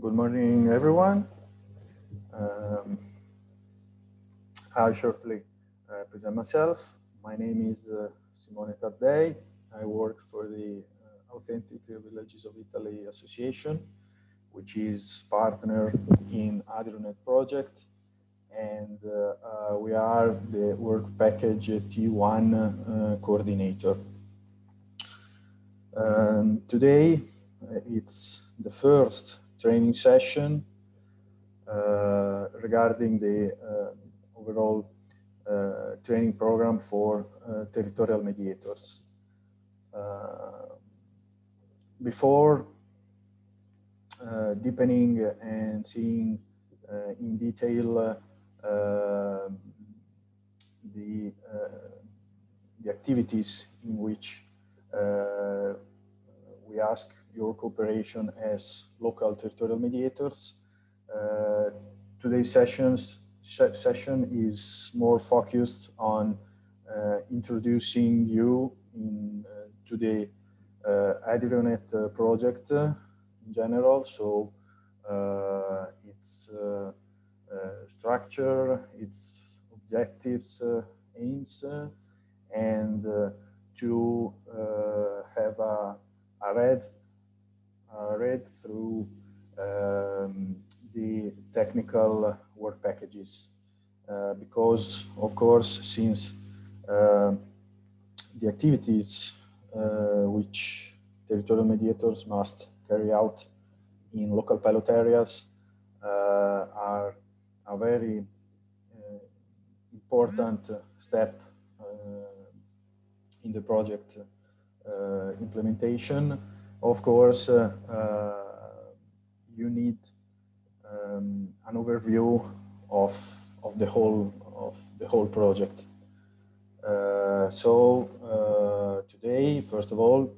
Good morning, everyone. I'll shortly present myself. My name is Simone Taddei. I work for the Authentic Villages of Italy Association, which is partner in AdriNet project, and we are the work package T1 coordinator. Today, it's the first training session regarding the overall training program for territorial mediators. Before deepening and seeing in detail the activities in which we ask your cooperation as local territorial mediators. Today's session is more focused on introducing you to the AdriNet project in general. So its structure, its objectives, aims, and to have a read through the technical work packages, because of course, since the activities which territorial mediators must carry out in local pilot areas are a very important step in the project implementation. Of course, you need an overview of the whole project. So today, first of all,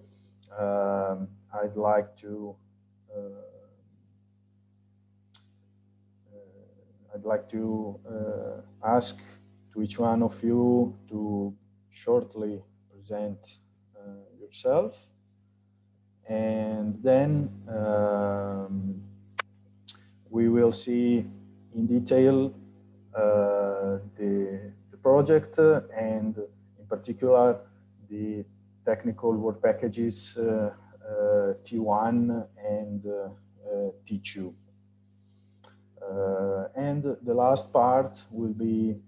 I'd like to ask to each one of you to shortly present yourself, and then we will see in detail the project and in particular the technical work packages T1 and T2. And the last part will be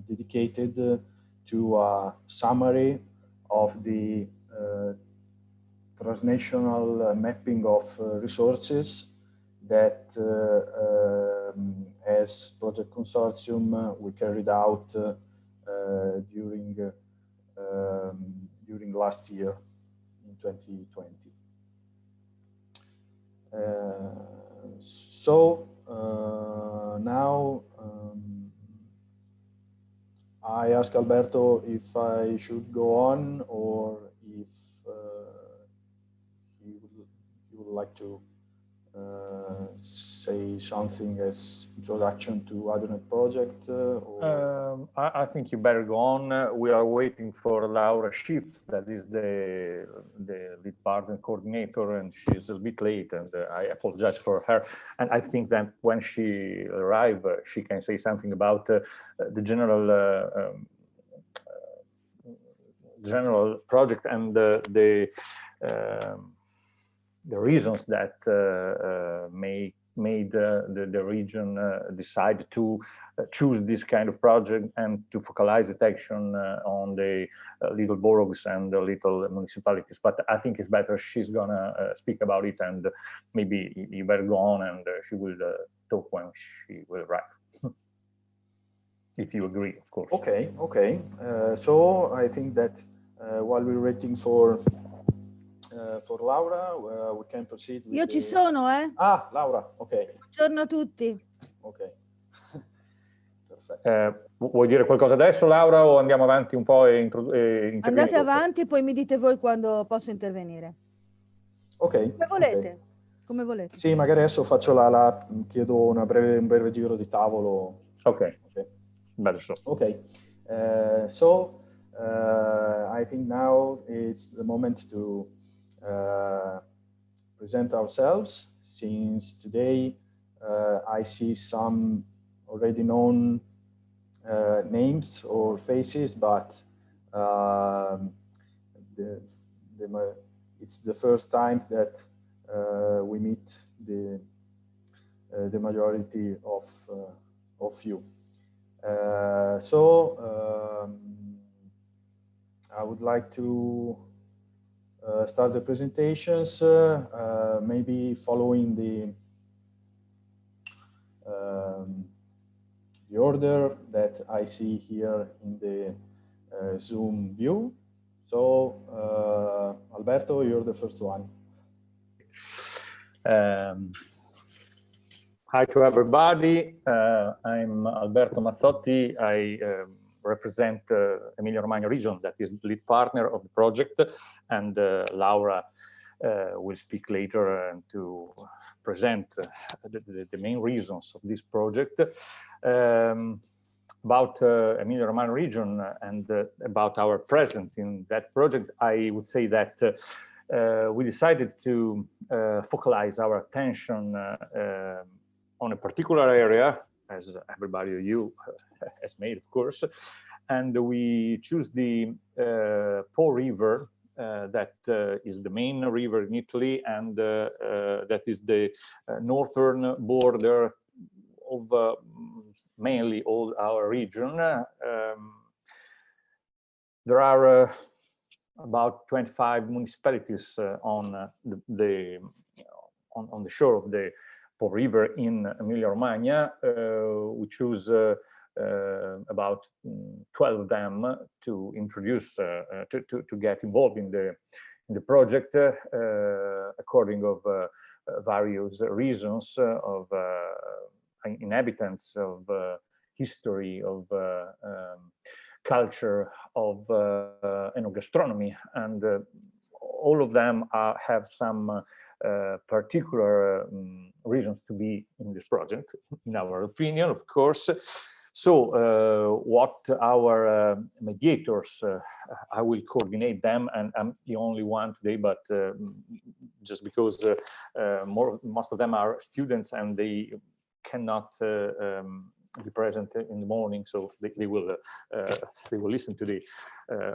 dedicated to a summary of the transnational mapping of resources that as project consortium we carried out during last year in 2020. So now I ask Alberto if I should go on or if he would like to say something as introduction to AdriNet project. I think you better go on. We are waiting for Laura Schiff, that is the lead partner coordinator, and she's a bit late, and I apologize for her. And I think that when she arrives, she can say something about the general project and the reasons that made the region decide to choose this kind of project and to focalize attention on the little boroughs and the little municipalities. But I think it's better she's gonna speak about it, and maybe you better go on, and she will talk when she will arrive. If you agree, of course. Okay. So I think that while we're waiting for Laura, we can proceed with Io ci sono, eh? Ah, Laura, ok. Buongiorno a tutti. Ok. Perfetto. Vuoi dire qualcosa adesso, Laura, o andiamo avanti un po' e Andate avanti e poi mi dite voi quando posso intervenire. Ok. Come volete. Okay. Come volete. Sì, magari adesso faccio chiedo un breve giro di tavolo. Ok. Better so. Okay. So I think now it's the moment to present ourselves. since today I see some already known names or faces, but it's the first time that we meet the majority of you. I would like to start the presentations, maybe following the order that I see here in the Zoom view. So, Alberto, you're the first one. Hi to everybody. I'm Alberto Mazzotti. I represent Emilia-Romagna region, that is the lead partner of the project, and Laura will speak later to present the main reasons of this project. About Emilia-Romagna region and about our presence in that project, I would say that we decided to focalize our attention on a particular area, as everybody of you has made, of course, and we choose the Po River, that is the main river in Italy, and that is the northern border of mainly all our region. There are about 25 municipalities on the shore of the Po River in Emilia-Romagna. We choose about 12 of them to introduce, to get involved in the project, according of various reasons of inhabitants, of history, of culture, of enogastronomy, and all of them have some particular reasons to be in this project, in our opinion, of course. So what our mediators, I will coordinate them, and I'm the only one today, but just because most of them are students and they cannot be present in the morning, so they will listen to the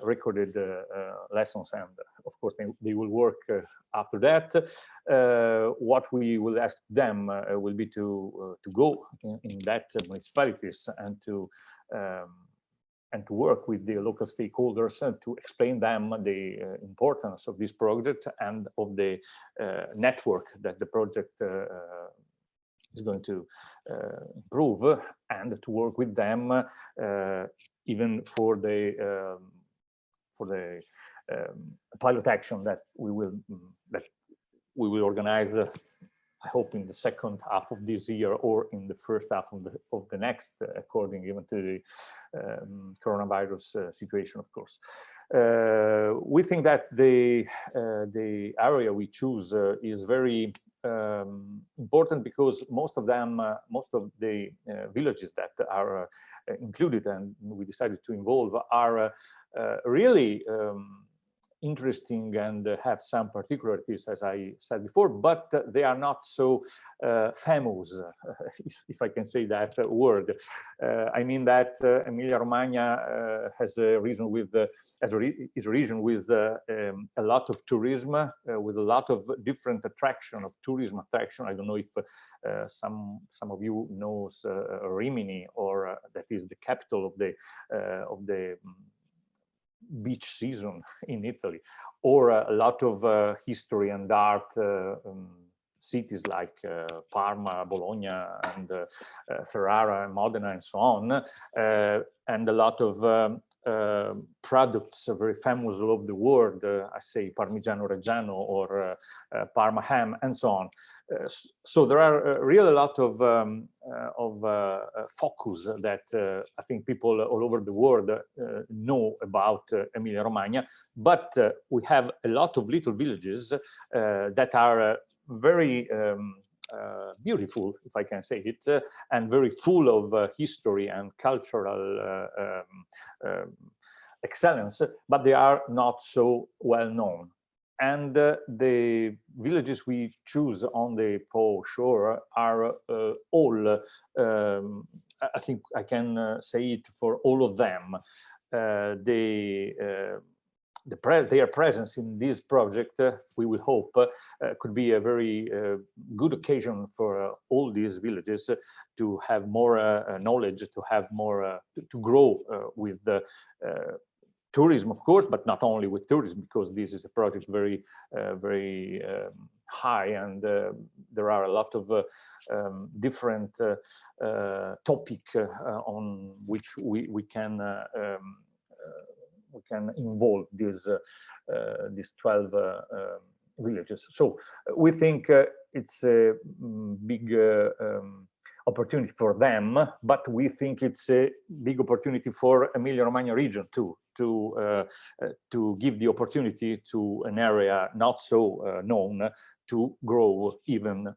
recorded lessons, and of course they will work after that. What we will ask them will be to go in that municipalities and to work with the local stakeholders and to explain them the importance of this project and of the network that the project is going to improve, and to work with them even for the pilot action that we will organize. I hope in the second half of this year or in the first half of the next, according even to the coronavirus situation, of course. We think that the area we choose is very important, because most of the villages that are included and we decided to involve are really interesting and have some particularities, as I said before, but they are not so famous, if I can say that word. I mean that Emilia-Romagna has a region with is a region with a lot of tourism, with a lot of different tourism attraction. I don't know if some of you knows Rimini, or that is the capital of the beach season in Italy, or a lot of history and art cities like Parma, Bologna, and Ferrara, and Modena, and so on, and a lot of products very famous all over the world. I say Parmigiano Reggiano or Parma ham, and so on. So there are really a lot of focus that I think people all over the world know about Emilia-Romagna, but we have a lot of little villages that are very beautiful, if I can say it, and very full of history and cultural excellence, but they are not so well known. and the villages we choose on the Po shore are all, I think I can say it for all of them, their presence in this project, we will hope, could be a very good occasion for all these villages to have more knowledge, to have more, to grow with the tourism, of course, but not only with tourism, because this is a project very, very high, and there are a lot of different topic on which we can involve these 12 villages. So we think it's a big opportunity for them, but we think it's a big opportunity for Emilia-Romagna region too, to give the opportunity to an area not so known to grow even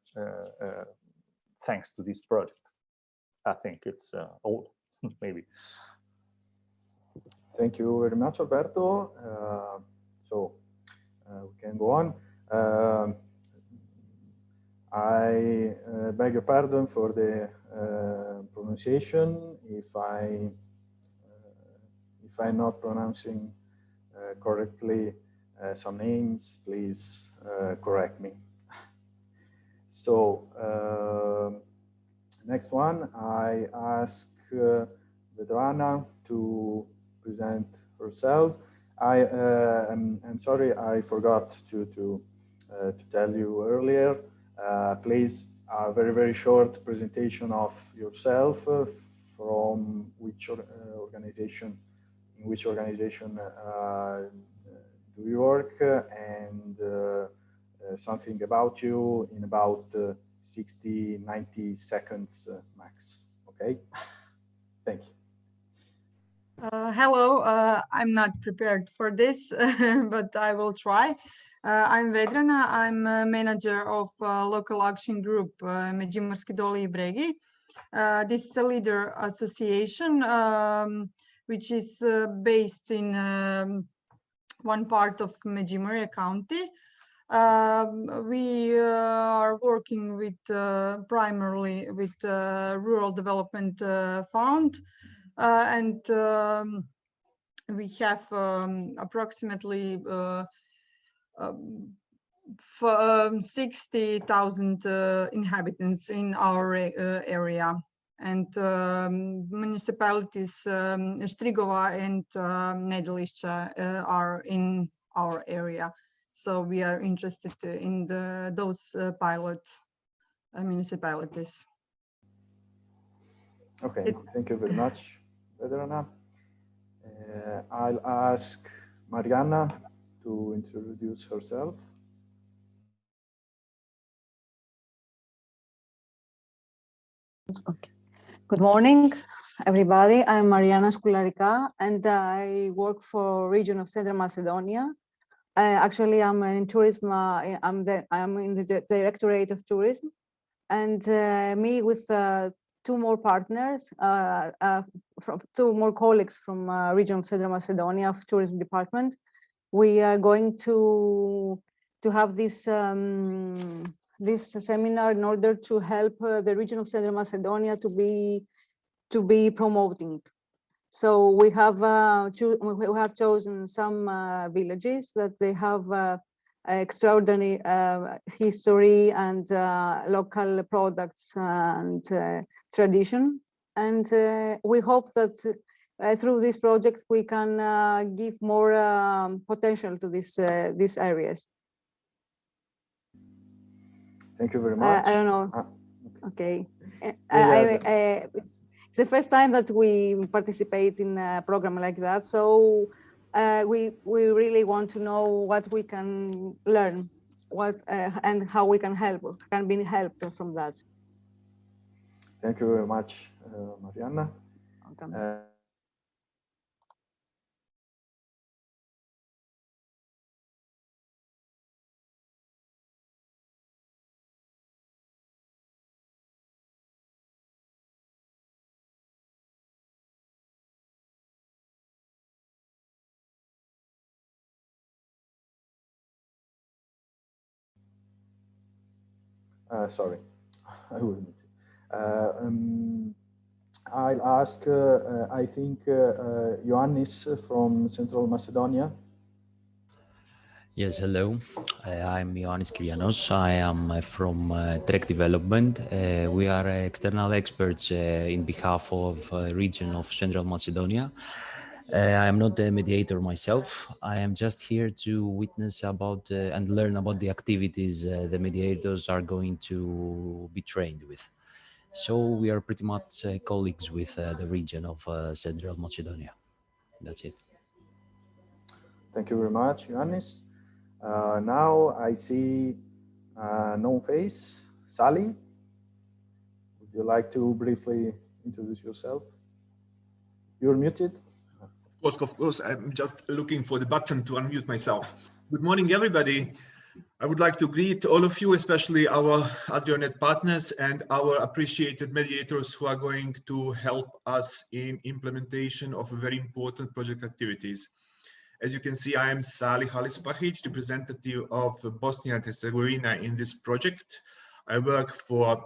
thanks to this project. I think it's all, maybe. Thank you very much, Alberto. We can go on. I beg your pardon for the pronunciation. If I'm not pronouncing correctly some names, please correct me. So next one, I ask Vedrana to present herself. I'm sorry, I forgot to tell you earlier. Please, a very, very short presentation of yourself, from which organization, in which organization do you work, and something about you in about 60, 90 seconds max. Okay? Thank you. Hello, I'm not prepared for this, but I will try. I'm Vedrana. I'm a manager of local action group Međimurski Doli i Bregi. This is a leader association which is based in one part of Međimurje County. We are working with primarily with Rural Development Fund. And we have approximately 60,000 inhabitants in our area, and municipalities Strigova and Nedelišća are in our area. So we are interested in those pilot municipalities. Okay, thank you very much, Vedrana. I'll ask Mariana to introduce herself. Okay. Good morning, everybody. I'm Mariana Skularica, and I work for region of Central Macedonia. Actually, I'm in tourism. I'm in the Directorate of Tourism, and me with two more partners, from two more colleagues from region of Central Macedonia of Tourism Department. We are going to have this this seminar in order to help the region of Central Macedonia to be promoting. So we have chosen some villages that they have extraordinary history and local products and tradition, and we hope that through this project we can give more potential to these areas. Thank you very much. I don't know. Okay. It's the first time that we participate in a program like that, so we really want to know what we can learn, and how we can be helped from that. Thank you very much, Mariana. Welcome. Sorry, I will mute you. I'll ask, I think, Ioannis from Central Macedonia. Yes, hello. I'm Ioannis Kyrianos. I am from Trek Development. We are external experts in behalf of region of Central Macedonia. I am not a mediator myself. I am just here to witness about and learn about the activities the mediators are going to be trained with. So we are pretty much colleagues with the region of Central Macedonia. That's it. Thank you very much, Ioannis. Now I see known face, Sally. Would you like to briefly introduce yourself? You're muted. Of course, I'm just looking for the button to unmute myself. Good morning, everybody. I would like to greet all of you, especially our AdrioNet partners and our appreciated mediators who are going to help us in implementation of very important project activities. As you can see, I am Sali Halispahic, representative of Bosnia and Herzegovina in this project. I work for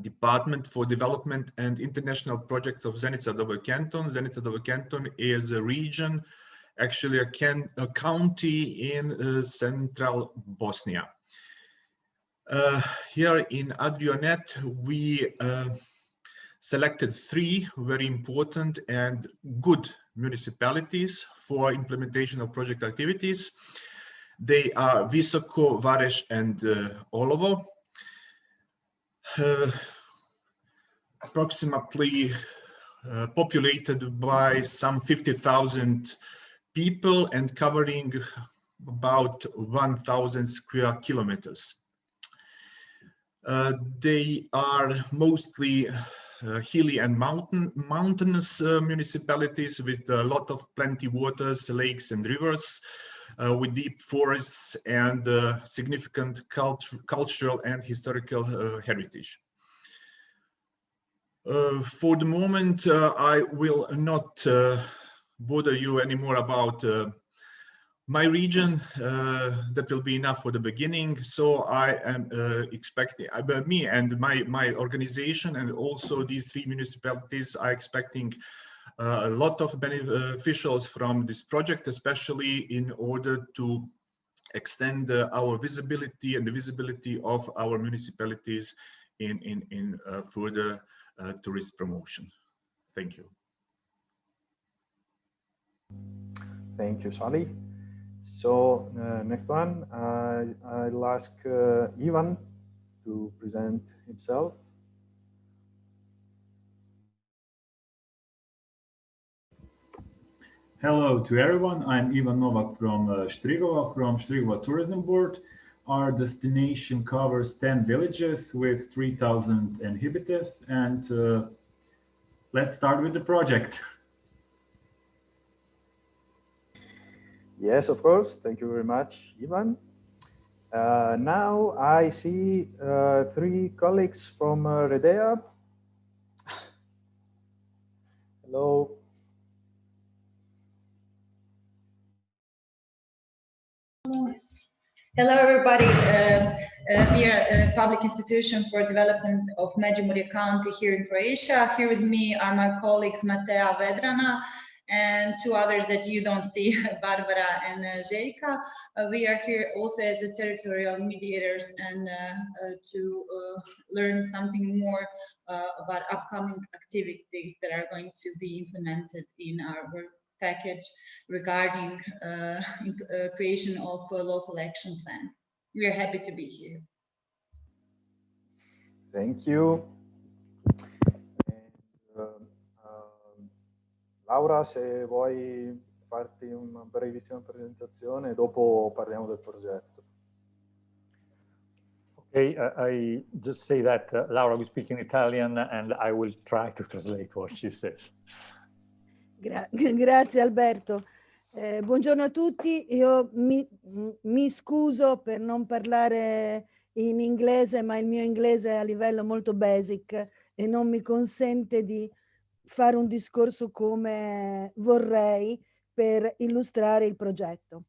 Department for Development and International Projects of Zenica Dover Canton. Zenica Dover Canton is a region, actually a county in central Bosnia. Here in AdrioNet, we selected 3 very important and good municipalities for implementation of project activities. They are Visoko, Vareš, and Olovo. Approximately populated by some 50,000 people and covering about 1,000 square kilometers. They are mostly hilly and mountainous municipalities with a lot of plenty waters, lakes and rivers, with deep forests and significant cultural and historical heritage. For the moment, I will not bother you anymore about my region. That will be enough for the beginning. So I am expecting, me and my organization and also these 3 municipalities are expecting a lot of beneficials from this project, especially in order to extend our visibility and the visibility of our municipalities in further tourist promotion. Thank you. Thank you, Sally. So next one, I'll ask Ivan to present himself. Hello to everyone. I'm Ivan Novak from Štrigova Tourism Board. Our destination covers 10 villages with 3,000 inhabitants, and let's start with the project. Yes, of course. Thank you very much, Ivan. Now I see 3 colleagues from Redea. Hello. Hello, everybody. We are a public institution for development of Međimurje County here in Croatia. Here with me are my colleagues Matea Vedrana and 2 others that you don't see, Barbara and Željka. We are here also as a territorial mediators and to learn something more about upcoming activities that are going to be implemented in our work package regarding creation of a local action plan. We are happy to be here. Thank you. Laura, se vuoi farti una brevissima presentazione e dopo parliamo del progetto. Okay, I just say that Laura will speak in Italian and I will try to translate what she says. Grazie Alberto. Buongiorno a tutti. Io mi scuso per non parlare in inglese, ma il mio inglese è a livello molto basic e non mi consente di fare un discorso come vorrei per illustrare il progetto.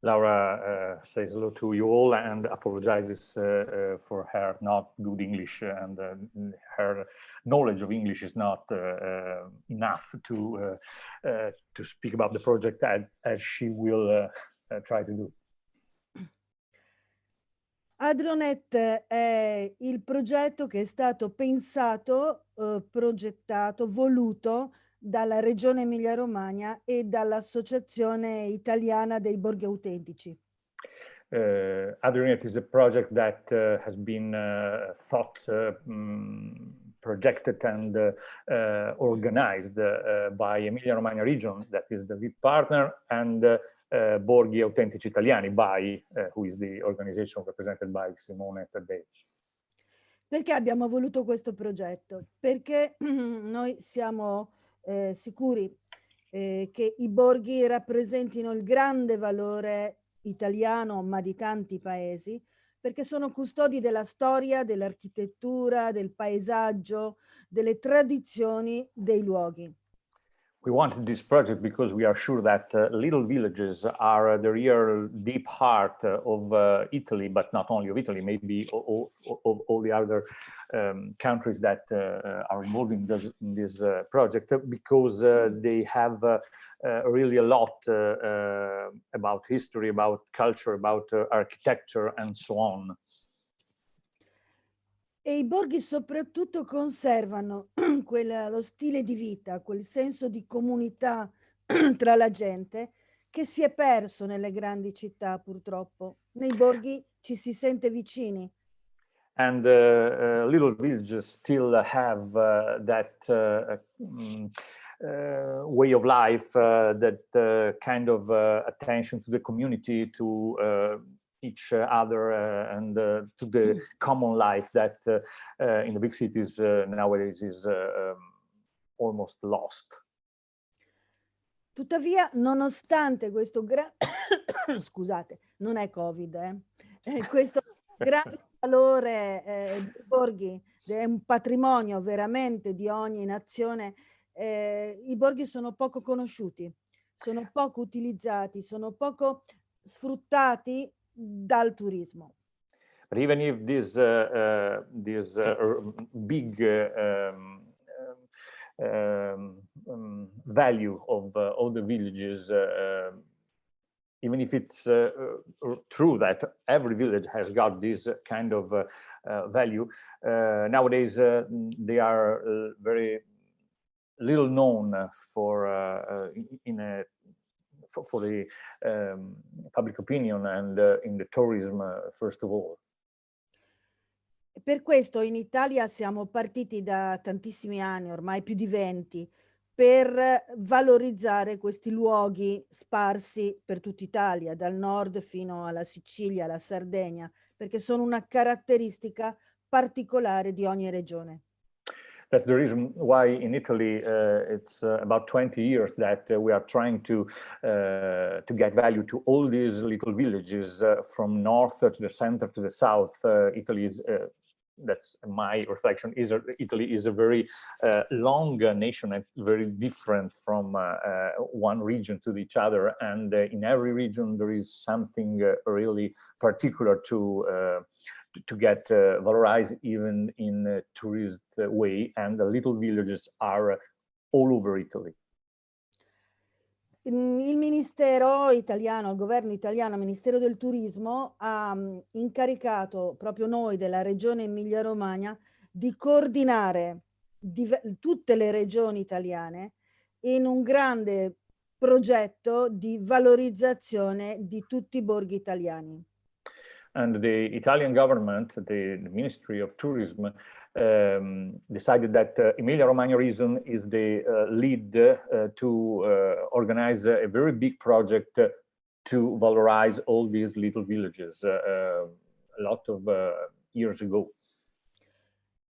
Laura says hello to you all and apologizes for her not good English, and her knowledge of English is not enough to speak about the project as she will try to do. Adronet è il progetto che è stato pensato, progettato, voluto dalla Regione Emilia-Romagna e dall'Associazione Italiana dei Borghi Autentici. Adronet is a project that has been thought, projected and organized by Emilia-Romagna region, that is the lead partner, and Borghi Autentici Italiani, who is the organization represented by Simone Taddei. Perché abbiamo voluto questo progetto? Perché noi siamo sicuri che i borghi rappresentino il grande valore italiano, ma di tanti paesi, perché sono custodi della storia, dell'architettura, del paesaggio, delle tradizioni, dei luoghi. We wanted this project because we are sure that little villages are the real deep heart of Italy, but not only of Italy, maybe of all the other countries that are involved in this project, because they have really a lot about history, about culture, about architecture, and so on. E i borghi soprattutto conservano lo stile di vita, quel senso di comunità tra la gente che si è perso nelle grandi città, purtroppo. Nei borghi ci si sente vicini. And little villages still have that way of life, that kind of attention to the community, to each other, and to the common life that in the big cities nowadays is almost lost. Tuttavia, nonostante questo scusate, non è Covid, questo grande valore dei borghi, è un patrimonio veramente di ogni nazione, i borghi sono poco conosciuti, sono poco utilizzati, sono poco sfruttati dal turismo. But even if this big value of all the villages, even if it's true that every village has got this kind of value, nowadays they are very little known for the public opinion and in the tourism, first of all. Per questo in Italia siamo partiti da tantissimi anni, ormai più di 20, per valorizzare questi luoghi sparsi per tutta Italia, dal nord fino alla Sicilia, alla Sardegna, perché sono una caratteristica particolare di ogni regione. That's the reason why in Italy it's about 20 years that we are trying to get value to all these little villages from north to the center to the south. Italy is, that's my reflection, Italy is a very long nation and very different from one region to each other. And in every region there is something really particular to get valorized, even in a tourist way, and the little villages are all over Italy. Il Ministero italiano, il governo italiano, il Ministero del Turismo ha incaricato proprio noi della Regione Emilia-Romagna di coordinare tutte le regioni italiane in un grande progetto di valorizzazione di tutti i borghi italiani. And the Italian government, the Ministry of Tourism, decided that Emilia-Romagna region is the lead to organize a very big project to valorize all these little villages a lot of years ago.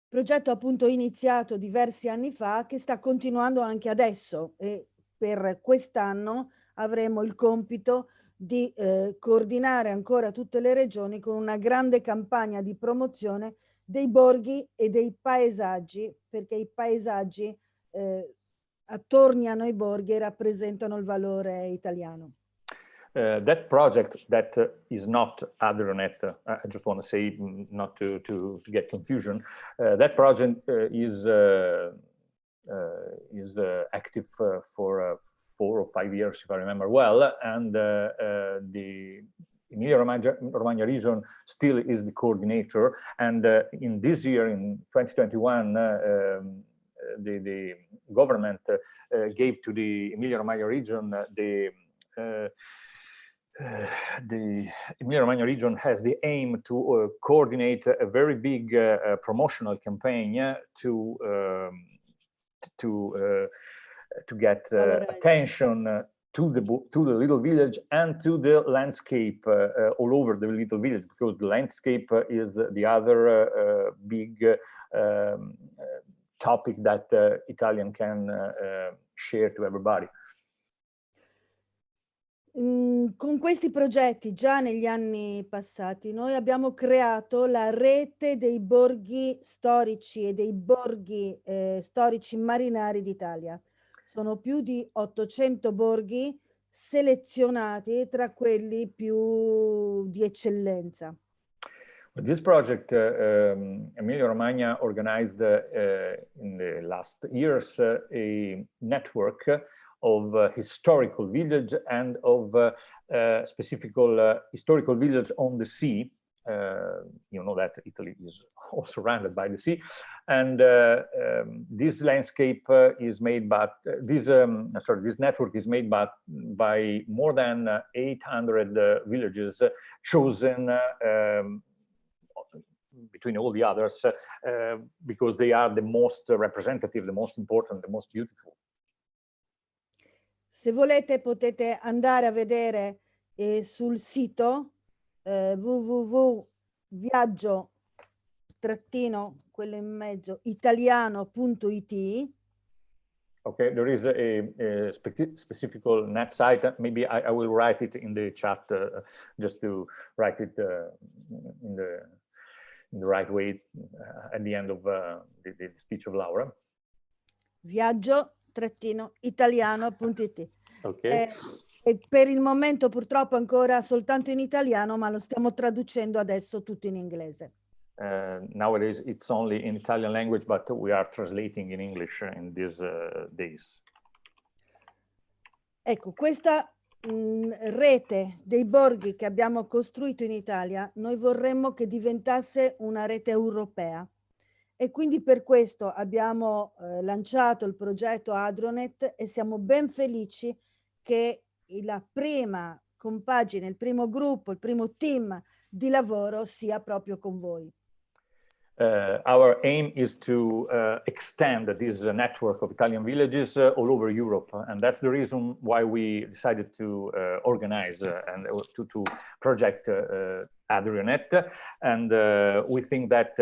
Progetto appunto iniziato diversi anni fa, che sta continuando anche adesso, e per quest'anno avremo il compito di coordinare ancora tutte le regioni con una grande campagna di promozione dei borghi e dei paesaggi, perché i paesaggi attorno ai borghi rappresentano il valore italiano. That project that is not Adrianet, I just want to say, not to get confusion, that project is active for 4 or 5 years, if I remember well, and the Emilia-Romagna region still is the coordinator. And in this year, in 2021, the government gave to the Emilia-Romagna region the Emilia-Romagna region has the aim to coordinate a very big promotional campaign to get attention to the little village and to the landscape all over the little village, because the landscape is the other big topic that Italian can share to everybody. Con questi progetti già negli anni passati noi abbiamo creato la rete dei borghi storici e dei borghi storici marinari d'Italia. Sono più di 800 borghi selezionati tra quelli più di eccellenza. With this project, Emilia-Romagna organized in the last years a network of historical village and of specific historical village on the sea. You know that Italy is all surrounded by the sea, and this landscape is made by this network is made by more than 800 villages chosen between all the others because they are the most representative, the most important, the most beautiful. Se volete potete andare a vedere sul sito www.viaggio- quello in mezzo italiano.it. Okay, there is a specific net site. Maybe I will write it in the chat just to write it in the right way at the end of the speech of Laura. Viaggio-italiano.it. Okay. E per il momento purtroppo ancora soltanto in italiano, ma lo stiamo traducendo adesso tutto in inglese. Nowadays it's only in Italian language, but we are translating in English in these days. Ecco, questa rete dei borghi che abbiamo costruito in Italia, noi vorremmo che diventasse una rete europea. E quindi per questo abbiamo lanciato il progetto Adronet e siamo ben felici che la prima compagine, il primo gruppo, il primo team di lavoro sia proprio con voi. Our aim is to extend this network of Italian villages all over Europe, and that's the reason why we decided to organize and to project Adrianet. And we think that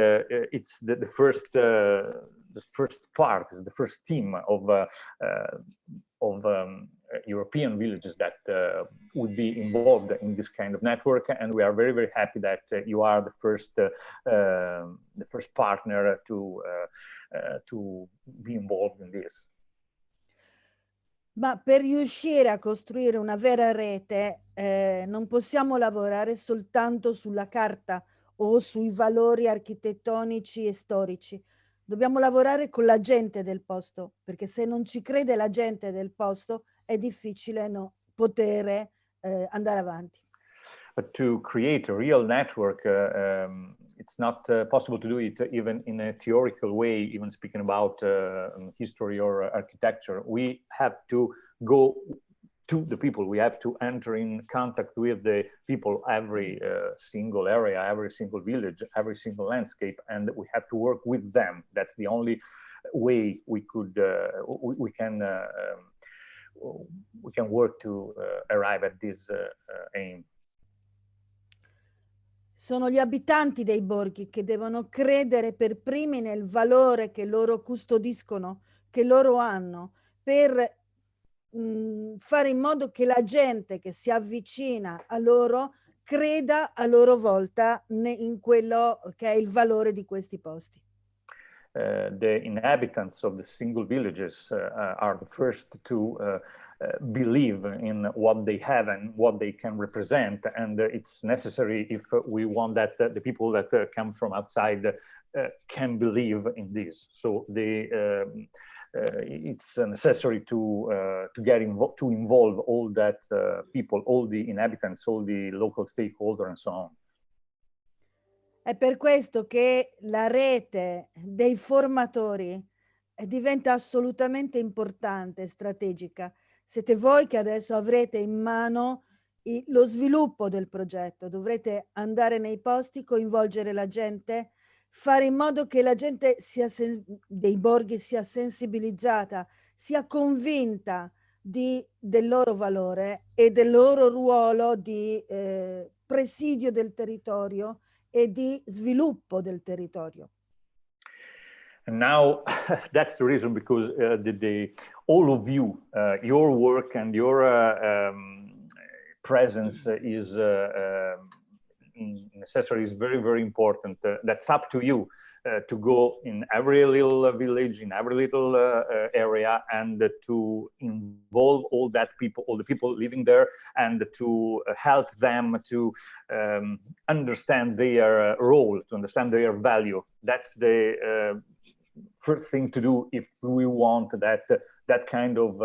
it's the first part, is the first team of European villages that would be involved in this kind of network, and we are very, very happy that you are the first partner to be involved in this. Ma per riuscire a costruire una vera rete non possiamo lavorare soltanto sulla carta o sui valori architettonici e storici. Dobbiamo lavorare con la gente del posto, perché se non ci crede la gente del posto è difficile poter andare avanti. But to create a real network, it's not possible to do it even in a theoretical way, even speaking about history or architecture. We have to go to the people. We have to enter in contact with the people, every single area, every single village, every single landscape, and we have to work with them. That's the only way we could, we can work to arrive at this aim. Sono gli abitanti dei borghi che devono credere per primi nel valore che loro custodiscono, che loro hanno, per fare in modo che la gente che si avvicina a loro creda a loro volta in quello che è il valore di questi posti. The inhabitants of the single villages are the first to believe in what they have and what they can represent, and it's necessary if we want that the people that come from outside can believe in this. So it's necessary to involve all that people, all the inhabitants, all the local stakeholders, and so on. È per questo che la rete dei formatori diventa assolutamente importante e strategica. Siete voi che adesso avrete in mano lo sviluppo del progetto, dovrete andare nei posti, coinvolgere la gente, fare in modo che la gente dei borghi sia sensibilizzata, sia convinta del loro valore e del loro ruolo di presidio del territorio e di sviluppo del territorio. And now that's the reason, because all of you, your work and your presence is necessary, is very, very important. That's up to you to go in every little village, in every little area, and to involve all the people living there, and to help them to understand their role, to understand their value. That's the first thing to do if we want that kind of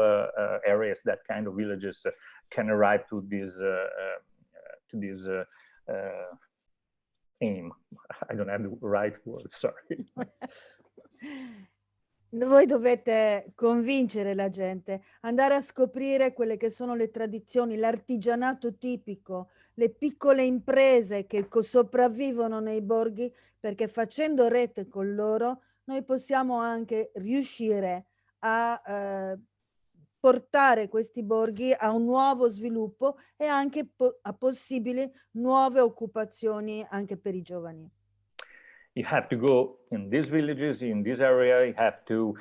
areas, that kind of villages can arrive to this aim. I don't have the right word, sorry. Voi dovete convincere la gente, andare a scoprire quelle che sono le tradizioni, l'artigianato tipico, le piccole imprese che sopravvivono nei borghi, perché facendo rete con loro noi possiamo anche riuscire a portare questi borghi a un nuovo sviluppo e anche a possibili nuove occupazioni anche per i giovani. You have to go in these villages, in this area. You have to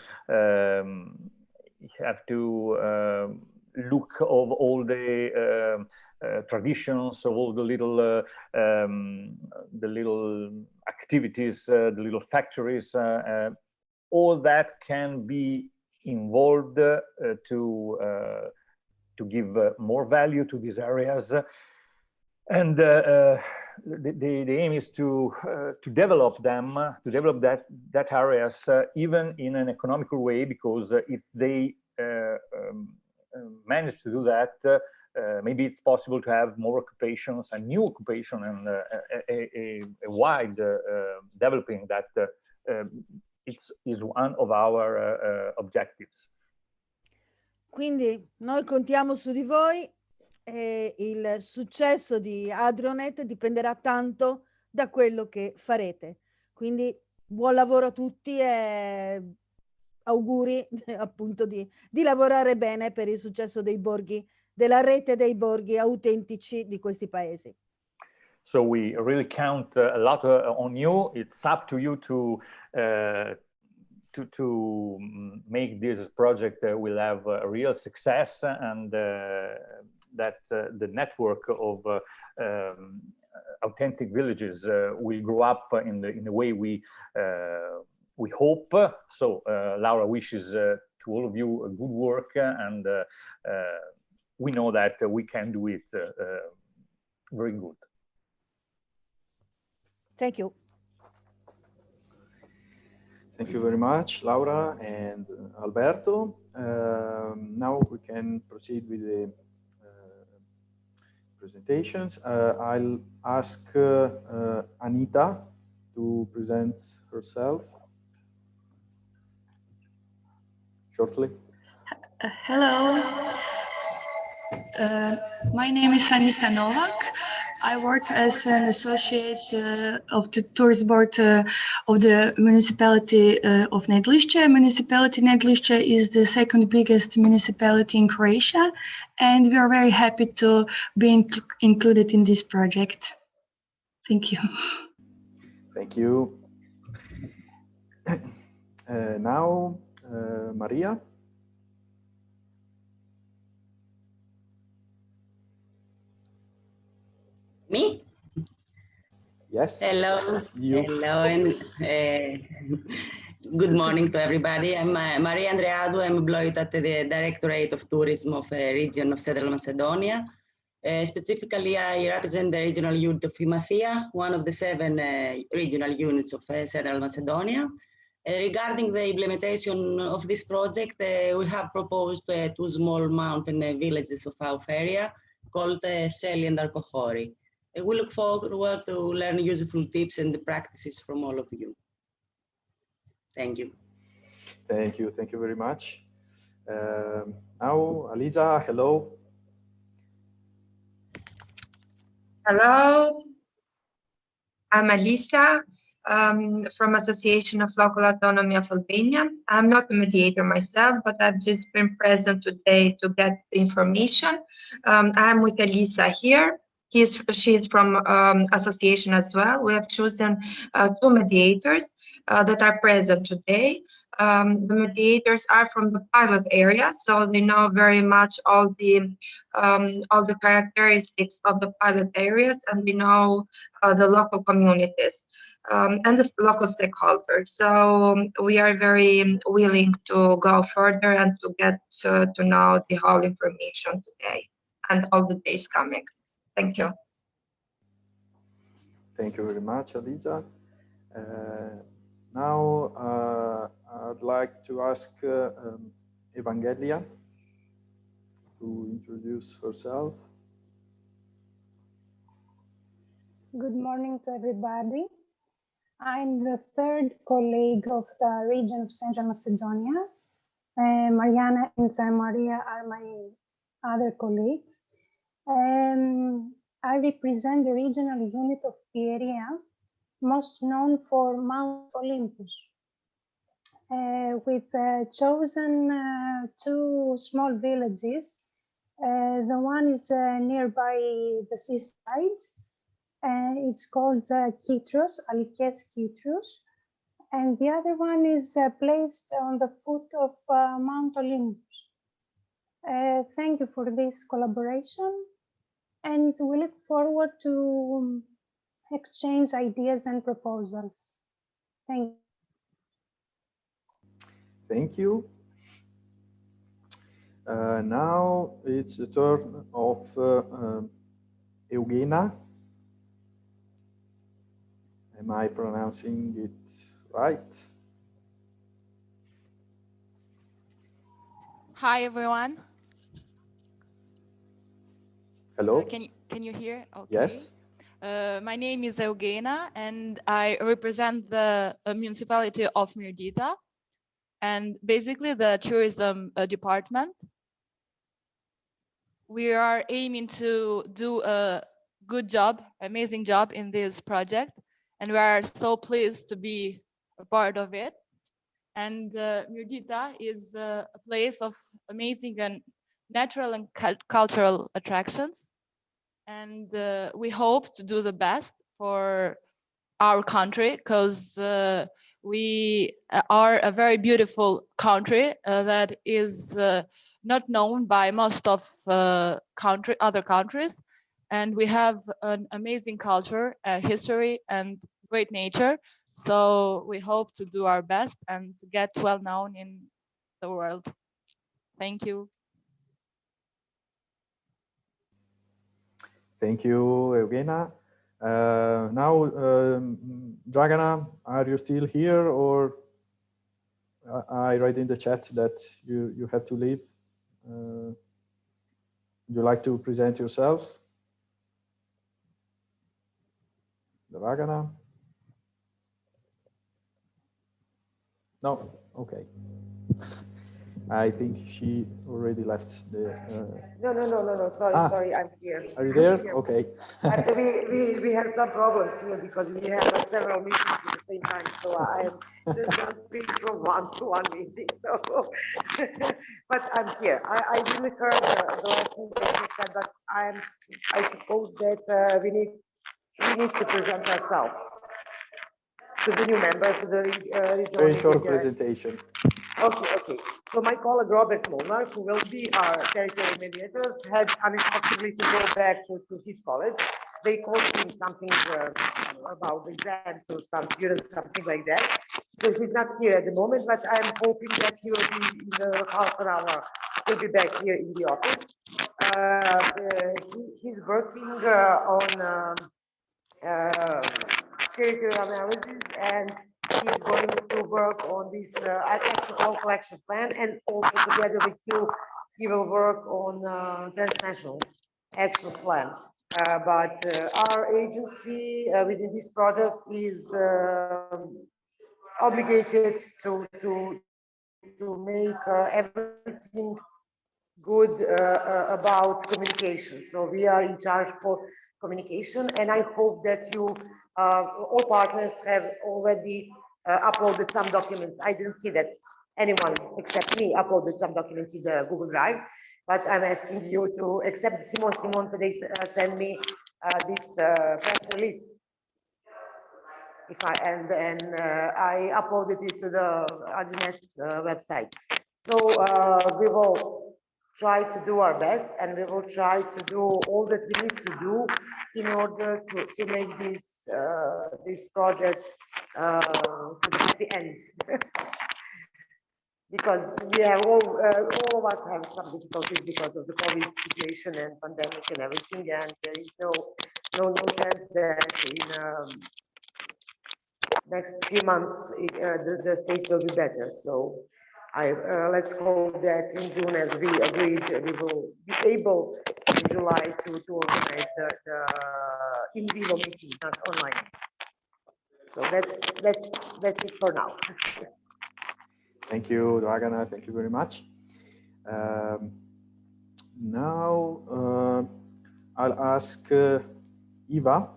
look of all the traditions, of all the little activities, the little factories. All that can be involved to give more value to these areas. And the aim is to develop them, to develop that areas even in an economical way, because if they manage to do that, maybe it's possible to have more occupations and new occupation, and a wide developing that is one of our objectives. Quindi noi contiamo su di voi. E il successo di Adrionet dipenderà tanto da quello che farete. Quindi buon lavoro a tutti e auguri appunto di lavorare bene per il successo dei borghi, della rete dei borghi autentici di questi paesi. So we really count a lot on you. It's up to you to make this project will have a real success, and that the network of authentic villages will grow up in the way we hope. So Laura wishes to all of you a good work, and we know that we can do it very good. Thank you. Thank you very much, Laura and Alberto. Now we can proceed with the presentations. I'll ask Anita to present herself shortly. Hello, my name is Anita Novak. I work as an associate of the tourist board of the municipality of Nedlišće. Municipality Nedlišće is the second biggest municipality in Croatia, and we are very happy to be included in this project. Thank you. Thank you. Now, Maria. Me? Yes. Hello. You. Hello, and Good morning to everybody. I'm Maria Andreadou. I'm employed at the Directorate of Tourism of the region of Central Macedonia. Specifically, I represent the regional unit of Imathia, one of the 7 regional units of Central Macedonia. Regarding the implementation of this project, we have proposed 2 small mountain villages of our area called Seli and Arkohori. We look forward to learn useful tips and practices from all of you. Thank you. Thank you. Thank you very much. Now, Aliza, hello. Hello. I'm Alisa from Association of Local Autonomy of Albania. I'm not a mediator myself, but I've just been present today to get the information. I'm with Alisa here. She's from association as well. We have chosen 2 mediators that are present today. The mediators are from the pilot area, so they know very much all the characteristics of the pilot areas, and we know the local communities and the local stakeholders. So we are very willing to go further and to get to know the whole information today and all the days coming. Thank you. Thank you very much, Aliza. Now, I'd like to ask Evangelia to introduce herself. Good morning to everybody. I'm the 3rd colleague of the region of Central Macedonia. Mariana and Maria are my other colleagues. I represent the regional unit of Pieria, most known for Mount Olympus. We've chosen 2 small villages. The one is nearby the seaside. It's called Kitros, Alikes Kitros. And the other one is placed on the foot of Mount Olympus. Thank you for this collaboration. And we look forward to exchange ideas and proposals. Thank you. Thank you. Now it's the turn of Eugenia. Am I pronouncing it right? Hi, everyone. Hello. Can you hear? Okay. Yes. My name is Eugenia, and I represent the municipality of Mirdita, and basically the tourism department. We are aiming to do a good job, amazing job in this project, and we are so pleased to be a part of it. And Mirdita is a place of amazing and natural and cultural attractions. And we hope to do the best for our country, because we are a very beautiful country that is not known by most of other countries. And we have an amazing culture, history, and great nature. So we hope to do our best and to get well known in the world. Thank you. Thank you, Eugenia. Now, Dragana, are you still here, or I read in the chat that you have to leave? Would you like to present yourself? Dragana? No? Okay. I think she already left the... No. Sorry, I'm here. Are you there? Okay. But we have some problems here because we have several meetings at the same time. So I am just jumping from one to one meeting. So, but I'm here. I really heard the last thing that you said, but I suppose that we need to present ourselves to the new members, to the regional. Very short presentation. Okay. So my colleague Robert Molnar, who will be our territorial mediators, had unexpectedly to go back to his college. They called him something about the exams or some students, something like that. So he's not here at the moment, but I'm hoping that he will be in the half an hour. He'll be back here in the office. He's working on territorial analysis, and he's going to work on this local action plan, and also together with you, he will work on transnational action plan. But our agency within this project is obligated to make everything good about communication. So we are in charge for communication, and I hope that you all partners have already uploaded some documents. I didn't see that anyone except me uploaded some documents in the Google Drive, but I'm asking you to accept. Simon today sent me this press release. I uploaded it to the Adrinet's website. So we will try to do our best, and we will try to do all that we need to do in order to make this project to the happy end. Because we have all of us have some difficulties because of the COVID situation and pandemic and everything, and there is no chance that in next few months the state will be better. So let's hope that in June, as we agreed, we will be able in July to organize the in vivo meeting, not online. So that's it for now. Thank you, Dragana. Thank you very much. Now I'll ask Eva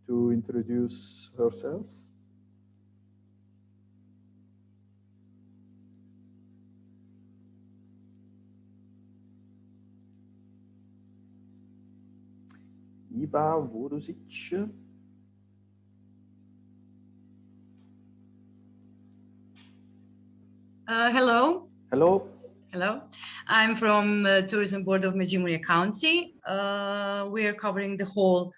to introduce herself. Eva Vurusic. Hello. Hello. Hello. I'm from the Tourism Board of Međimurje County. We are covering the whole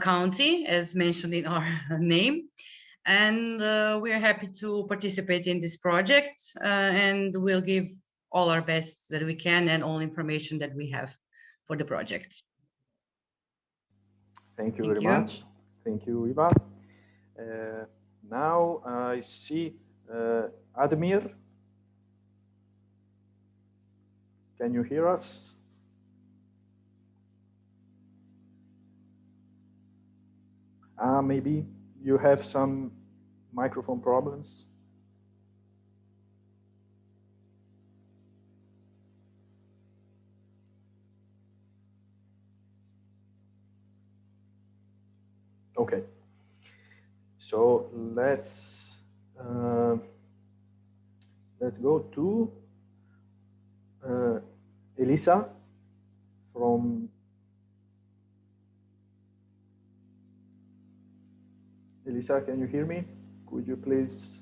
county, as mentioned in our name. And we are happy to participate in this project, and we'll give all our best that we can and all information that we have for the project. Thank you very much. Thank you, Eva. Now I see Admir. Can you hear us? Maybe you have some microphone problems. Okay. So let's go to Elisa from Elisa, can you hear me? Could you please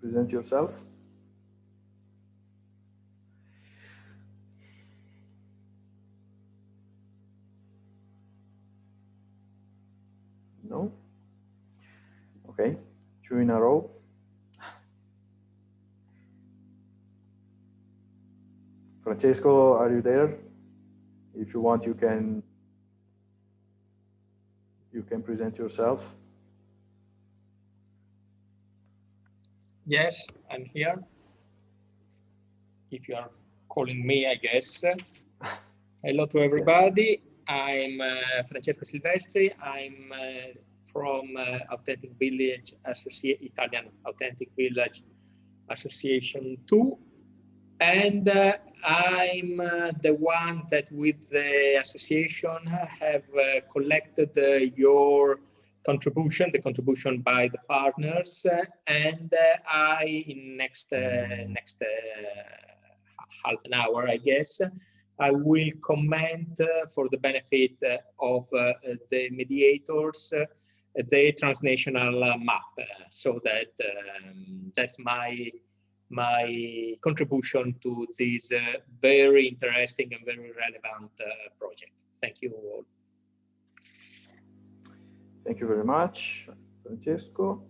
present yourself? No? Okay, two in a row. Francesco, are you there? If you want, you can present yourself. Yes, I'm here. If you are calling me, I guess. Hello to everybody. I'm Francesco Silvestri. I'm from Authentic Village Italian Authentic Village Association 2. And I'm the one that with the association have collected your contribution, the contribution by the partners, and I, in next half an hour, I guess, I will comment for the benefit of the mediators, the transnational map, so that that's my contribution to this very interesting and very relevant project. Thank you all. Thank you very much, Francesco.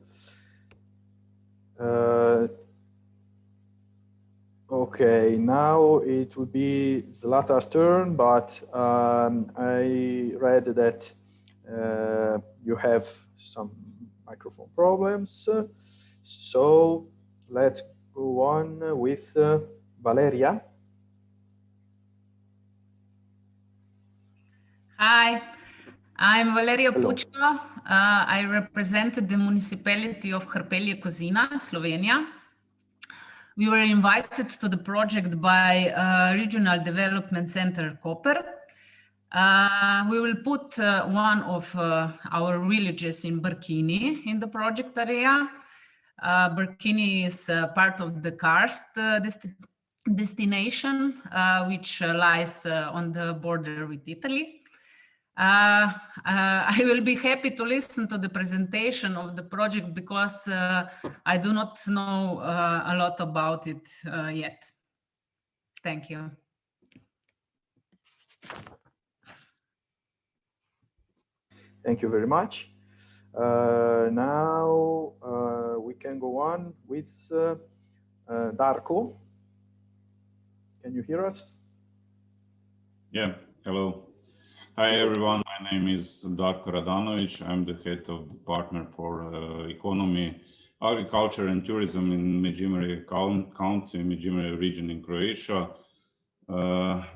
Okay, now it will be Zlata's turn, but I read that you have some microphone problems. So let's go on with Valeria. Hi, I'm Valeria Hello. Pučko. I represent the municipality of Hrpelje Kozina, Slovenia. We were invited to the project by Regional Development Center Koper. We will put one of our villages in Brkini in the project area. Brkini is part of the karst destination, which lies on the border with Italy. I will be happy to listen to the presentation of the project because I do not know a lot about it yet. Thank you. Thank you very much. Now we can go on with Darko. Can you hear us? Yeah, hello. Hi everyone, my name is Darko Radanovic. I'm the head of the partner for economy, agriculture and tourism in Međimurje County, Međimurje region in Croatia.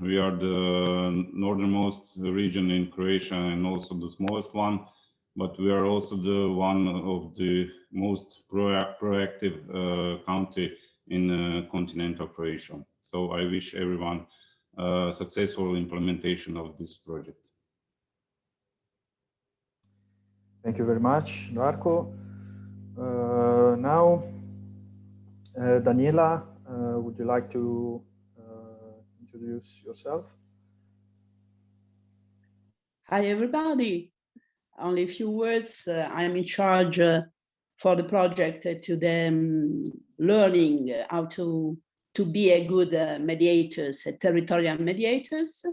We are the northernmost region in Croatia and also the smallest one, but we are also the one of the most proactive county in continental Croatia. So I wish everyone successful implementation of this project. Thank you very much, Darko. Now, Daniela, would you like to introduce yourself? Hi, everybody. Only a few words. I'm in charge for the project to them learning how to be a good mediators, territorial mediators.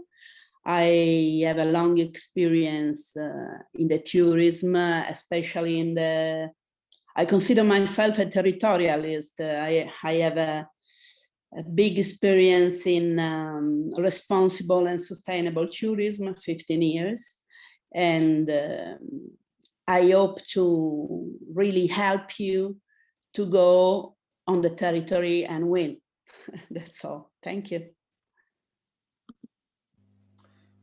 I have a long experience in the tourism, especially in the, I consider myself a territorialist. I have a big experience in responsible and sustainable tourism, 15 years. And I hope to really help you to go on the territory and win. That's all. Thank you.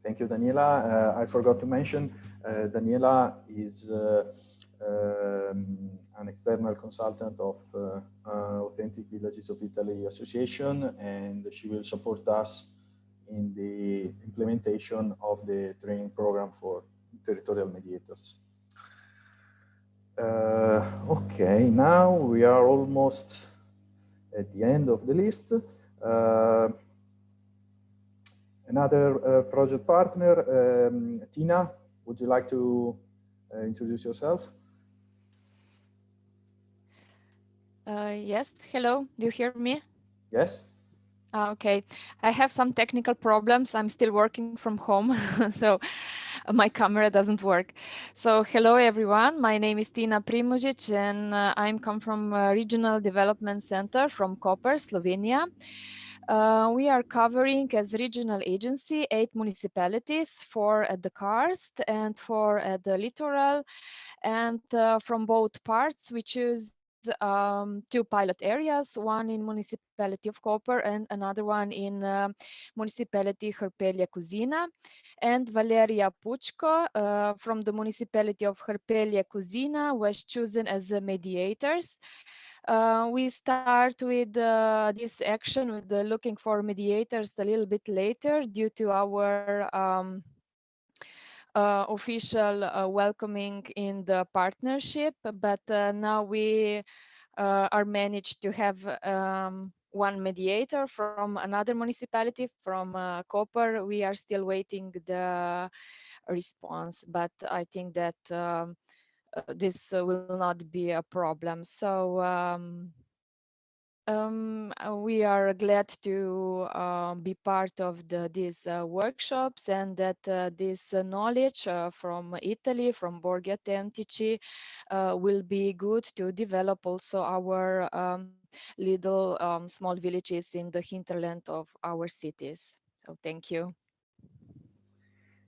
Thank you, Daniela. I forgot to mention, Daniela is an external consultant of Authentic Villages of Italy Association, and she will support us in the implementation of the training program for territorial mediators. Okay, now we are almost at the end of the list. Another project partner, Tina, would you like to introduce yourself? Yes, hello, do you hear me? Yes. Okay, I have some technical problems. I'm still working from home, so my camera doesn't work. So hello everyone, my name is Tina Primožić and I'm come from Regional Development Center from Koper, Slovenia. We are covering as regional agency 8 municipalities, 4 at the karst and 4 at the littoral. And from both parts, we choose 2 pilot areas, one in municipality of Koper and another one in municipality Hrpelje Kozina. And Valeria Pučko from the municipality of Hrpelje Kozina was chosen as a mediators. We start with this action with looking for mediators a little bit later due to our official welcoming in the partnership, but now we are managed to have one mediator from another municipality, from Koper. We are still waiting the response, but I think that this will not be a problem. So We are glad to be part of these workshops, and that this knowledge from Italy, from Borghi Autentici, will be good to develop also our little small villages in the hinterland of our cities. So thank you.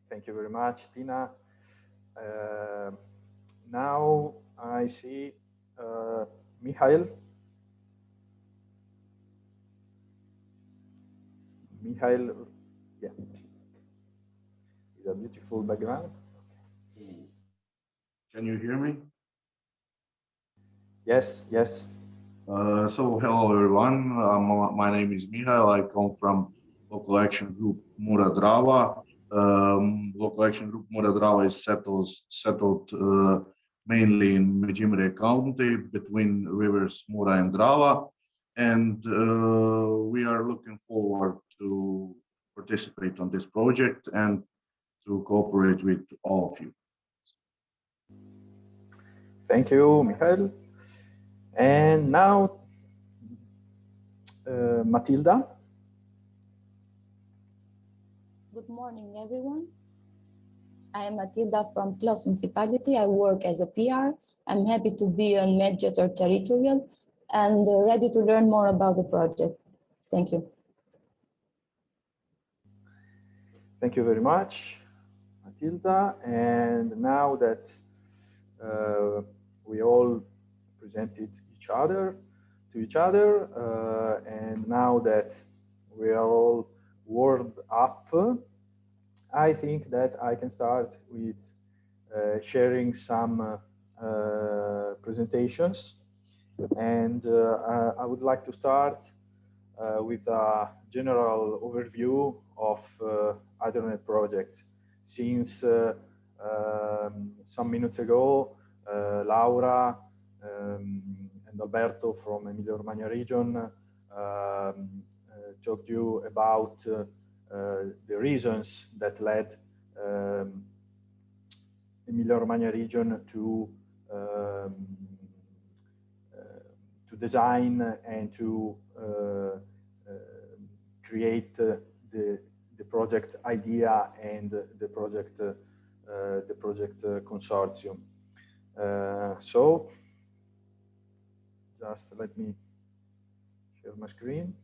Thank you very much, Tina. Now I see Michael. Michael, yeah, with a beautiful background. Can you hear me? Yes, yes. So hello everyone. My name is Michael. I come from local action group Mura Drava. Local action group Mura Drava is settled mainly in Međimurje County between rivers Mura and Drava, and we are looking forward to participate on this project and to cooperate with all of you. Thank you, Michael. And now, Matilda. Good morning, everyone. I am Matilda from Klaus Municipality. I work as a PR. I'm happy to be a mediator territorial and ready to learn more about the project. Thank you. Thank you very much, Matilda. And now that we all presented to each other, and now that we are all warmed up, I think that I can start with sharing some presentations, and I would like to start with a general overview of HydroNet project. Since some minutes ago, Laura and Alberto from Emilia-Romagna region talked to you about the reasons that led Emilia-Romagna region to design and to create the project idea and the project consortium. So just let me share my screen.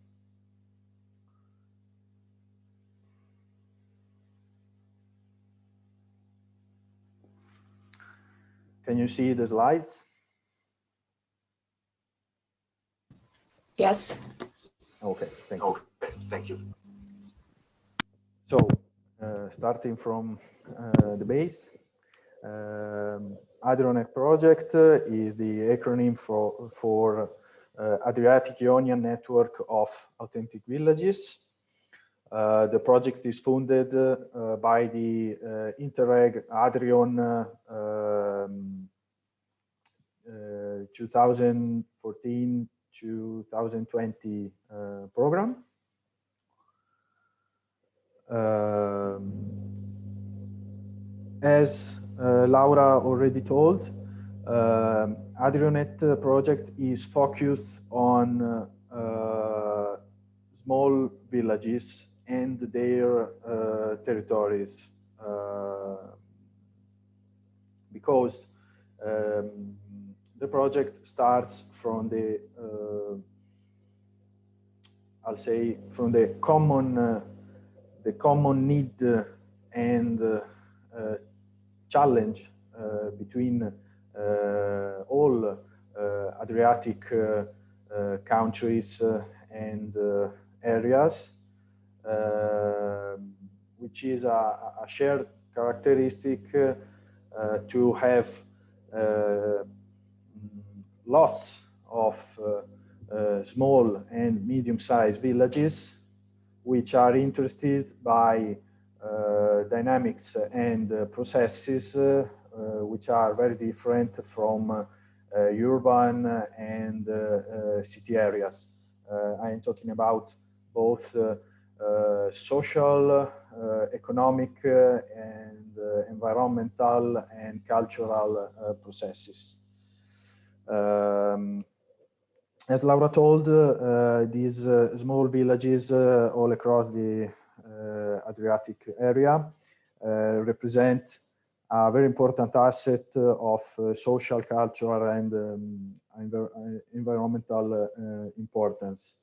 Can you see the slides? Yes. Okay, thank you. So, starting from the base, HydroNet project is the acronym for Adriatic Ionian Network of Authentic Villages. The project is funded by the Interreg Adrion 2014-2020 program. As Laura already told, HydroNet project is focused on small villages and their territories, because the project starts from the I'll say from the common need and challenge between all Adriatic countries and areas, which is a shared characteristic to have lots of small and medium-sized villages which are interested by dynamics and processes which are very different from urban and city areas. I am talking about both social, economic, and environmental and cultural processes. as Laura told, these small villages all across the Adriatic area represent a very important asset of social, cultural, and environmental importance.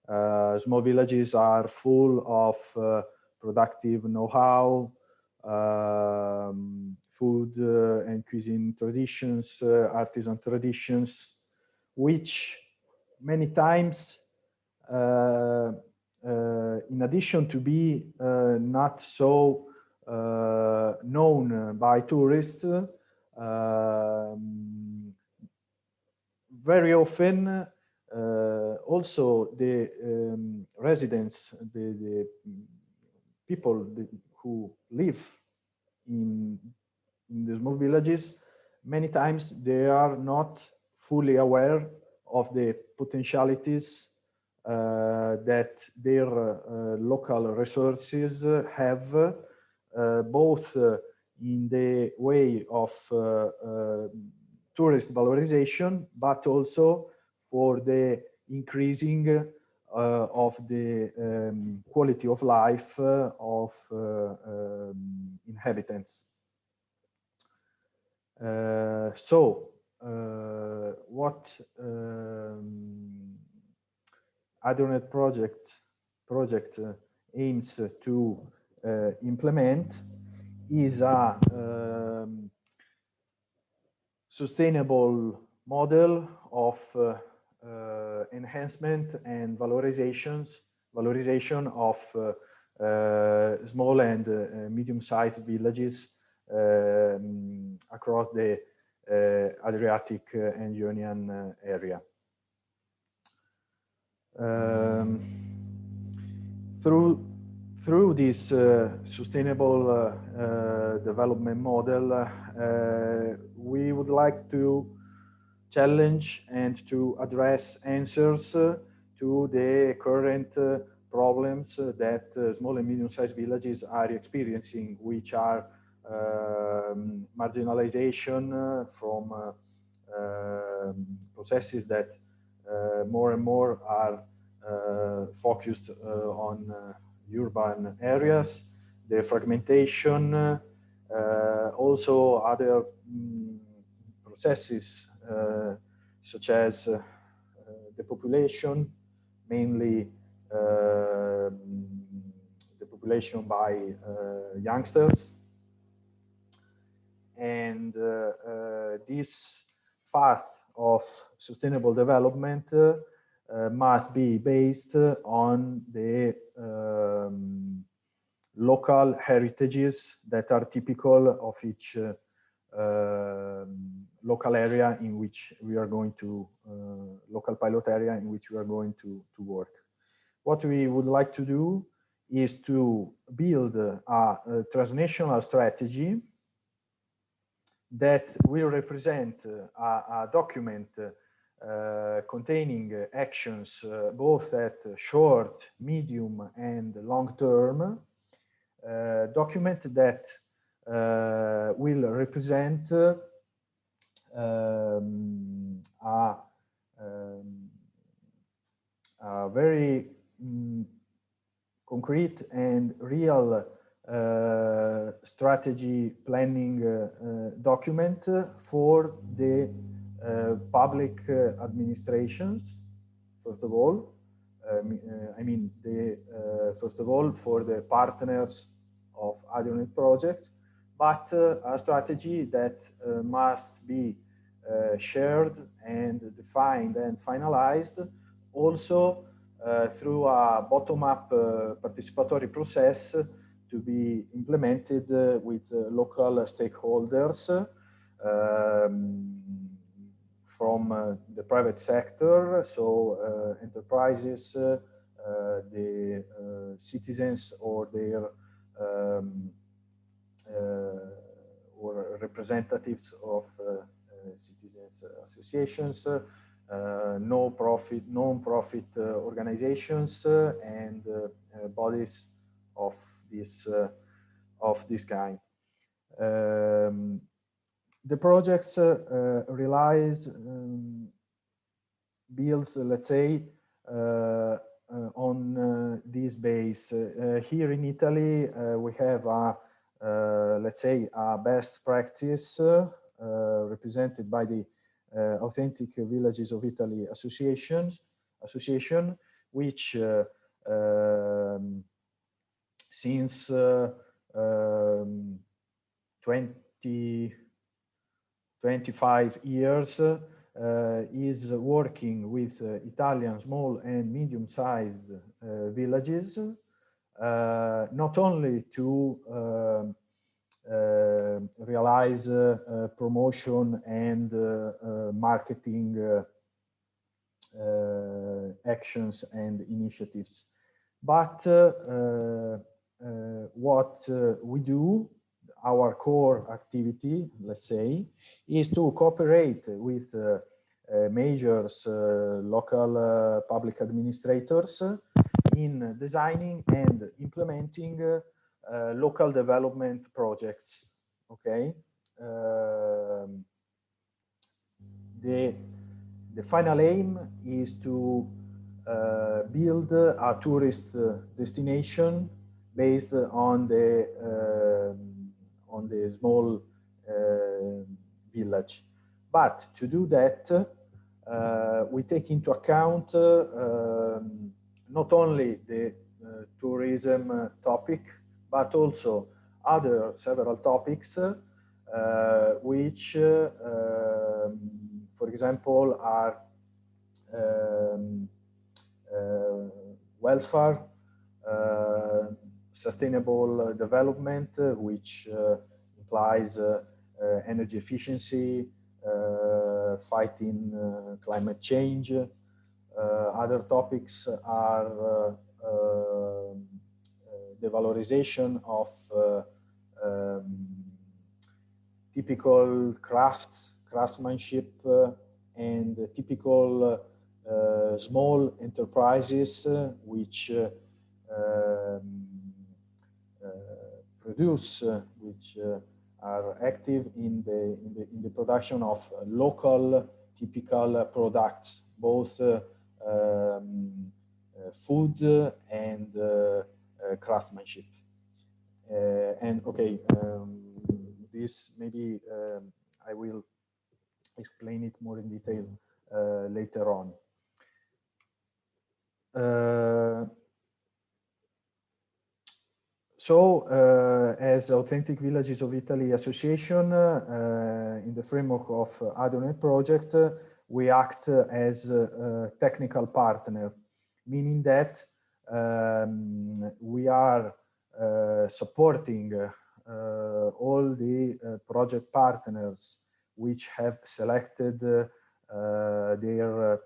Small villages are full of productive know-how, food and cuisine traditions, artisan traditions, which many times, in addition to be not so known by tourists, very often also the residents, the people who live in the small villages, many times they are not fully aware of the potentialities that their local resources have, both in the way of tourist valorization, but also for the increasing of the quality of life of inhabitants. What AdriaNet project aims to implement is a sustainable model of enhancement and valorization of small and medium-sized villages across the Adriatic and Ionian area. Through this sustainable development model, we would like to challenge and to address answers to the current problems that small and medium-sized villages are experiencing, which are marginalization from processes that more and more are focused on urban areas, the fragmentation, also other processes such as the population, mainly the population by youngsters. And this path of sustainable development must be based on the local heritages that are typical of each local area in which we are going to, local pilot area in which we are going to work. What we would like to do is to build a transnational strategy that will represent a document containing actions both at short, medium, and long term, document that will represent a very concrete and real strategy planning document for the public administrations, first of all. First of all, for the partners of AdriaNet project, but a strategy that must be shared and defined and finalized also through a bottom-up participatory process to be implemented with local stakeholders from the private sector, so enterprises, the citizens or their or representatives of citizens associations, non-profit organizations, and bodies of this kind. The projects relies builds, let's say, on this base. Here in Italy, we have a, let's say, a best practice represented by the Authentic Villages of Italy Association, which since 25 years is working with Italian small and medium-sized villages, not only to realize promotion and marketing actions and initiatives, but what we do, our core activity, let's say, is to cooperate with major local public administrators in designing and implementing local development projects. Okay, the final aim is to build a tourist destination based on the small village. But to do that, we take into account not only the tourism topic, but also several topics which, for example, are welfare, sustainable development, which implies energy efficiency, fighting climate change. Other topics are the valorization of typical craftsmanship and typical small enterprises which produce, which are active in the production of local typical products, both food and craftsmanship. And okay, this maybe I will explain it more in detail later on. So, as Authentic Villages of Italy Association, in the framework of ADONET project, we act as a technical partner, meaning that we are supporting all the project partners which have selected their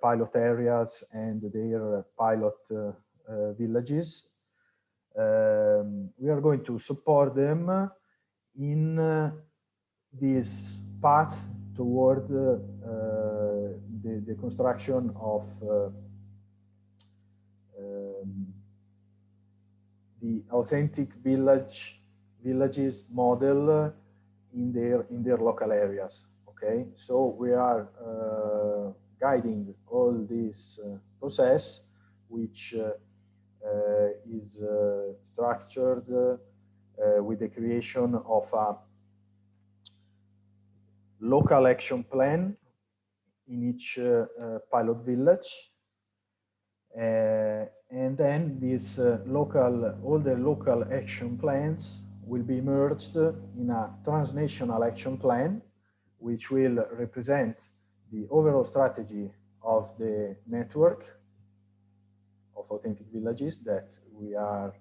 pilot areas and their pilot villages. We are going to support them in this path toward the construction of the authentic villages model in their local areas. Okay, so we are guiding all this process, which is structured with the creation of a local action plan in each pilot village, and then this all the local action plans will be merged in a transnational action plan, which will represent the overall strategy of the network of authentic villages that we are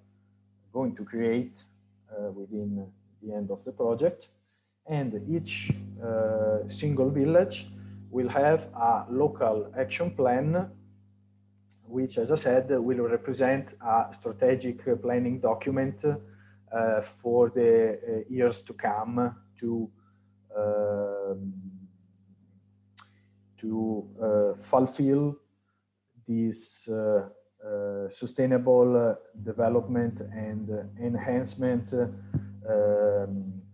going to create within the end of the project. And each single village will have a local action plan, which, as I said, will represent a strategic planning document for the years to come to fulfill this sustainable development and enhancement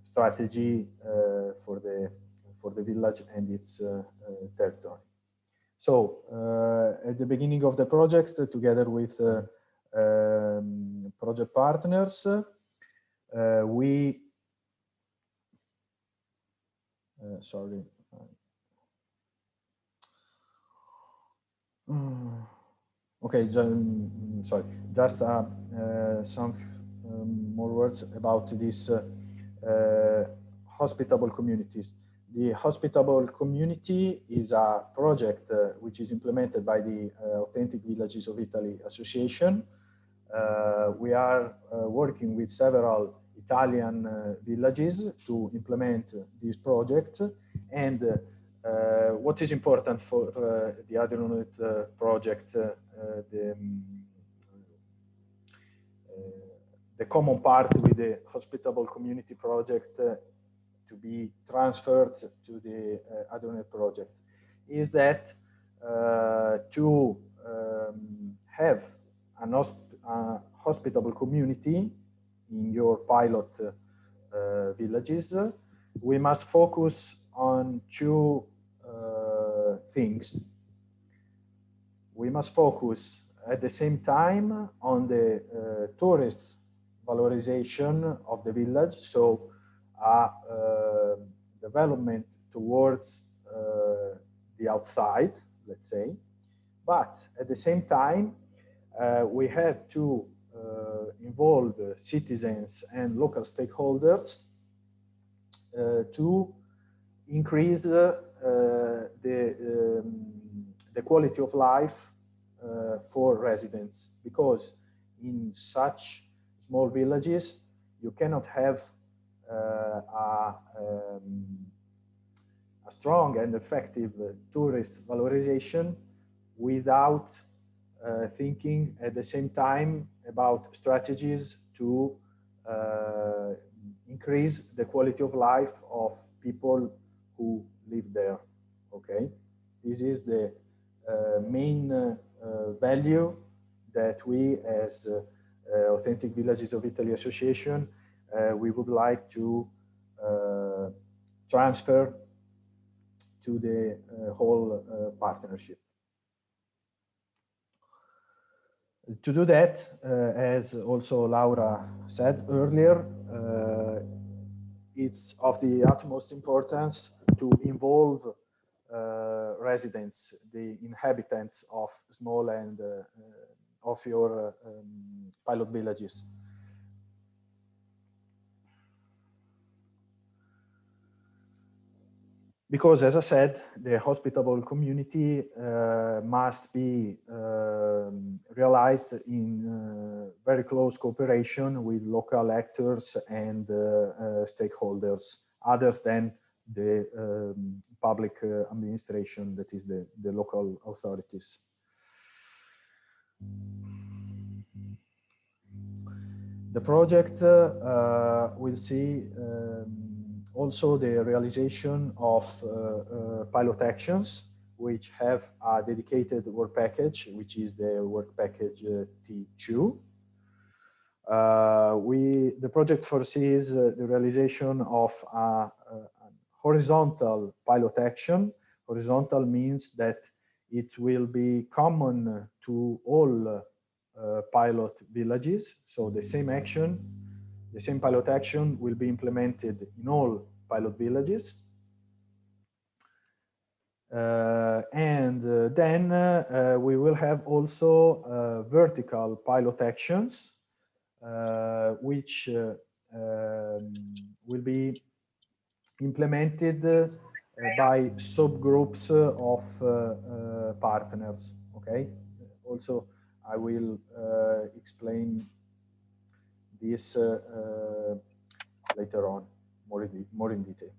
strategy for the village and its territory. So at the beginning of the project, together with project partners, we sorry. Okay, sorry. Just some more words about these hospitable communities. The hospitable community is a project which is implemented by the Authentic Villages of Italy Association. We are working with several Italian villages to implement this project, and what is important for the AdriaNet project, the common part with the hospitable community project to be transferred to the AdriaNet project is that to have a hospitable community in your pilot villages, we must focus on two things. We must focus at the same time on the tourist valorization of the village, so development towards the outside, let's say. But at the same time, we have to involve citizens and local stakeholders to increase the quality of life for residents, because in such small villages you cannot have a strong and effective tourist valorization without thinking at the same time about strategies to increase the quality of life of people who live there. Okay, this is the main value that we as Authentic Villages of Italy Association we would like to transfer to the whole partnership. To do that, as also Laura said earlier, it's of the utmost importance to involve residents, the inhabitants of small and of your pilot villages. Because, as I said, the hospitable community must be realized in very close cooperation with local actors and stakeholders, others than the public administration, that is the local authorities. The project will see also the realization of pilot actions, which have a dedicated work package, which is the work package T2. The project foresees the realization of a horizontal pilot action. Horizontal means that it will be common to all pilot villages. So the same action, the same pilot action will be implemented in all pilot villages. Then we will have also vertical pilot actions, which will be implemented by subgroups of partners. Okay. Also, I will explain this later on, more in detail.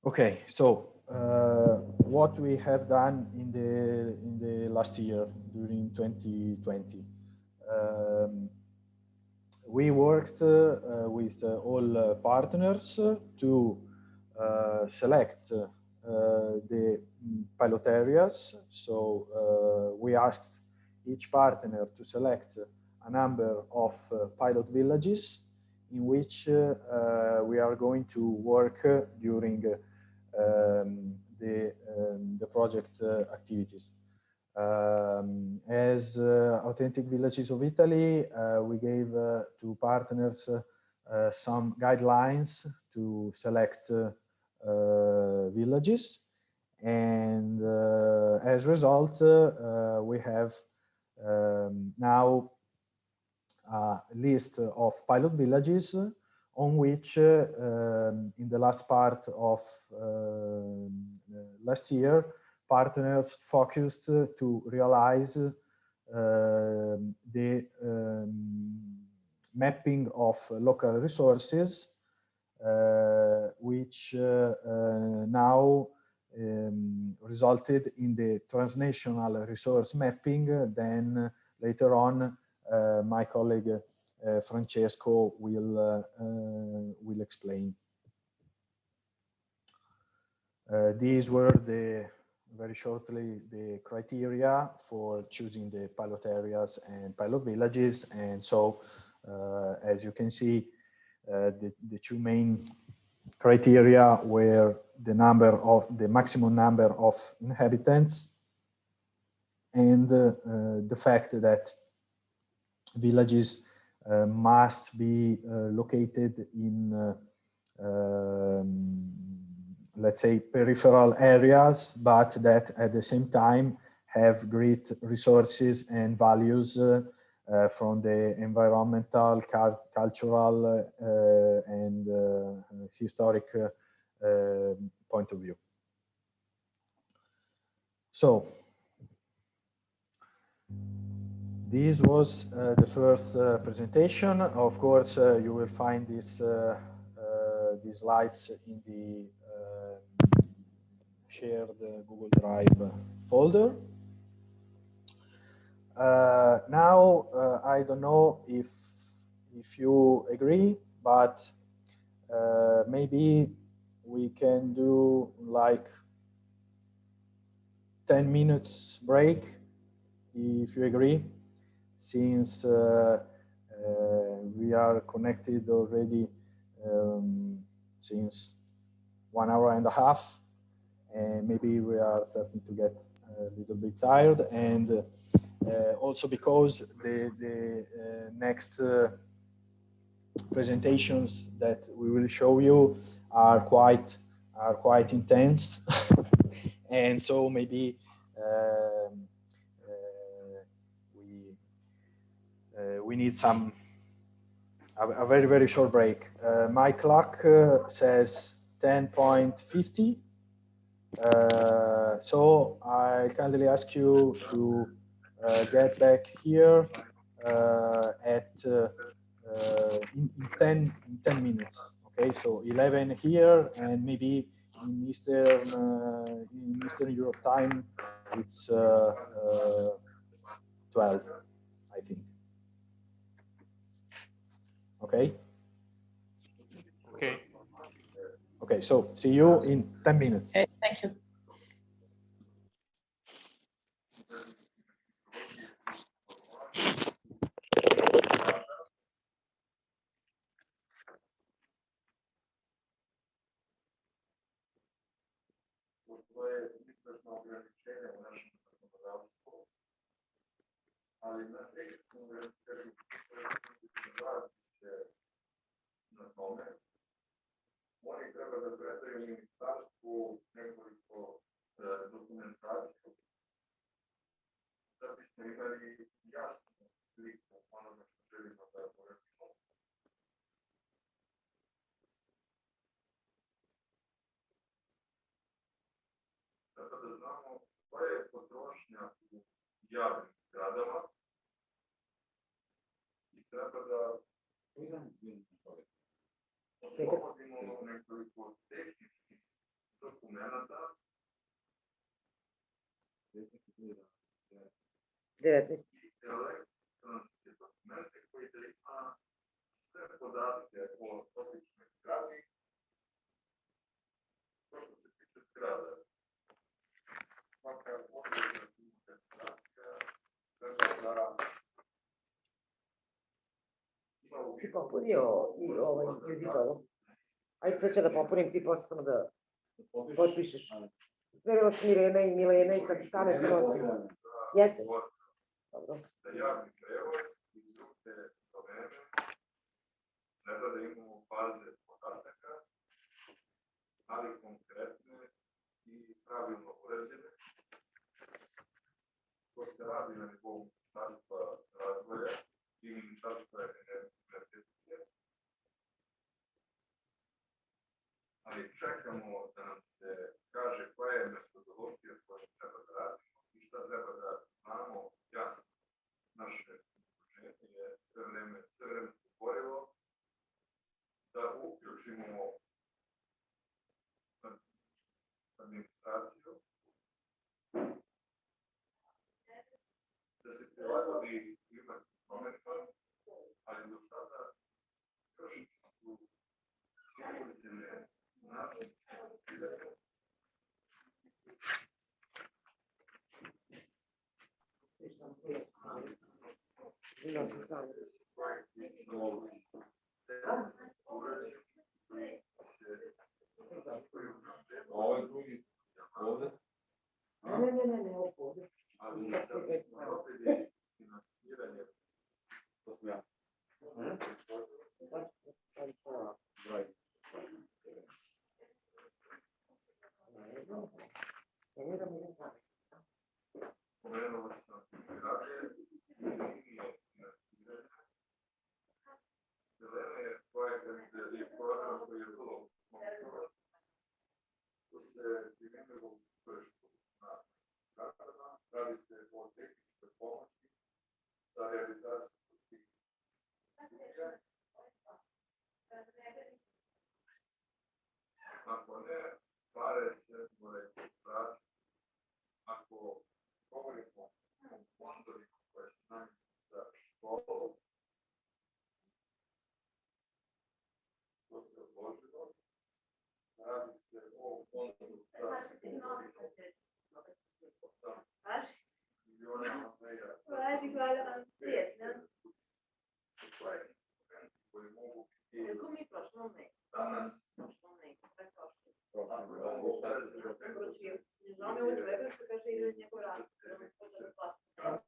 Okay, so what we have done in the last year, during 2020. We worked with all partners to select the pilot areas. So we asked each partner to select a number of pilot villages in which we are going to work during the project activities. As Authentic Villages of Italy, we gave to partners some guidelines to select villages, and as a result, we have now a list of pilot villages on which in the last part of last year, partners focused to realize the mapping of local resources, which now resulted in the transnational resource mapping. Then later on, my colleague Francesco will explain. These were very shortly the criteria for choosing the pilot areas and pilot villages. And so, as you can see, the two main criteria were the maximum number of inhabitants and the fact that villages must be located in let's say peripheral areas, but that at the same time have great resources and values from the environmental, cultural and historic point of view. So this was the first presentation. Of course, you will find these slides in the shared Google Drive folder. Now, I don't know if you agree, but maybe we can do like 10 minutes break, if you agree, since we are connected already since 1 hour and a half, and maybe we are starting to get a little bit tired, and also because the next presentations that we will show you are quite intense, and so maybe we need a very short break. My clock says 10:50. So I kindly ask you to get back here at in 10 minutes. Okay, so 11 here, and maybe in Eastern Europe time it's 12, I think. Okay. Okay. Okay, so see you in 10 minutes. Okay, thank you. Oni treba da predaju ministarstvu nekoliko dokumentacije da bismo imali jasnu sliku onoga što želimo da uradimo. Tako da znamo koja je potrošnja u javnim zgradama i treba da oslobodimo nekoliko tehničkih dokumenta. 19. Elektronske dokumente koji da ima sve podatke o običnoj zgradi. To što se tiče zgrada, svaka određena komunikacija treba da ima u Si popunio i Juditovo. Ajde, sad ću da popunim, ti posle samo da potpišeš. Spremila sam Irena i Milena i sad stane ti nosim. Jeste? Dobro. Treba da imamo baze podataka, ali konkretne i pravilno uređene. To se radi na nivou Ministarstva razvoja i Ministarstva energetike, ali čekamo da nam se kaže koja je metodologija koju treba da radimo i šta treba da znamo jasno. Naše okruženje je sve vreme se borilo da uključimo administraciju, da se prilagodi klimatskim promenama, ali do sada još nisu utvrđene način ovaj drugi ovde. Ne, ovdje. Ali da bismo dobili finansiranje, to sam ja. Pomenula sam zgrade i linije finansiranja. Zelena je projekat i program koji je vrlo konkretan. To se primjenjuje u tržištu na zgradama. Radi se o tehničkoj pomoći za realizaciju tih studija. Ako ne, pare se moraju vratiti. Ako govorimo o fondovima koje su namenjeni za školu, to se odložilo. Radi se o fondu za miliona meja koji mogu biti danas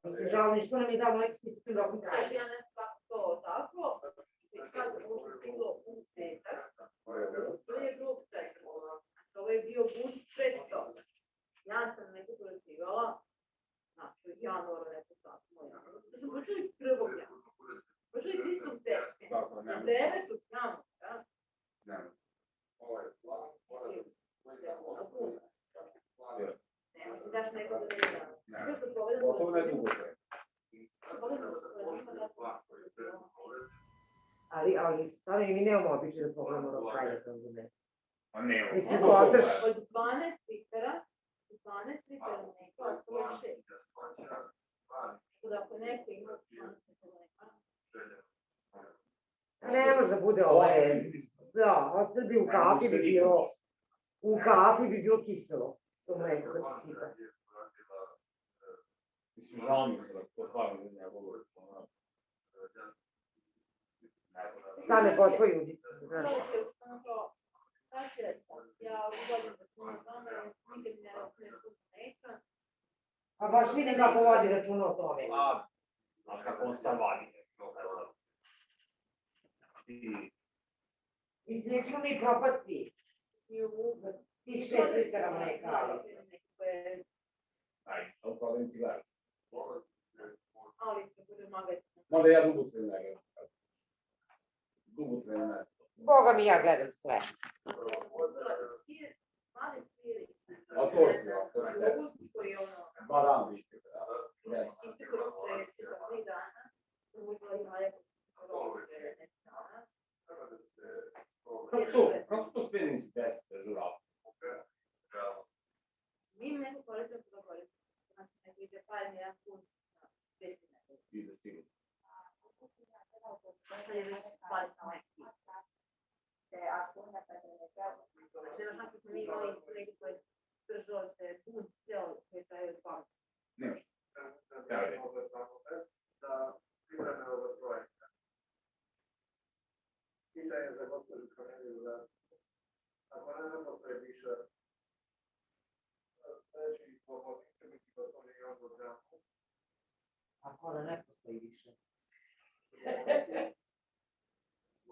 Mislim, žao mi što nam je dao neki sistem rok traži. To tako, kad ovo stiglo u petak, to je bilo čekano. To je bio bud pred to. Ja sam neko projektivala, znači januara neko tako moj januar. Da sam počeli 1. januara. Počeli s istom tekstom. Za 9. januara. Ovo je plan. Ne, možda daš neko da ne da. Što se povedam? Gotovo ne dugo. Ali stvarno i mi nemamo običaj da pogledamo do kraja. Pa ne, mislim, potaš... Od 12 litera, neko ostalo 6. Što da ako neko ima šanse problema. Ne može da bude ovaj... Da, ostali bi u kafi bi bilo... U kafi bi bilo kiselo. To mleko kad se sipa. Mislim, žao mi se da to stvarno ne govori. Stane pospoj ljudi, znaš. A baš vidim kako vodi računa o tome. Znaš kako on sam vadi. I nećemo mi propasti. Tih 6 litera mleka. Aj, to problem cigara. Ali se bude magazin. Možda ja dugo sve ne gledam. Dugo sve ne gledam. Boga mi ja gledam sve. A to je desi. Dva dana više. Kako to sve nisi desite, žurao? Mi neko koristimo to koristimo. Znači, neko ide par jedan put na 10 metara. Ide sigurno. Sad je već 20 metara. Znači, nema šanse smo mi imali neki koji je držao se put cijelo koji traje od 2. Nemaš. Da pripreme ove projekte. za gospođu Korneliju da ako ne postoje više sljedeći govornik će biti gospodin Jožo Đanku. Ako ne postoji više.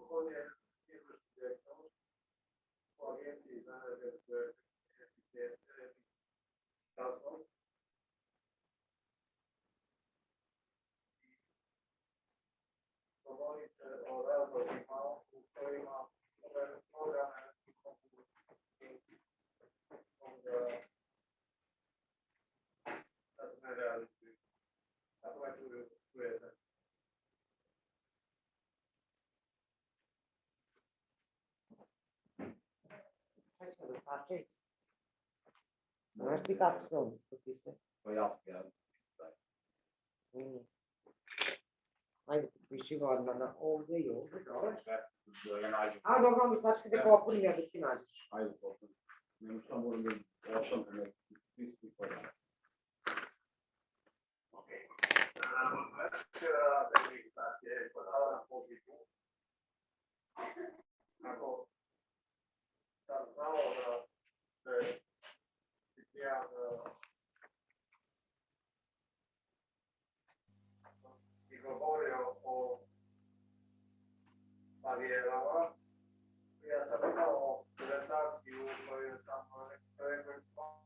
On je izvršni direktor u Agenciji za energetsku efikasnost. Govorite o razlozima u kojima ove programe da se ne realizuju. Ako me čujete. Kaj smo zastačili? Znaš ti kako se on potpisne? To ja sam. Ajde, potpišimo odmah na ovdje i ovdje. Da nađem. A dobro, mi sad ćete popunim, ja da ti nađeš. Ajde, popunim. Nemo šta moram da ošam da ispisuju podatak. Ako sam znao da se Ciprijan i govorio o barijerama, ja sam imao prezentaciju u kojoj sam rekao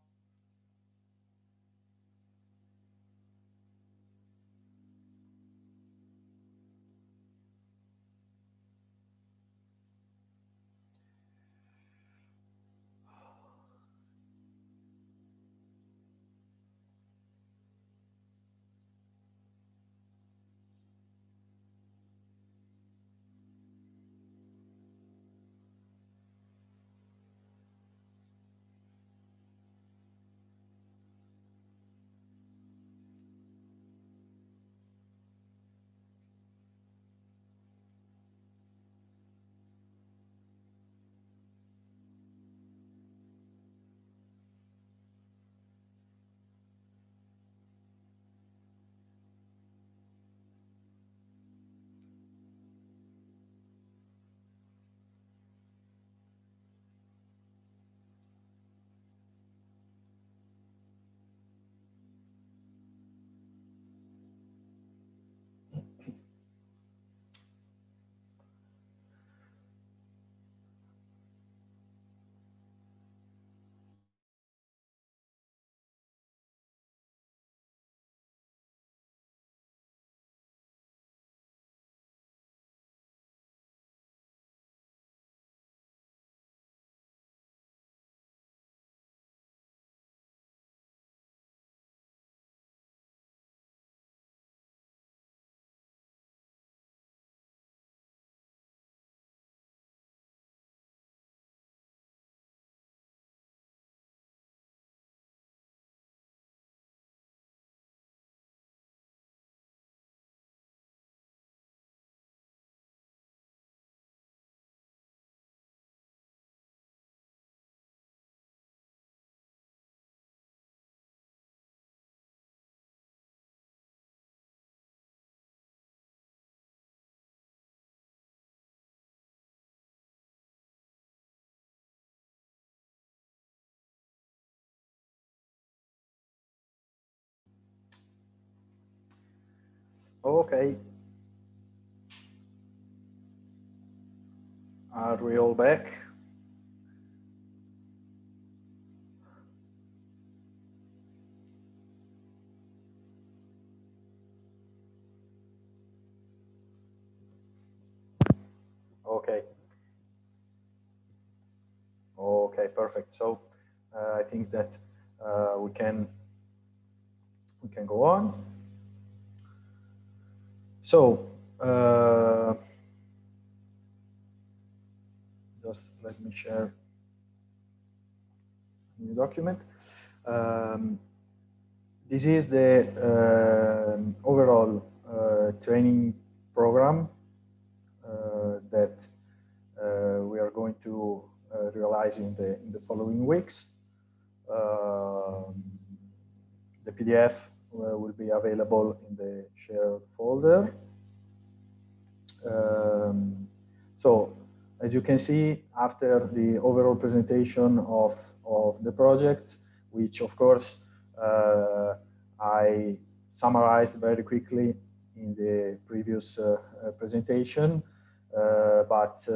Okay. Are we all back? Okay. Okay, perfect. So I think that we can go on. So just let me share a new document. This is the overall training program that we are going to realize in the following weeks. The PDF will be available in the shared folder. So As you can see, after the overall presentation of the project, which of course I summarized very quickly in the previous presentation, but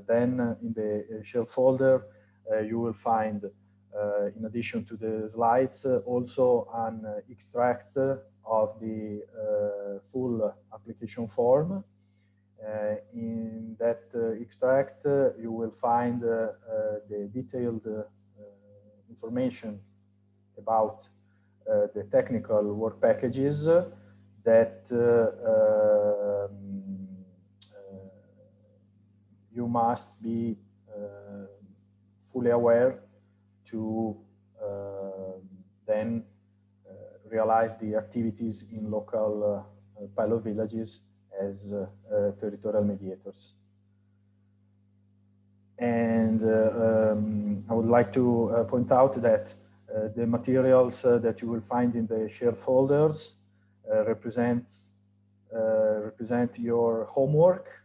then in the share folder you will find, in addition to the slides, also an extract of the full application form. In that extract, you will find the detailed information about the technical work packages that you must be fully aware to then realize the activities in local pilot villages as territorial mediators. And I would like to point out that the materials that you will find in the shared folders represent your homework,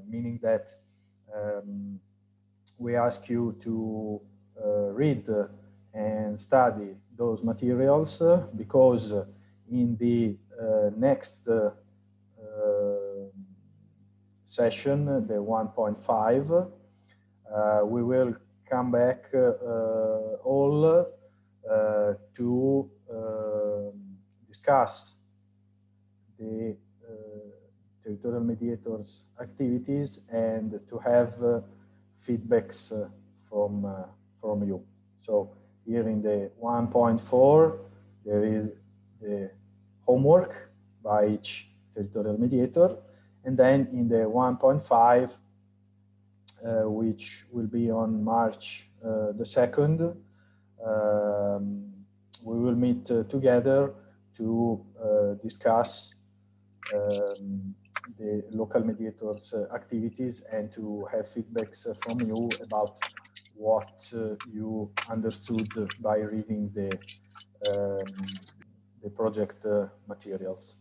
meaning that we ask you to read and study those materials because in the next session, the 1.5, we will come back all to discuss the territorial mediators activities and to have feedbacks from you. So here in the 1.4, there is the homework by each territorial mediator. And then in the 1.5, which will be on March the 2nd, we will meet together to discuss the local mediators activities and to have feedbacks from you about what you understood by reading the project materials.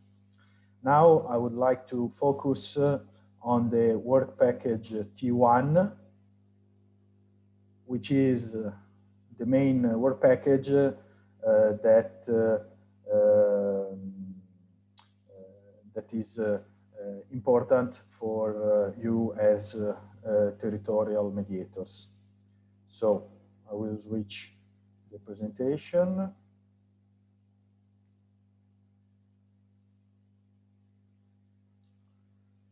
Now I would like to focus on the work package T1, which is the main work package that is important for you as territorial mediators. So I will switch the presentation.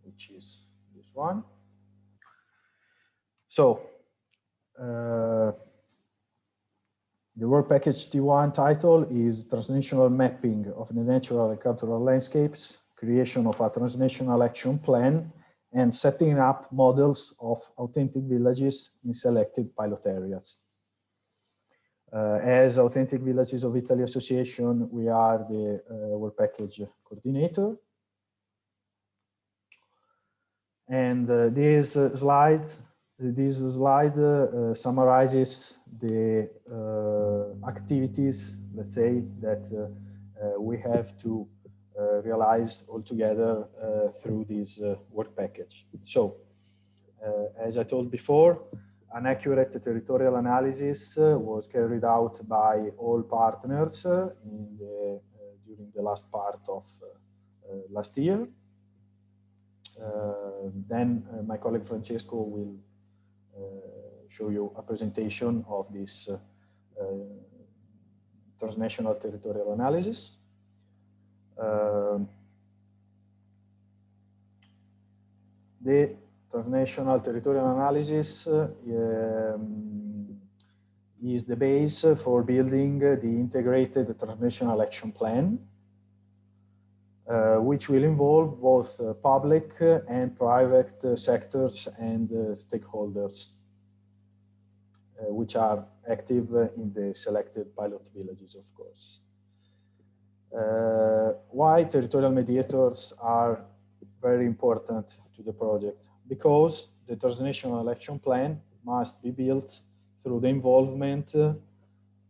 Which is this one. So the work package T1 title is Transnational Mapping of the Natural and Cultural Landscapes, Creation of a Transnational Action Plan, and Setting Up Models of Authentic Villages in Selected Pilot Areas. As Authentic Villages of Italy Association, we are the work package coordinator. And this slide summarizes the activities, let's say, that we have to realize altogether through this work package. So, as I told before, an accurate territorial analysis was carried out by all partners during the last part of last year. Then my colleague Francesco will show you a presentation of this transnational territorial analysis. The transnational territorial analysis is the base for building the integrated transnational action plan, which will involve both public and private sectors and stakeholders, which are active in the selected pilot villages, of course. Why territorial mediators are very important to the project? Because the transnational action plan must be built through the involvement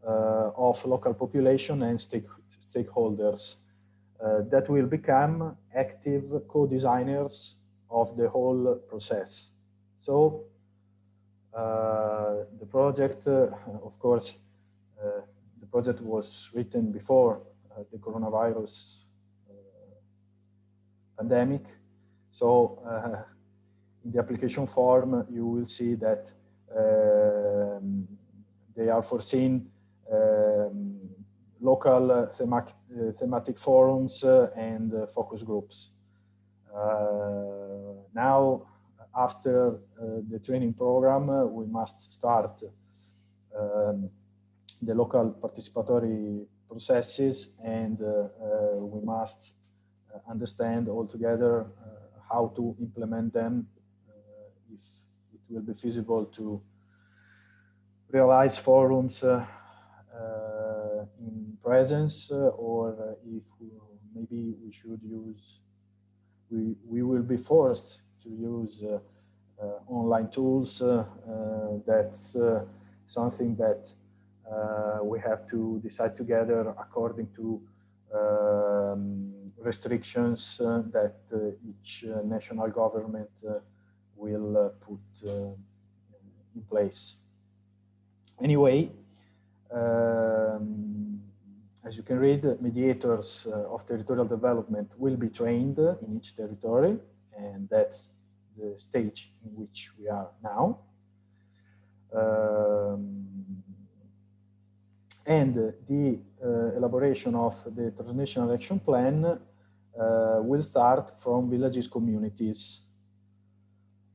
of local population and stakeholders that will become active co-designers of the whole process. So the project, of course, the project was written before the coronavirus pandemic. So in the application form, you will see that they are foreseen local thematic forums and focus groups. Now, after the training program, we must start the local participatory processes, and we must understand all together how to implement them, if it will be feasible to realize forums in presence, or if maybe we should use, we will be forced to use online tools. That's something that we have to decide together according to restrictions that each national government will put in place. Anyway, as you can read, mediators of territorial development will be trained in each territory, and that's the stage in which we are now. And the elaboration of the transnational action plan will start from villages communities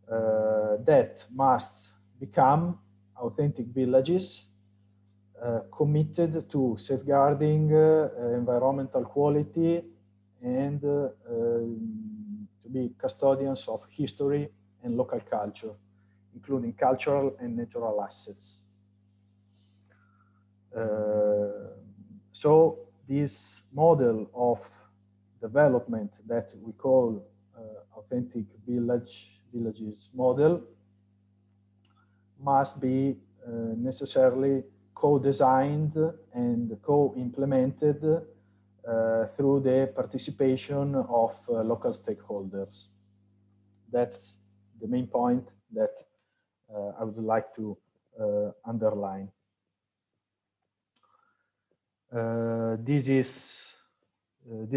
that must become authentic villages committed to safeguarding environmental quality and to be custodians of history and local culture, including cultural and natural assets. So this model of development that we call authentic villages model must be necessarily co-designed and co-implemented through the participation of local stakeholders. That's the main point that I would like to underline. These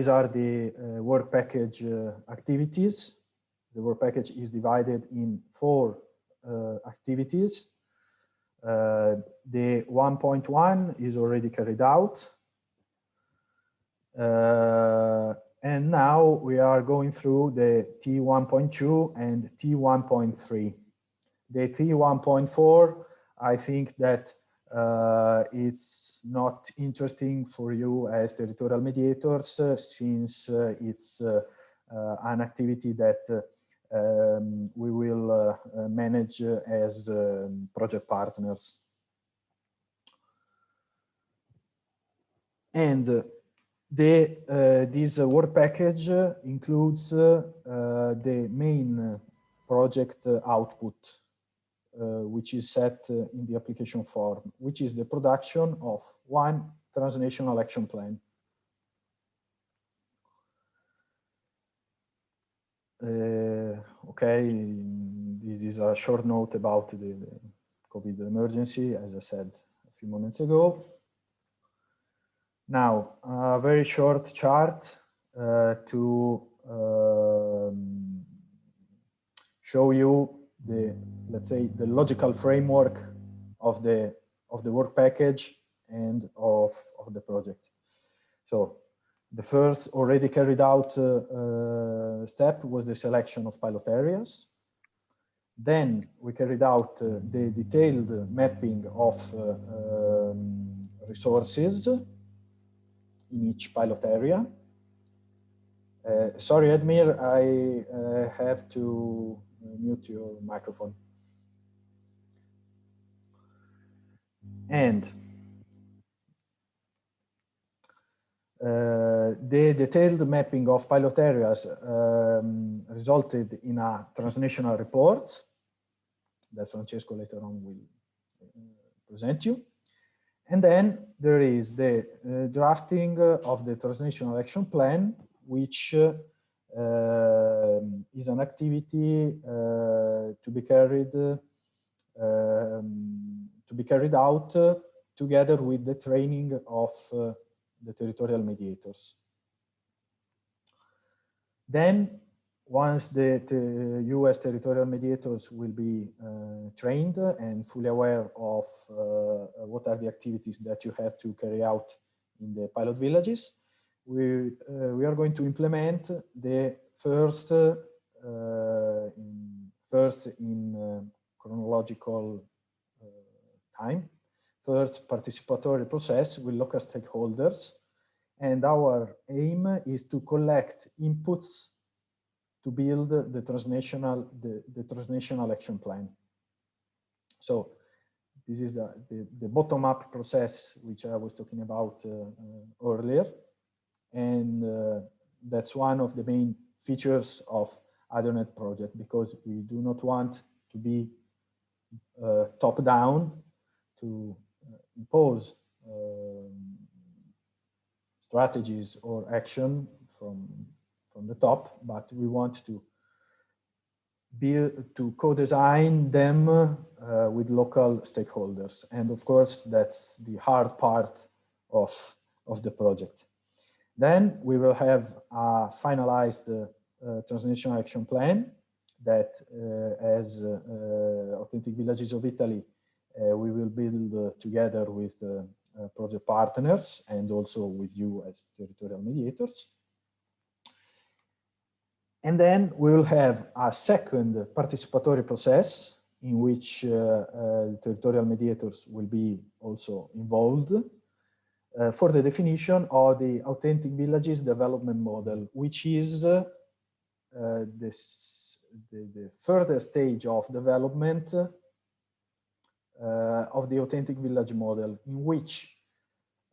are the work package activities. The work package is divided in 4 activities. The 1.1 is already carried out. And now we are going through the T1.2 and T1.3. The T1.4, I think that it's not interesting for you as territorial mediators, since it's an activity that we will manage as project partners. And this work package includes the main project output, which is set in the application form, which is the production of 1 transnational action plan. Okay, this is a short note about the COVID emergency, as I said a few moments ago. Now, a very short chart to show you the, let's say, the logical framework of the work package and of the project. So the first already carried out step was the selection of pilot areas. Then we carried out the detailed mapping of resources in each pilot area. Sorry, Edmir, I have to mute your microphone. And the detailed mapping of pilot areas resulted in a transnational report that Francesco later on will present you. And then there is the drafting of the transnational action plan, which is is an activity to be carried out together with the training of the territorial mediators. Then, once the US territorial mediators will be trained and fully aware of what are the activities that you have to carry out in the pilot villages, we are going to implement the first in chronological time, first participatory process with local stakeholders. And our aim is to collect inputs to build the transnational action plan. So this is the bottom-up process which I was talking about earlier. And that's one of the main features of IDONET project, because we do not want to be top-down, to impose strategies or action from the top, but we want to co-design them with local stakeholders. And of course, that's the hard part of the project. Then we will have a finalized transnational action plan that as Authentic Villages of Italy, we will build together with project partners and also with you as territorial mediators. And then we will have a second participatory process in which territorial mediators will be also involved for the definition of the Authentic Villages development model, which is the further stage of development of the Authentic Village model, in which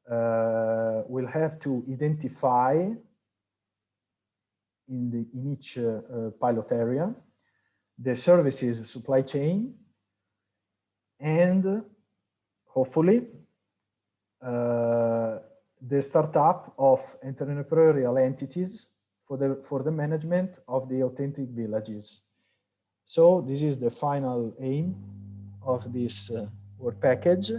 we'll have to identify in each pilot area the services supply chain, and hopefully the startup of entrepreneurial entities for the management of the Authentic Villages. So this is the final aim of this work package,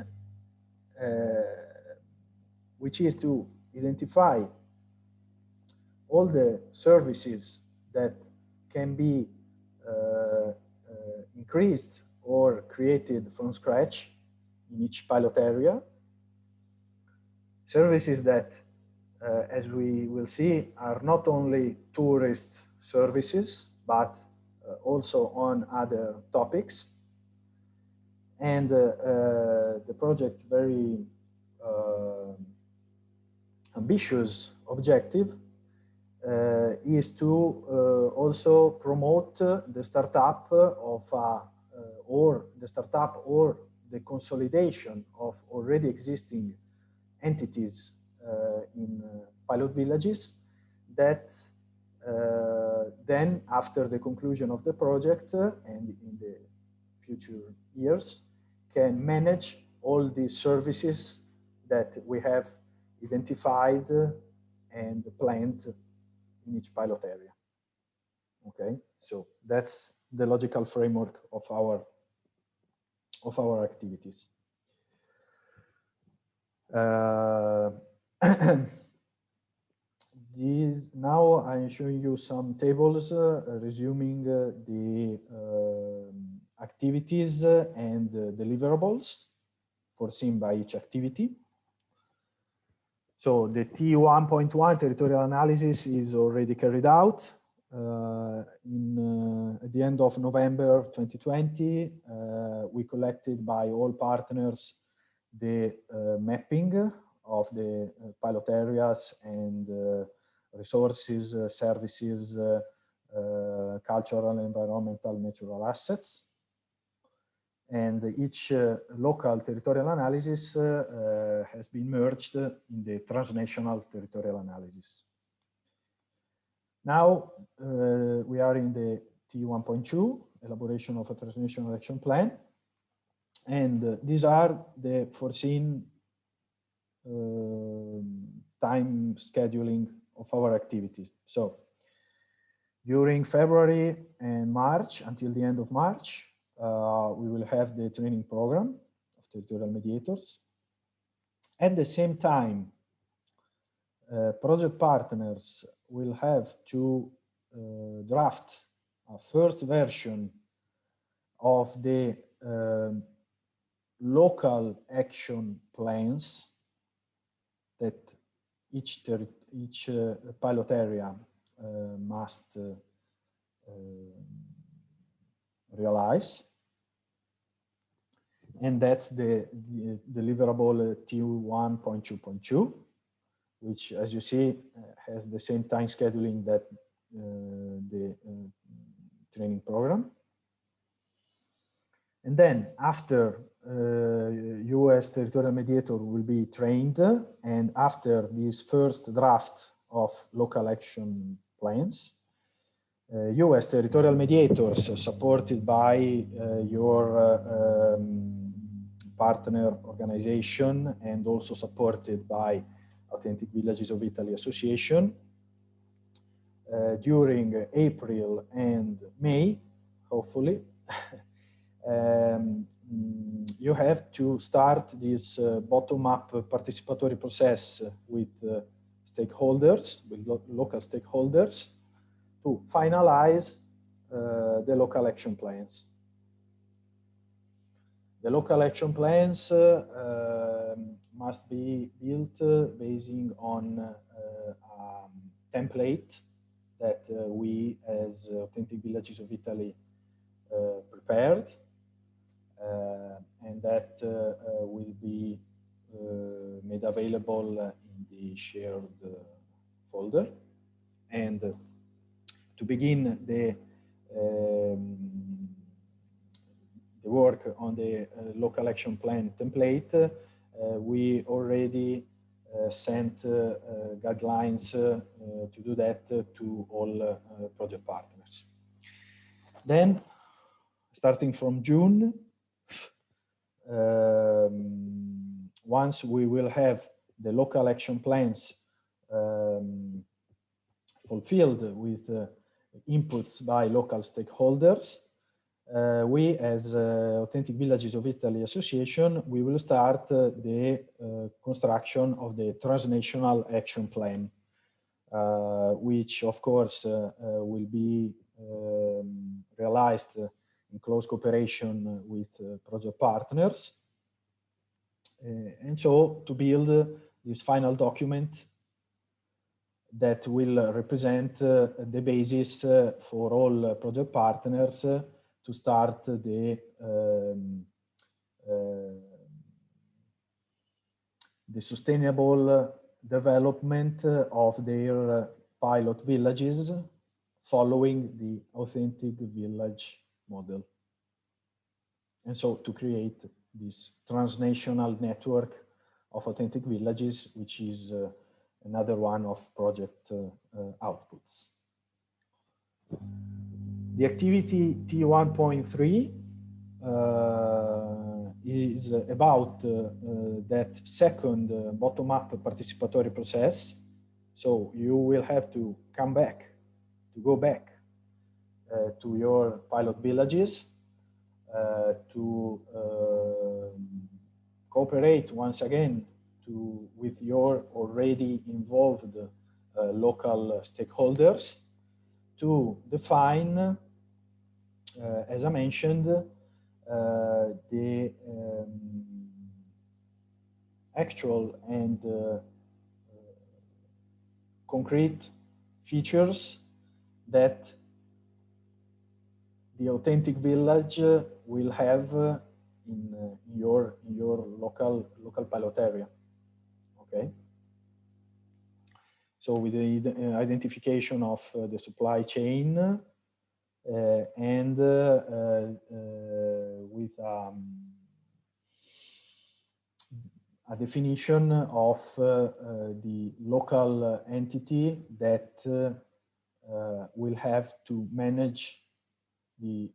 which is to identify all the services that can be increased or created from scratch in each pilot area. Services that, as we will see, are not only tourist services, but also on other topics. And the project very ambitious objective is to also promote the startup of or the consolidation of already existing entities in pilot villages that then, after the conclusion of the project and in the future years, can manage all the services that we have identified and planned in each pilot area. Okay, so that's the logical framework of our activities. Now I'm showing you some tables resuming the activities and deliverables foreseen by each activity. So the T1.1 territorial analysis is already carried out. At the end of November 2020, we collected by all partners the mapping of the pilot areas and resources, services, cultural, environmental, natural assets. And each local territorial analysis has been merged in the transnational territorial analysis. Now we are in the T1.2, elaboration of a transnational action plan. And these are the foreseen time scheduling of our activities. So During February and March, until the end of March, we will have the training program of territorial mediators. At the same time, project partners will have to draft a first version of the local action plans that each pilot area must realize. And that's the deliverable T1.2.2, which, as you see, has the same time scheduling that the training program. And then after you as territorial mediator will be trained, and after this first draft of local action plans, you as territorial mediators, supported by your partner organization and also supported by Authentic Villages of Italy Association, during April and May, hopefully, you have to start this bottom-up participatory process with stakeholders, with local stakeholders, to finalize the local action plans. The local action plans must be built basing on a template that we as Authentic Villages of Italy prepared, and that will be made available in the shared folder. And to begin the work on the local action plan template, we already sent guidelines to do that to all project partners. Then, starting from June, once we will have the local action plans fulfilled with inputs by local stakeholders, we as Authentic Villages of Italy Association, we will start the construction of the transnational action plan, which of course will be realized in close cooperation with project partners. And so to build this final document that will represent the basis for all project partners to start the sustainable development of their pilot villages following the Authentic Village model. And so to create this transnational network of authentic villages, which is another one of project outputs. The activity T1.3 is about that second bottom-up participatory process. So you will have to come back, to go back to your pilot villages, to cooperate once again with your already involved local stakeholders to define, as I mentioned, the actual and concrete features that the authentic village will have in your local pilot area. Okay. So with the identification of the supply chain and with a definition of the local entity that will have to manage the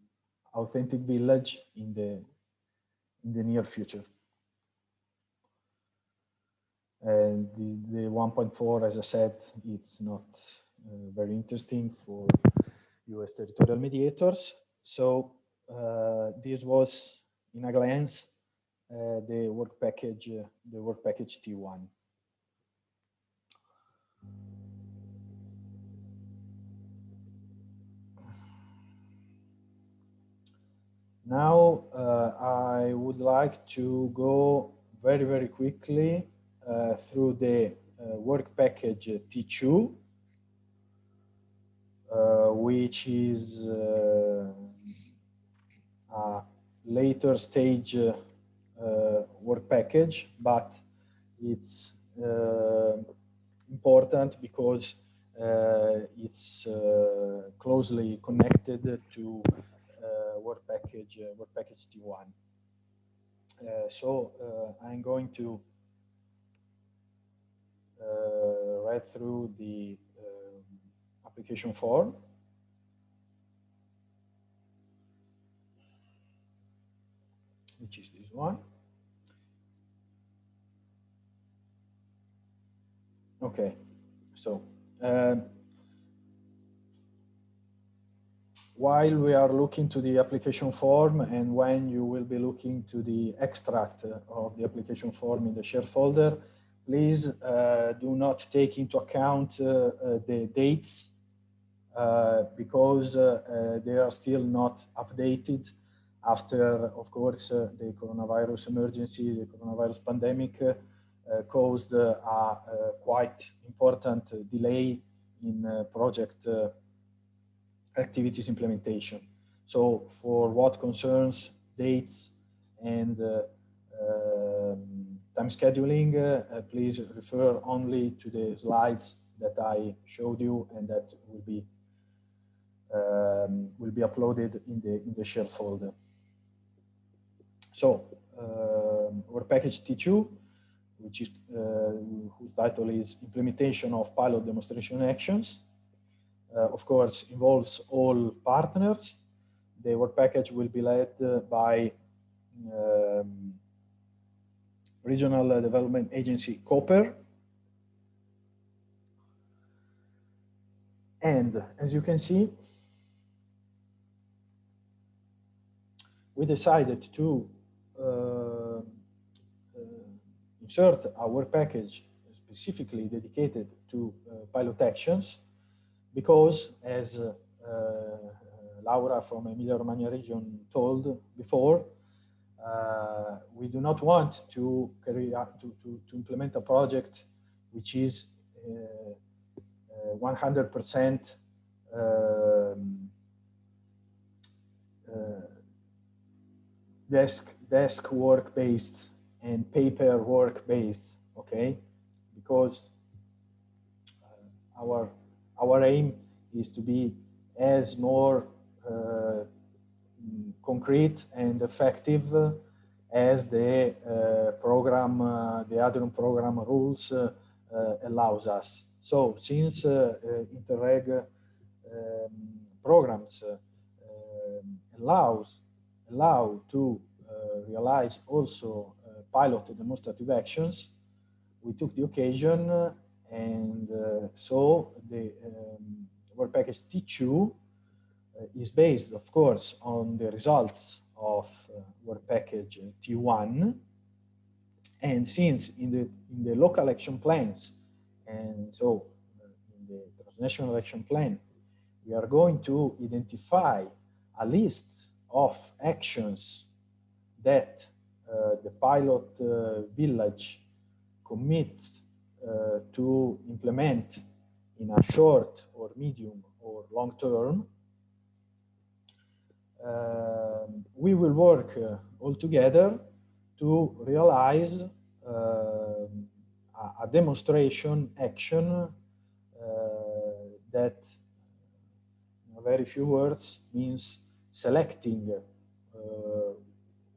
authentic village in the near future. And the 1.4, as I said, it's not very interesting for US Territorial Mediators. So this was, in a glance, the work package T1. Now I would like to go very, very quickly through the work package T2, which is a later stage work package, but it's important because it's closely connected to work package T1. So I'm going to read through the application form. Which is this one. Okay, so while we are looking to the application form, and when you will be looking to the extract of the application form in the share folder, please do not take into account the dates because they are still not updated after, of course, the coronavirus emergency, the coronavirus pandemic caused a quite important delay in project activities implementation. So for what concerns dates and time scheduling, please refer only to the slides that I showed you and that will be uploaded in the share folder. So our package T2, which is whose title is Implementation of Pilot Demonstration Actions, of course, involves all partners. The work package will be led by Regional Development Agency COPER. And as you can see, we decided to insert a work package specifically dedicated to pilot actions because, as Laura from Emilia-Romagna region told before, we do not want to carry out to implement a project which is 100% desk work based and paper work based, okay? Because our aim is to be as more concrete and effective as the program, the ADRUM program rules allows us. So since Interreg programs allow to realize also pilot demonstrative actions, we took the occasion and so the work package T2 is based, of course, on the results of work package T1. And since in the local action plans, and so in the transnational action plan, we are going to identify a list of actions that the pilot village commits to implement in a short or medium or long term. We will work all together to realize a demonstration action that, in a very few words, means selecting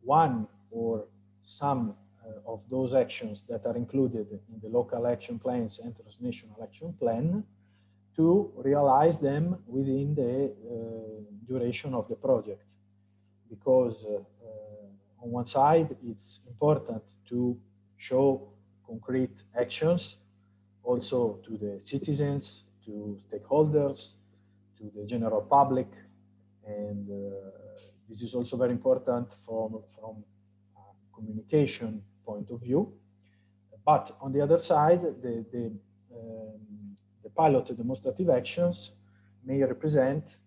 one or some of those actions that are included in the local action plans and transnational action plan to realize them within the duration of the project. Because on one side, it's important to show concrete actions also to the citizens, to stakeholders, to the general public, and this is also very important from a communication point of view. But on the other side, the pilot demonstrative actions may represent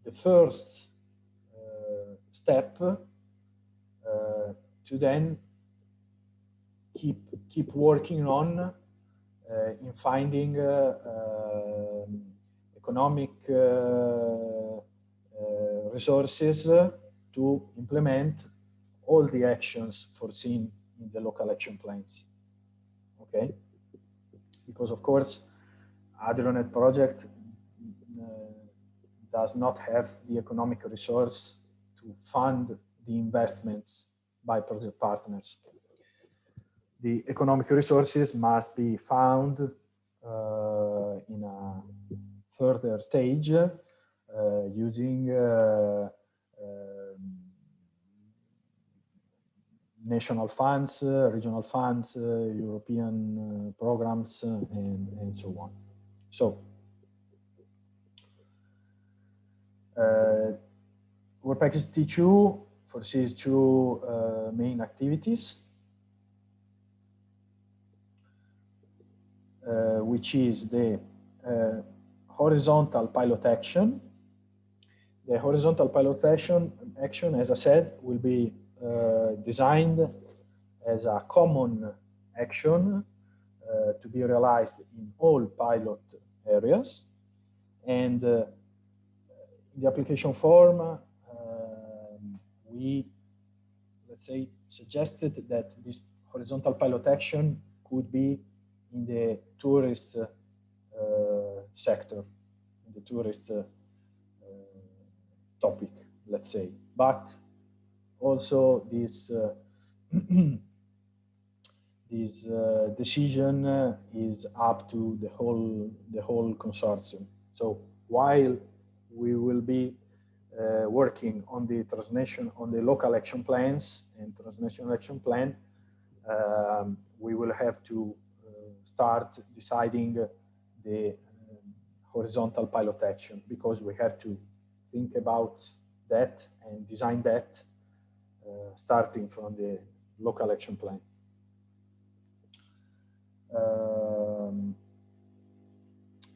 the first step to then keep working on in finding economic resources to implement all the actions foreseen in the local action plans. Okay, because of course, AdriaNet project does not have the economic resource to fund the investments by project partners. The economic resources must be found in a further stage using national funds, regional funds, European programs, and so on. So, our package T2 foresees two main activities, which is the horizontal pilot action. The horizontal pilot action, as I said, will be designed as a common action to be realized in all pilot areas. And in the application form, we, let's say, suggested that this horizontal pilot action could be in the tourist sector, in the tourist topic, let's say. But also this this decision is up to the whole consortium. So while we will be working on the local action plans and transnational action plan, we will have to start deciding the horizontal pilot action, because we have to think about that and design that starting from the local action plan.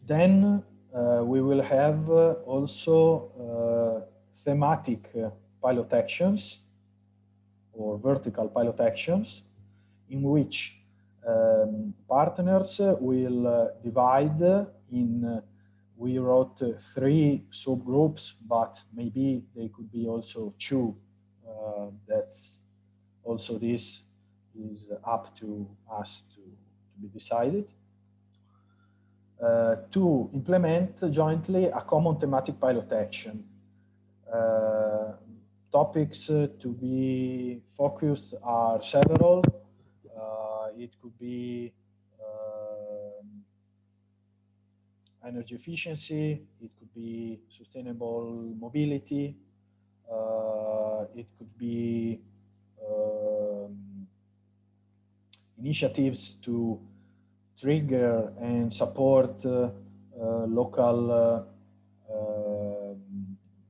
Then we will have also thematic pilot actions or vertical pilot actions, in which partners will divide in, we wrote 3 subgroups, but maybe they could be also 2. That's also, this is up to us to be decided. To implement jointly a common thematic pilot action. Topics to be focused are several. It could be energy efficiency, it could be sustainable mobility, it could be initiatives to trigger and support local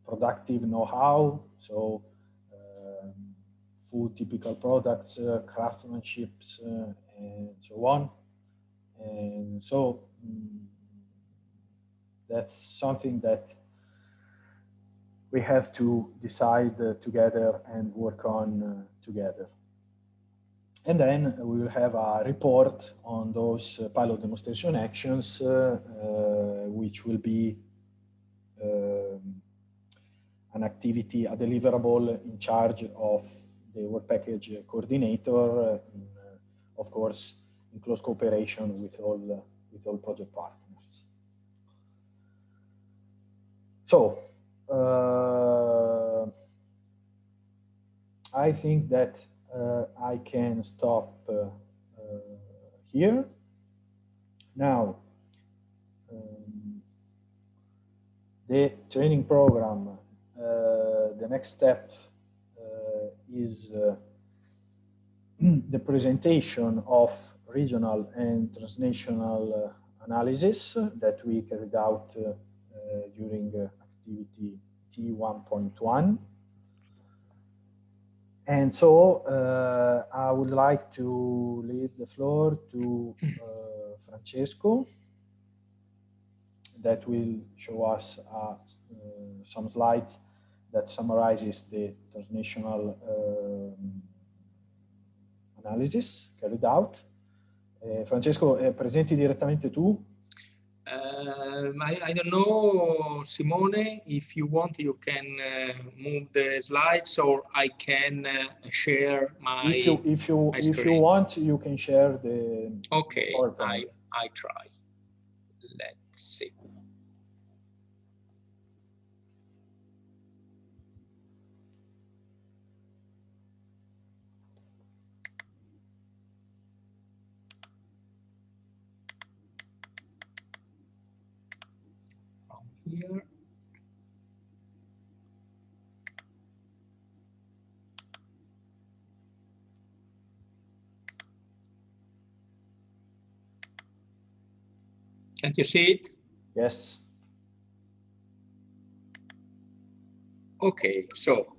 productive know-how, so food typical products, craftsmanships, and so on. And so that's something that we have to decide together and work on together. And then we will have a report on those pilot demonstration actions, which will be an activity, a deliverable in charge of the work package coordinator, of course, in close cooperation with all project partners. So, I think that I can stop here. Now, the training program, the next step is the presentation of regional and transnational analysis that we carried out during activity T1.1. And so I would like to leave the floor to Francesco, that will show us some slides that summarizes the transnational analysis carried out. Francesco, presenti direttamente tu? I don't know, Simone, if you want, you can move the slides, or I can share my If you want, you can share the Okay, PowerPoint. I try. Let's see. Here. Can't you see it? Yes. Okay, so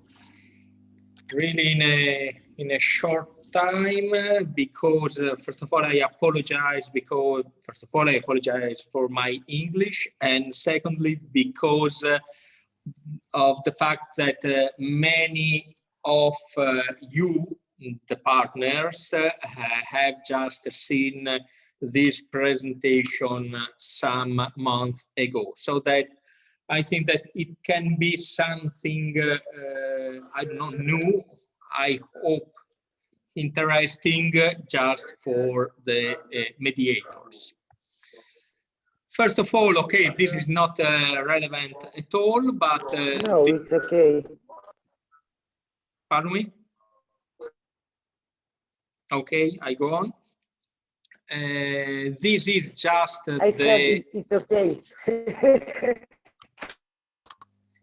really in a short time, because first of all I apologize for my English, and secondly because of the fact that many of you, the partners, have just seen this presentation some months ago, so that I think that it can be something, I don't know, new, I hope interesting, just for the mediators. First of all, okay, this is not relevant at all, but... no, it's okay. Pardon me? Okay, I go on. This is just I said it's okay.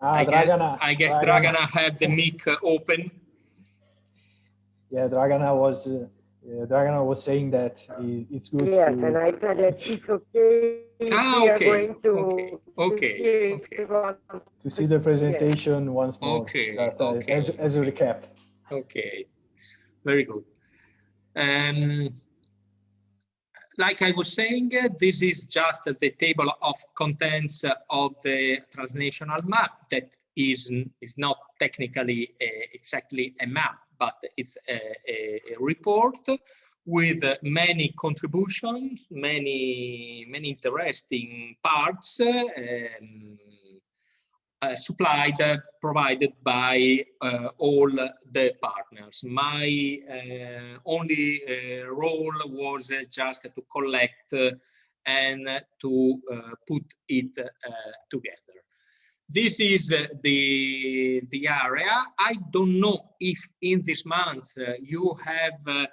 I guess Dragana have the mic open. Yeah, Dragana was saying that it's good. Yes, and I said that it's okay. We are going to to see the presentation once more. Okay, just okay. As a recap. Okay, very good. Like I was saying, this is just the table of contents of the transnational map that is not technically exactly a map, but it's a report with many contributions, many interesting parts provided by all the partners. My only role was just to collect and to put it together. This is the area. I don't know if in this month you have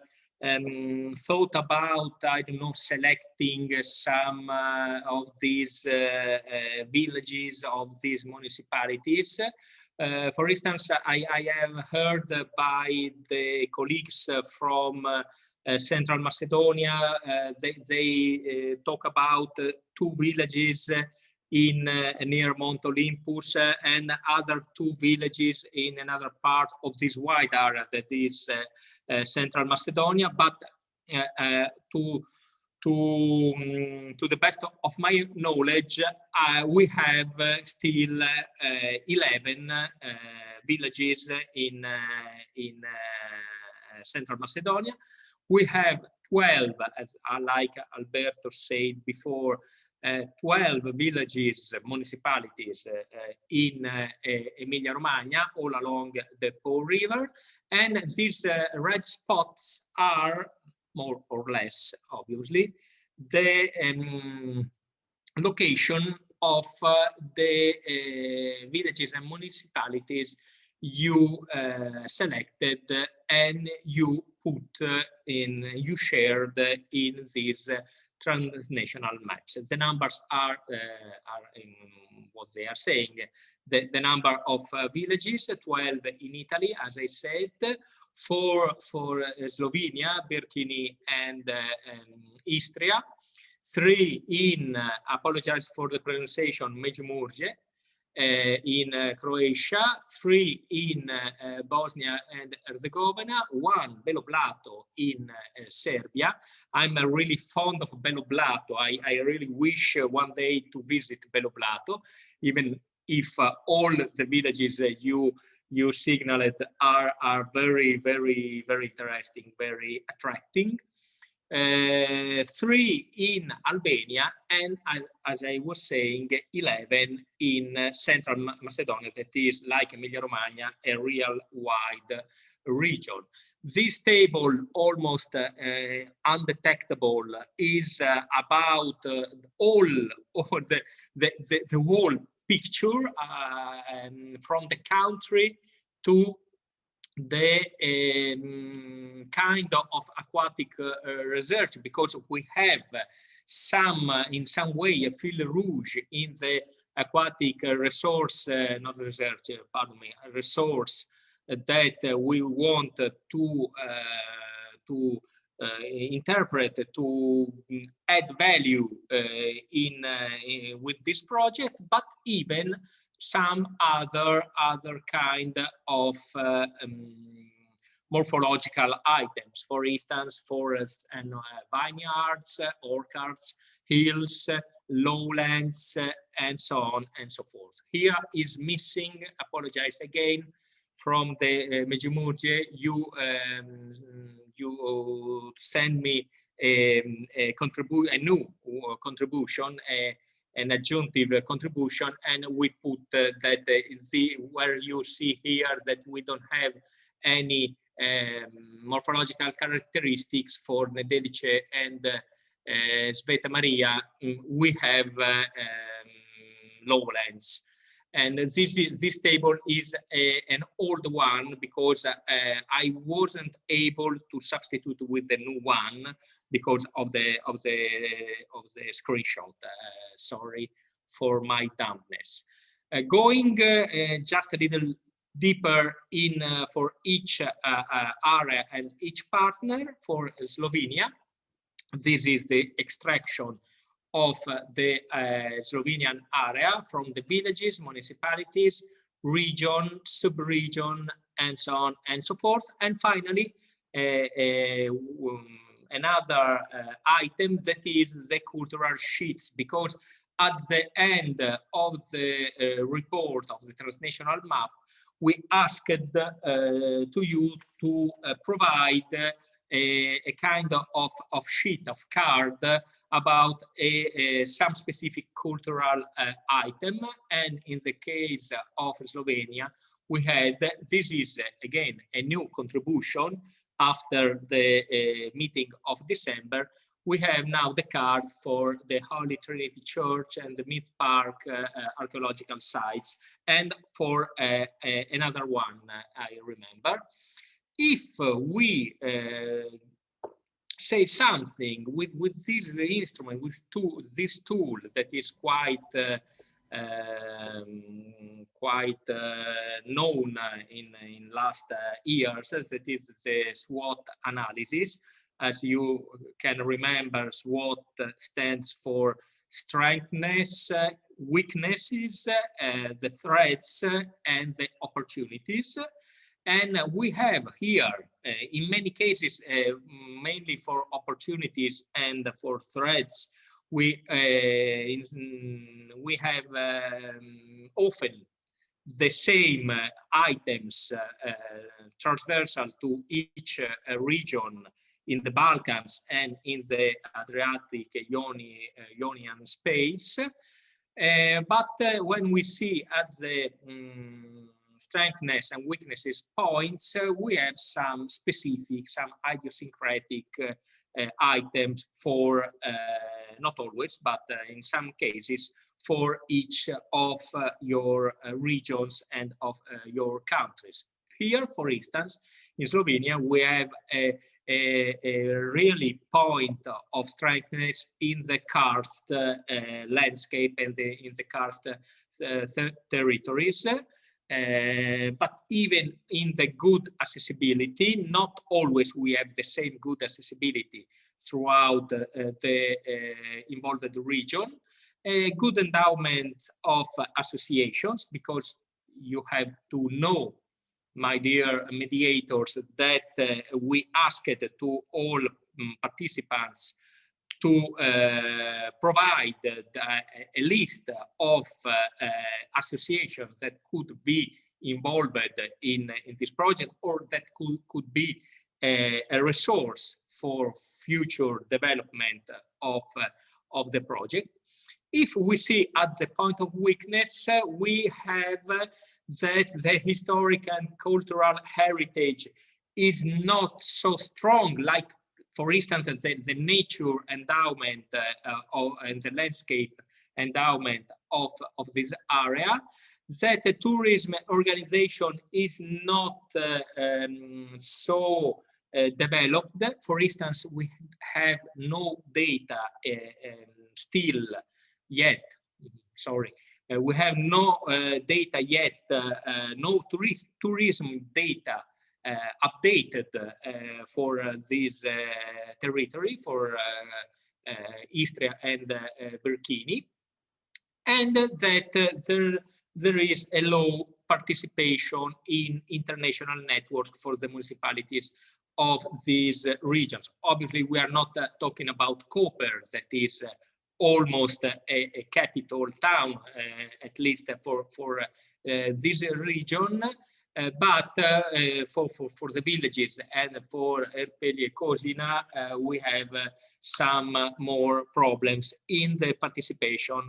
thought about, I don't know, selecting some of these villages, of these municipalities. For instance, I have heard by the colleagues from Central Macedonia, they talk about 2 villages in near Mount Olympus and other 2 villages in another part of this wide area that is Central Macedonia. But to the best of my knowledge, we have still 11 villages in Central Macedonia. We have 12, as like Alberto said before, 12 villages, municipalities in Emilia-Romagna, all along the Po River. And these red spots are more or less, obviously, the location of the villages and municipalities you selected and you you shared in these transnational maps. The numbers are in what they are saying. The number of villages, 12 in Italy, as I said, 4 for Slovenia, Birkini and Istria, 3 in, apologize for the pronunciation, Međimurje, in Croatia, 3 in Bosnia and Herzegovina, 1 Belo Blato in Serbia. I'm really fond of Belo Blato. I really wish one day to visit Belo Blato, even if all the villages you signaled are very, very, very interesting, very attracting. 3 in Albania, and as I was saying, 11 in Central Macedonia, that is, like Emilia-Romagna, a real wide region. This table, almost undetectable, is about all the whole picture from the country to the kind of aquatic research, because we have some, in some way, a fil rouge in the aquatic resource, not research, pardon me, resource that we want to interpret, to add value with this project, but even some other kind of morphological items, for instance, forests and vineyards, orchards, hills, lowlands, and so on and so forth. Here is missing, apologize again, from the Međimurje, you send me a new contribution, an adjunctive contribution, and we put that where you see here that we don't have any morphological characteristics for Nedelice and Sveta Maria, we have lowlands. And this table is an old one, because I wasn't able to substitute with the new one because of the screenshot. Sorry for my dampness. Going just a little deeper in for each area and each partner. For Slovenia, this is the extraction of the Slovenian area from the villages, municipalities, region, sub-region, and so on and so forth. And finally, another item, that is the cultural sheets, because at the end of the report of the transnational map, we asked to you to provide a kind of sheet, of card about some specific cultural item. And in the case of Slovenia, we had, this is again a new contribution after the meeting of December. We have now the card for the Holy Trinity Church and the Myth Park archaeological sites, and for another one I remember. If we say something with this instrument, with this tool that is quite known in last years, that is the SWOT analysis. As you can remember, SWOT stands for strengths, weaknesses, the threats, and the opportunities. And we have here, in many cases, mainly for opportunities and for threats, we have often the same items transversal to each region in the Balkans and in the Adriatic Ionian space. But when we see at the strengths and weaknesses points, we have some specific, some idiosyncratic items for, not always, but in some cases, for each of your regions and of your countries. Here, for instance, in Slovenia, we have a really point of strengthness in the karst landscape and in the karst territories. But even in the good accessibility, not always we have the same good accessibility. throughout the involved region. A good endowment of associations, because you have to know, my dear mediators, that we asked to all participants to provide a list of associations that could be involved in this project, or that could be a resource for future development of the project. If we see at the point of weakness, we have that the historic and cultural heritage is not so strong, like, for instance, the nature endowment and the landscape endowment of this area, that the tourism organization is not so developed. For instance, we have no data still yet, sorry. We have no data yet, no tourism data updated for this territory, for Istria and Burkini, and that there is a low participation in international networks for the municipalities of these regions. Obviously, we are not talking about Koper, that is almost a capital town, at least for this region, but for the villages and for Erpeli Cosina, we have some more problems in the participation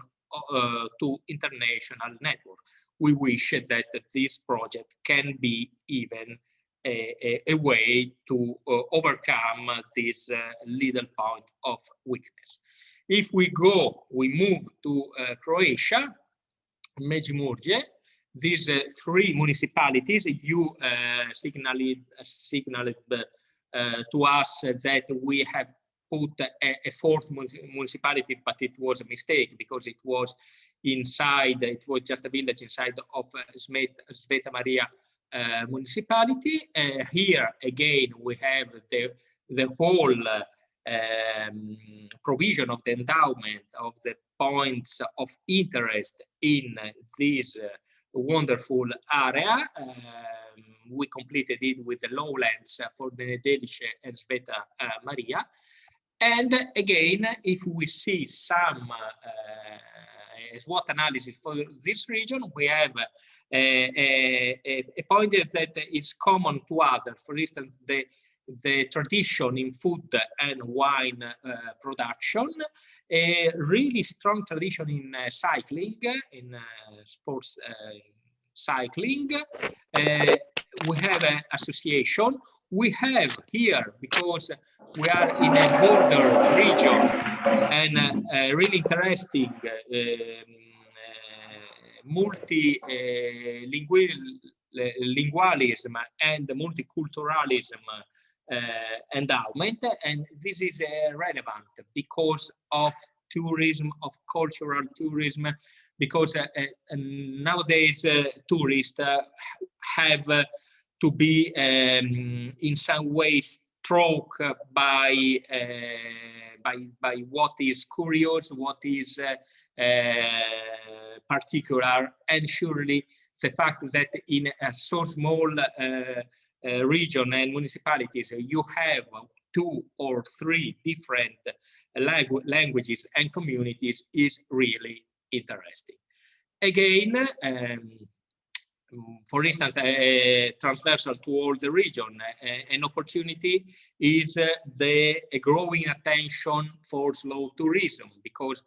to international network. We wish that this project can be even a way to overcome this little point of weakness. If we move to Croatia, Međimurje, these three municipalities, you signaled to us that we have put a fourth municipality, but it was a mistake, because it was inside, it was just a village inside of Sveta Maria municipality. Here again, we have the whole provision of the endowment of the points of interest in this wonderful area. We completed it with the lowlands for the Nedelice and Sveta Maria. And again, if we see some SWOT analysis for this region, we have a point that is common to others. For instance, the tradition in food and wine production, a really strong tradition in cycling, in sports cycling. We have an association. We have here, because we are in a border region, and really interesting multilingualism and multiculturalism endowment, and this is relevant because of tourism, of cultural tourism, because nowadays tourists have to be in some ways struck by what is curious, what is particular, and surely the fact that in a so small region and municipalities you have 2 or 3 different languages and communities is really interesting. Again, for instance, transversal to all the region, an opportunity is the growing attention for slow tourism, because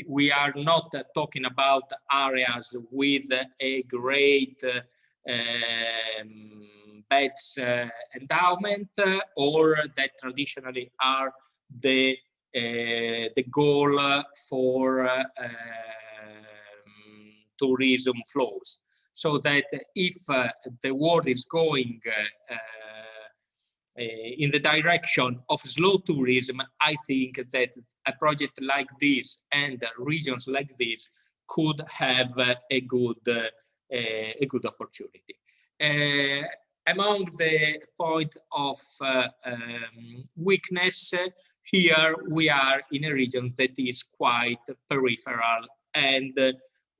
we are not talking about areas with a great beds endowment, or that traditionally are the goal for tourism flows. So that if the world is going in the direction of slow tourism, I think that a project like this and regions like this could have a good opportunity. Among the point of weakness, here we are in a region that is quite peripheral and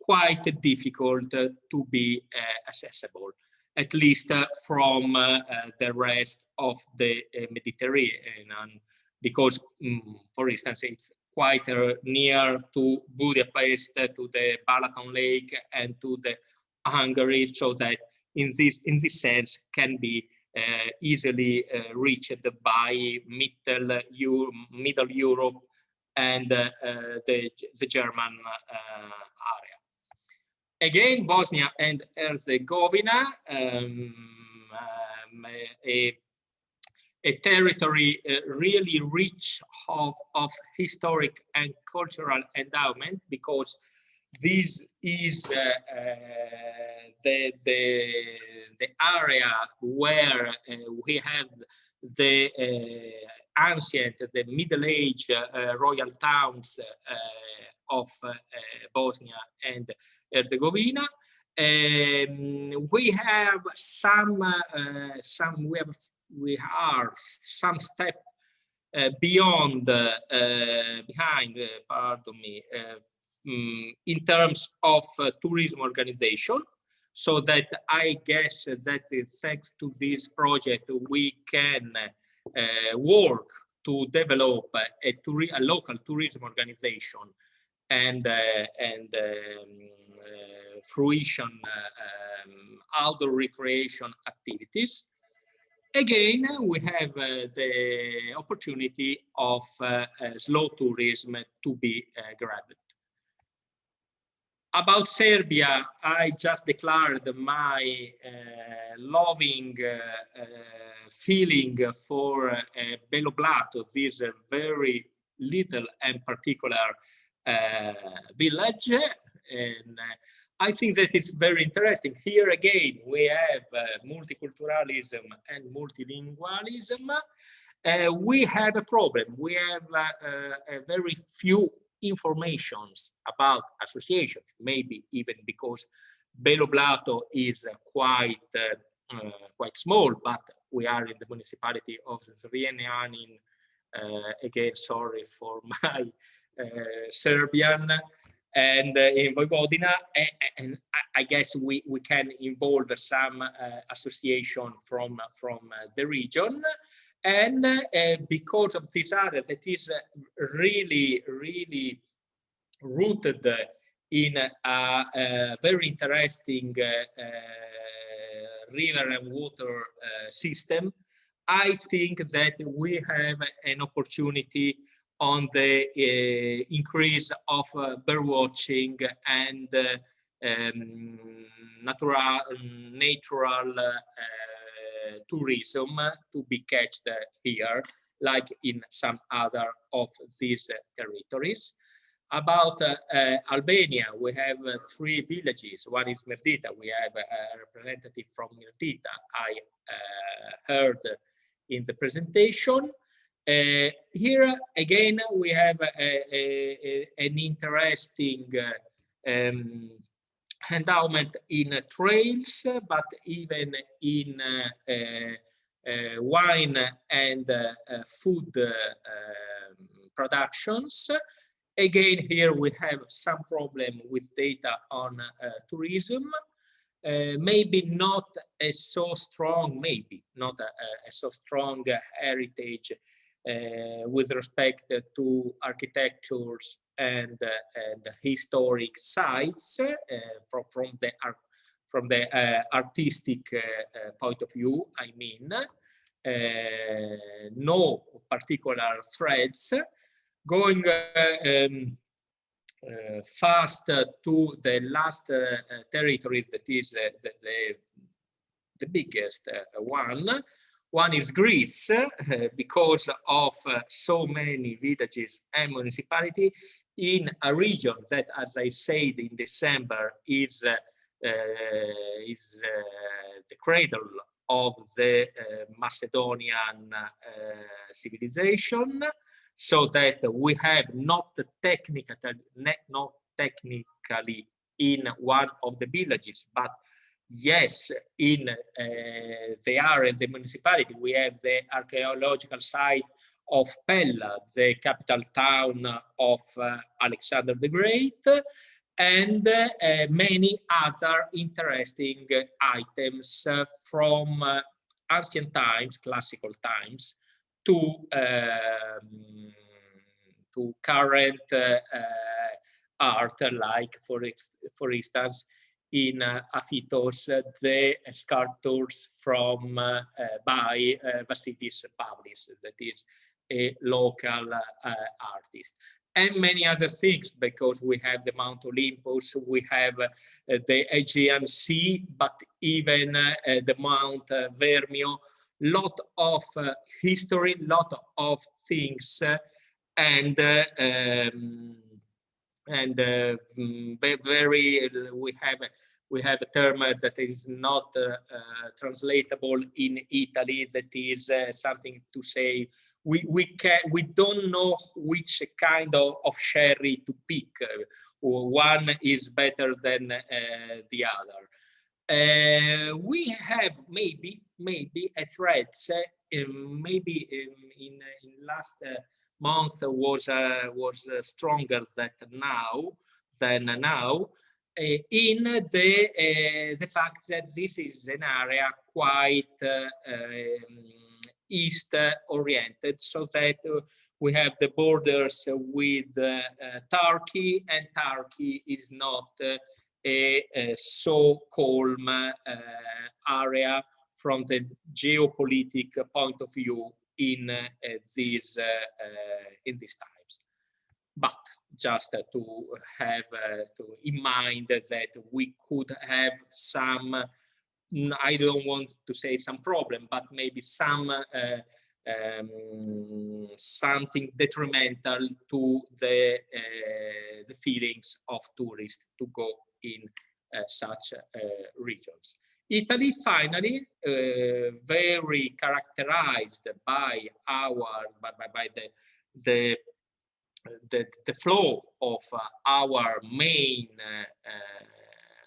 quite difficult to be accessible, at least from the rest of the Mediterranean, because, for instance, it's quite near to Budapest, to the Balaton Lake, and to the Hungary, so that in this sense can be easily reached by Middle Europe and the German area. Again, Bosnia and Herzegovina, a territory really rich of historic and cultural endowment, because this is the area where we have the ancient, the Middle Age royal towns of Bosnia and Herzegovina. We have some step beyond, behind, pardon me, in terms of tourism organization, so that I guess that thanks to this project we can work to develop a local tourism organization and fruition outdoor recreation activities. Again, we have the opportunity of slow tourism to be grabbed. About Serbia, I just declared my loving feeling for Belo Blato, this very little and particular village. And I think that it's very interesting. Here again, we have multiculturalism and multilingualism. We have a problem. We have a very few informations about associations, maybe even because Belo Blato is quite small, but we are in the municipality of Zrenjanin. Again, sorry for my Serbian, and in Vojvodina, and I guess we can involve some association from the region. And because of this area that is really rooted in a very interesting river and water system, I think that we have an opportunity on the increase of bird watching and natural tourism to be catched here, like in some other of these territories. About Albania, we have 3 villages. One is Mirdita. We have a representative from Mirdita, I heard in the presentation. Here again, we have an interesting endowment in trails, but even in wine and food productions. Again, here we have some problem with data on tourism. Maybe not a so strong, so strong heritage with respect to architectures and historic sites from the artistic point of view. I mean, no particular threads. Going fast to the last territory that is the biggest one. One is Greece, because of so many villages and municipalities in a region that, as I said in December, is the cradle of the Macedonian civilization, so that we have not technically in one of the villages, but yes, in the area, the municipality, we have the archaeological site of Pella, the capital town of Alexander the Great, and many other interesting items from ancient times, classical times, to current art, like for instance, in Aphytos, the sculptures from by Vasilis Pavlis, that is a local artist, and many other things, because we have the Mount Olympus, we have the Aegean Sea, but even the Mount Vermio, lot of history, lot of things, and very we have a term that is not translatable in Italy, that is something to say we don't know which kind of sherry to pick. One is better than the other. We have maybe a thread, maybe in last month was stronger than now, in the fact that this is an area quite east oriented, so that we have the borders with Turkey, and Turkey is not a so calm area from the geopolitical point of view in these times. But just to have in mind that we could have some, I don't want to say some problem, but maybe some something detrimental to the feelings of tourists to go in such regions. Italy, finally, very characterized by the flow of our main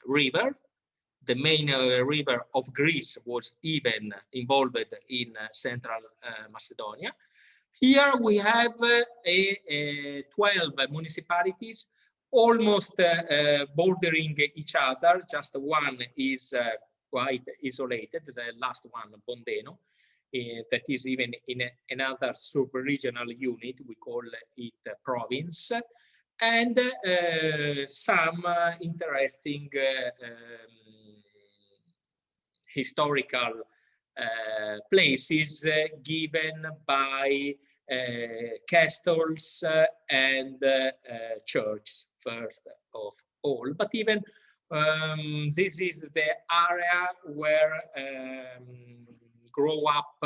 river. The main river of Greece was even involved in central Macedonia. Here we have 12 municipalities, almost bordering each other. Just one is quite isolated, the last one, Bondeno, that is even in another sub-regional unit, we call it province, and some interesting historical places given by castles and churches, first of all. But even this is the area where grew up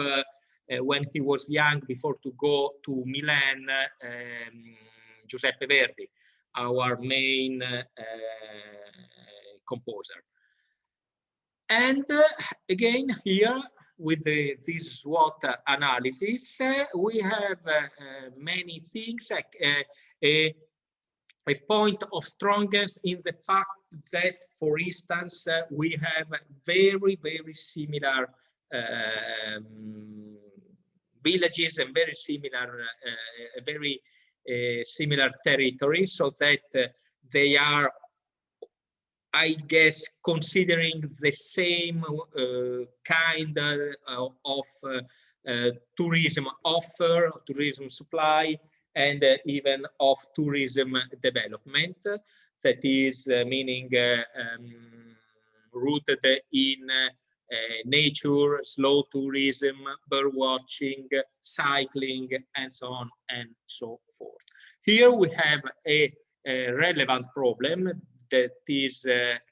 when he was young, before to go to Milan, Giuseppe Verdi, our main composer. And again, here with this SWOT analysis, we have many things, a point of strength in the fact that, for instance, we have very, very similar villages and very similar territory, so that they are, I guess, considering the same kind of tourism offer, tourism supply, and even of tourism development, that is meaning rooted in nature, slow tourism, bird watching, cycling, and so on and so forth. Here we have a relevant problem that is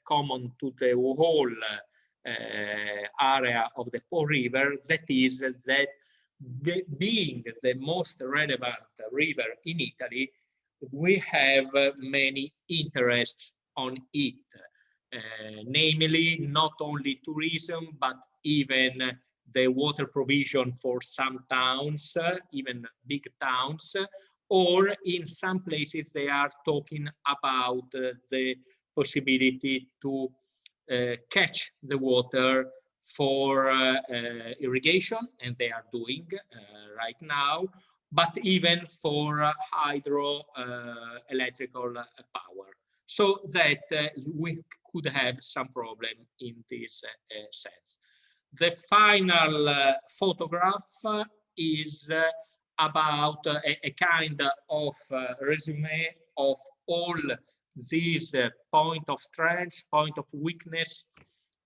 common to the whole area of the Po River, that is that being the most relevant river in Italy, we have many interests on it, namely not only tourism, but even the water provision for some towns, even big towns, or in some places they are talking about the possibility to catch the water for irrigation, and they are doing right now, but even for hydroelectrical power, so that we could have some problem in this sense. The final photograph is about a kind of resume of all these point of strength, point of weakness,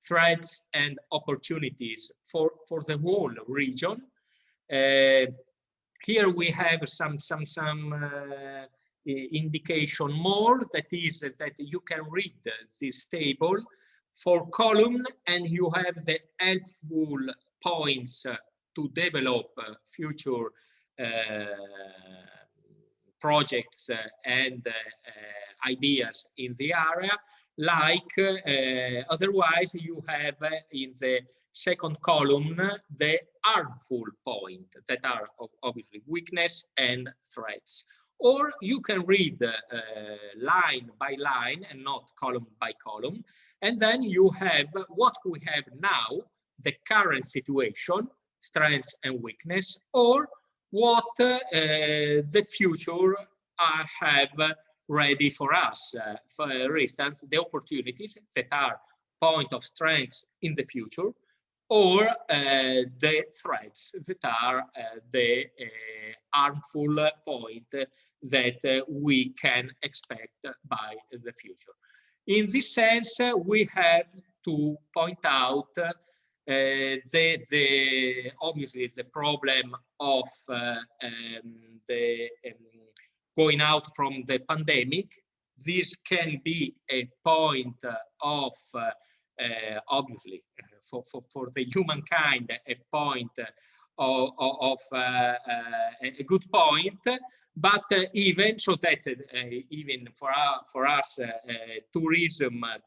threats and opportunities for the whole region. Here we have some indication more, that is that you can read this table for column, and you have the helpful points to develop future projects and ideas in the area. Like otherwise you have in the second column the harmful point, that are obviously weakness and threats. Or you can read line by line and not column by column, and then you have what we have now, the current situation, strengths and weakness, or what the future have ready for us. For instance, the opportunities that are point of strength in the future, or the threats that are the harmful point that we can expect by the future. In this sense, we have to point out obviously the problem of going out from the pandemic. This can be a point of obviously for the humankind, a point of a good point, but even so that even for us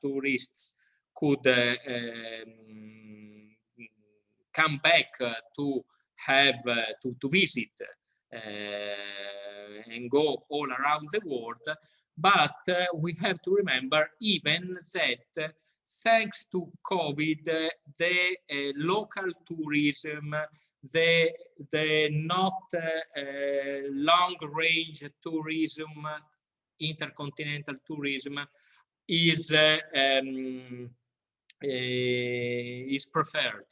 tourists could come back to have to visit and go all around the world. But we have to remember even that thanks to COVID, the local tourism, the not long-range tourism, intercontinental tourism is preferred.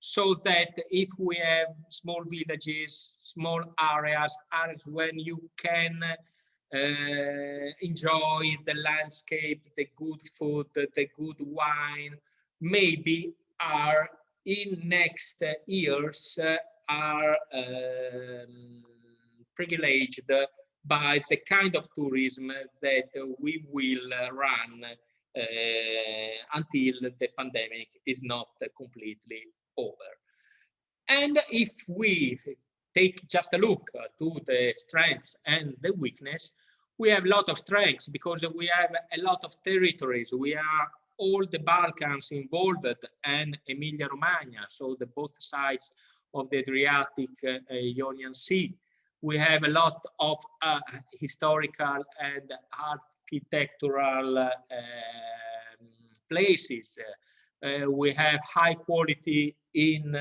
So that if we have small villages, small areas when you can enjoy the landscape, the good food, the good wine, maybe are in next years are privileged by the kind of tourism that we will run until the pandemic is not completely over. And if we take just a look to the strengths and the weakness, we have a lot of strengths because we have a lot of territories. We are all the Balkans involved and Emilia-Romagna, so the both sides of the Adriatic Ionian Sea. We have a lot of historical and architectural places. We have high quality in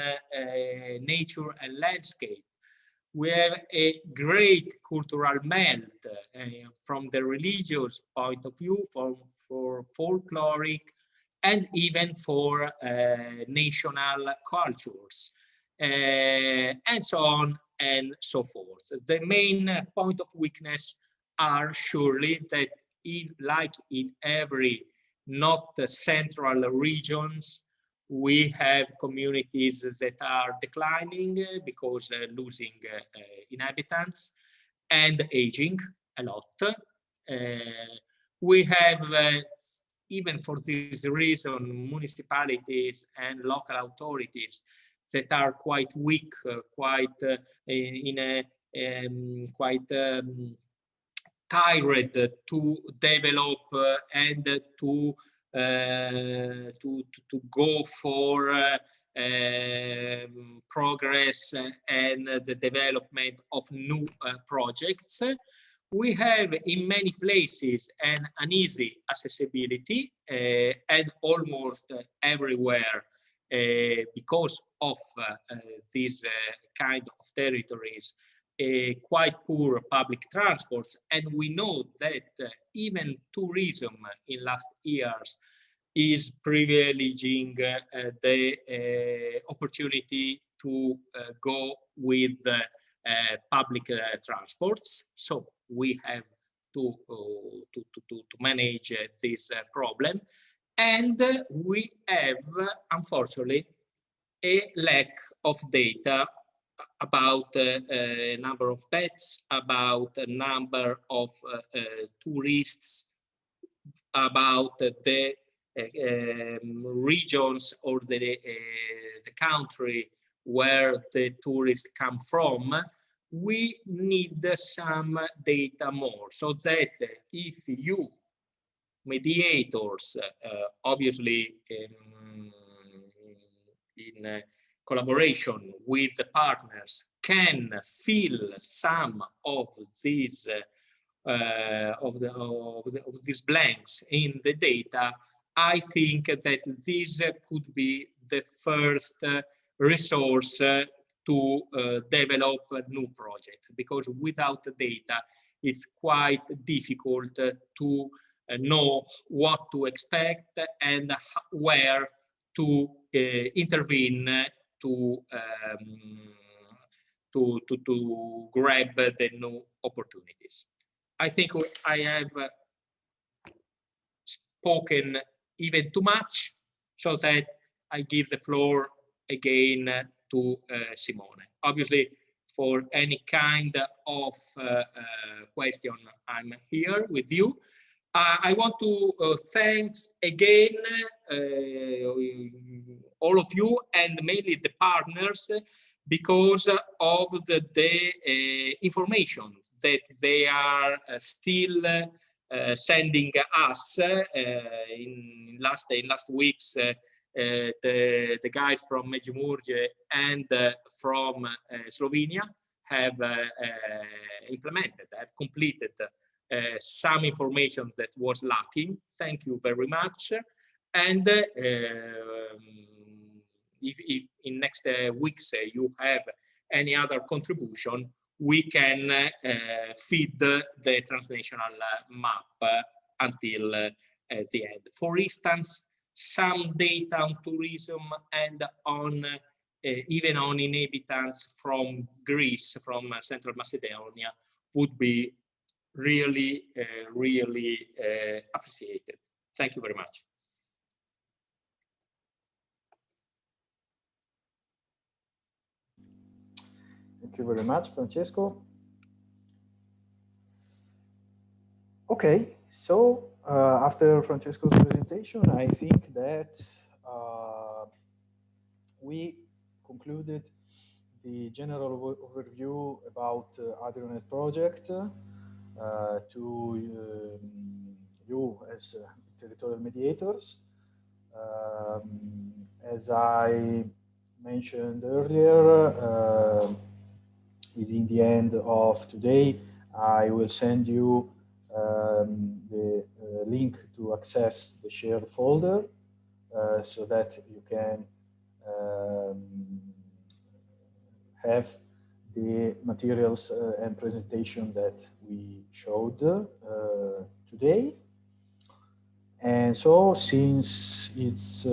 nature and landscape. We have a great cultural melt from the religious point of view, for folkloric, and even for national cultures, and so on and so forth. The main point of weakness are surely that like in every not central regions, we have communities that are declining because losing inhabitants and aging a lot. We have, even for this reason, municipalities and local authorities that are quite weak, quite tired to develop and to go for progress and the development of new projects. We have in many places an uneasy accessibility and almost everywhere because of this kind of territories, quite poor public transports, and we know that even tourism in last years is privileging the opportunity to go with public transports. So we have to manage this problem. And we have, unfortunately, a lack of data about number of pets, about a number of tourists, about the regions or the country where the tourists come from. We need some data more, so that if you mediators, obviously in collaboration with the partners, can fill some of these these blanks in the data, I think that this could be the first resource to develop new projects, because without data, it's quite difficult to know what to expect and where to intervene to grab the new opportunities. I think I have spoken even too much, so that I give the floor again to Simone. Obviously, for any kind of question, I'm here with you. I want to thank again all of you, and mainly the partners, because of the information that they are still sending us. In last weeks, the guys from Međimurje and from Slovenia have implemented, have completed some information that was lacking. Thank you very much. And if in next weeks you have any other contribution, we can feed the transnational map until the end. For instance, some data on tourism and on even on inhabitants from Greece, from Central Macedonia, would be really, really appreciated. Thank you very much. Thank you very much, Francesco. Okay, so after Francesco's presentation, I think that we concluded the general overview about AdriaNet project to you as territorial mediators. As I mentioned earlier, within the end of today, I will send you the link to access the shared folder so that you can have the materials and presentation that we showed today. And so, since it's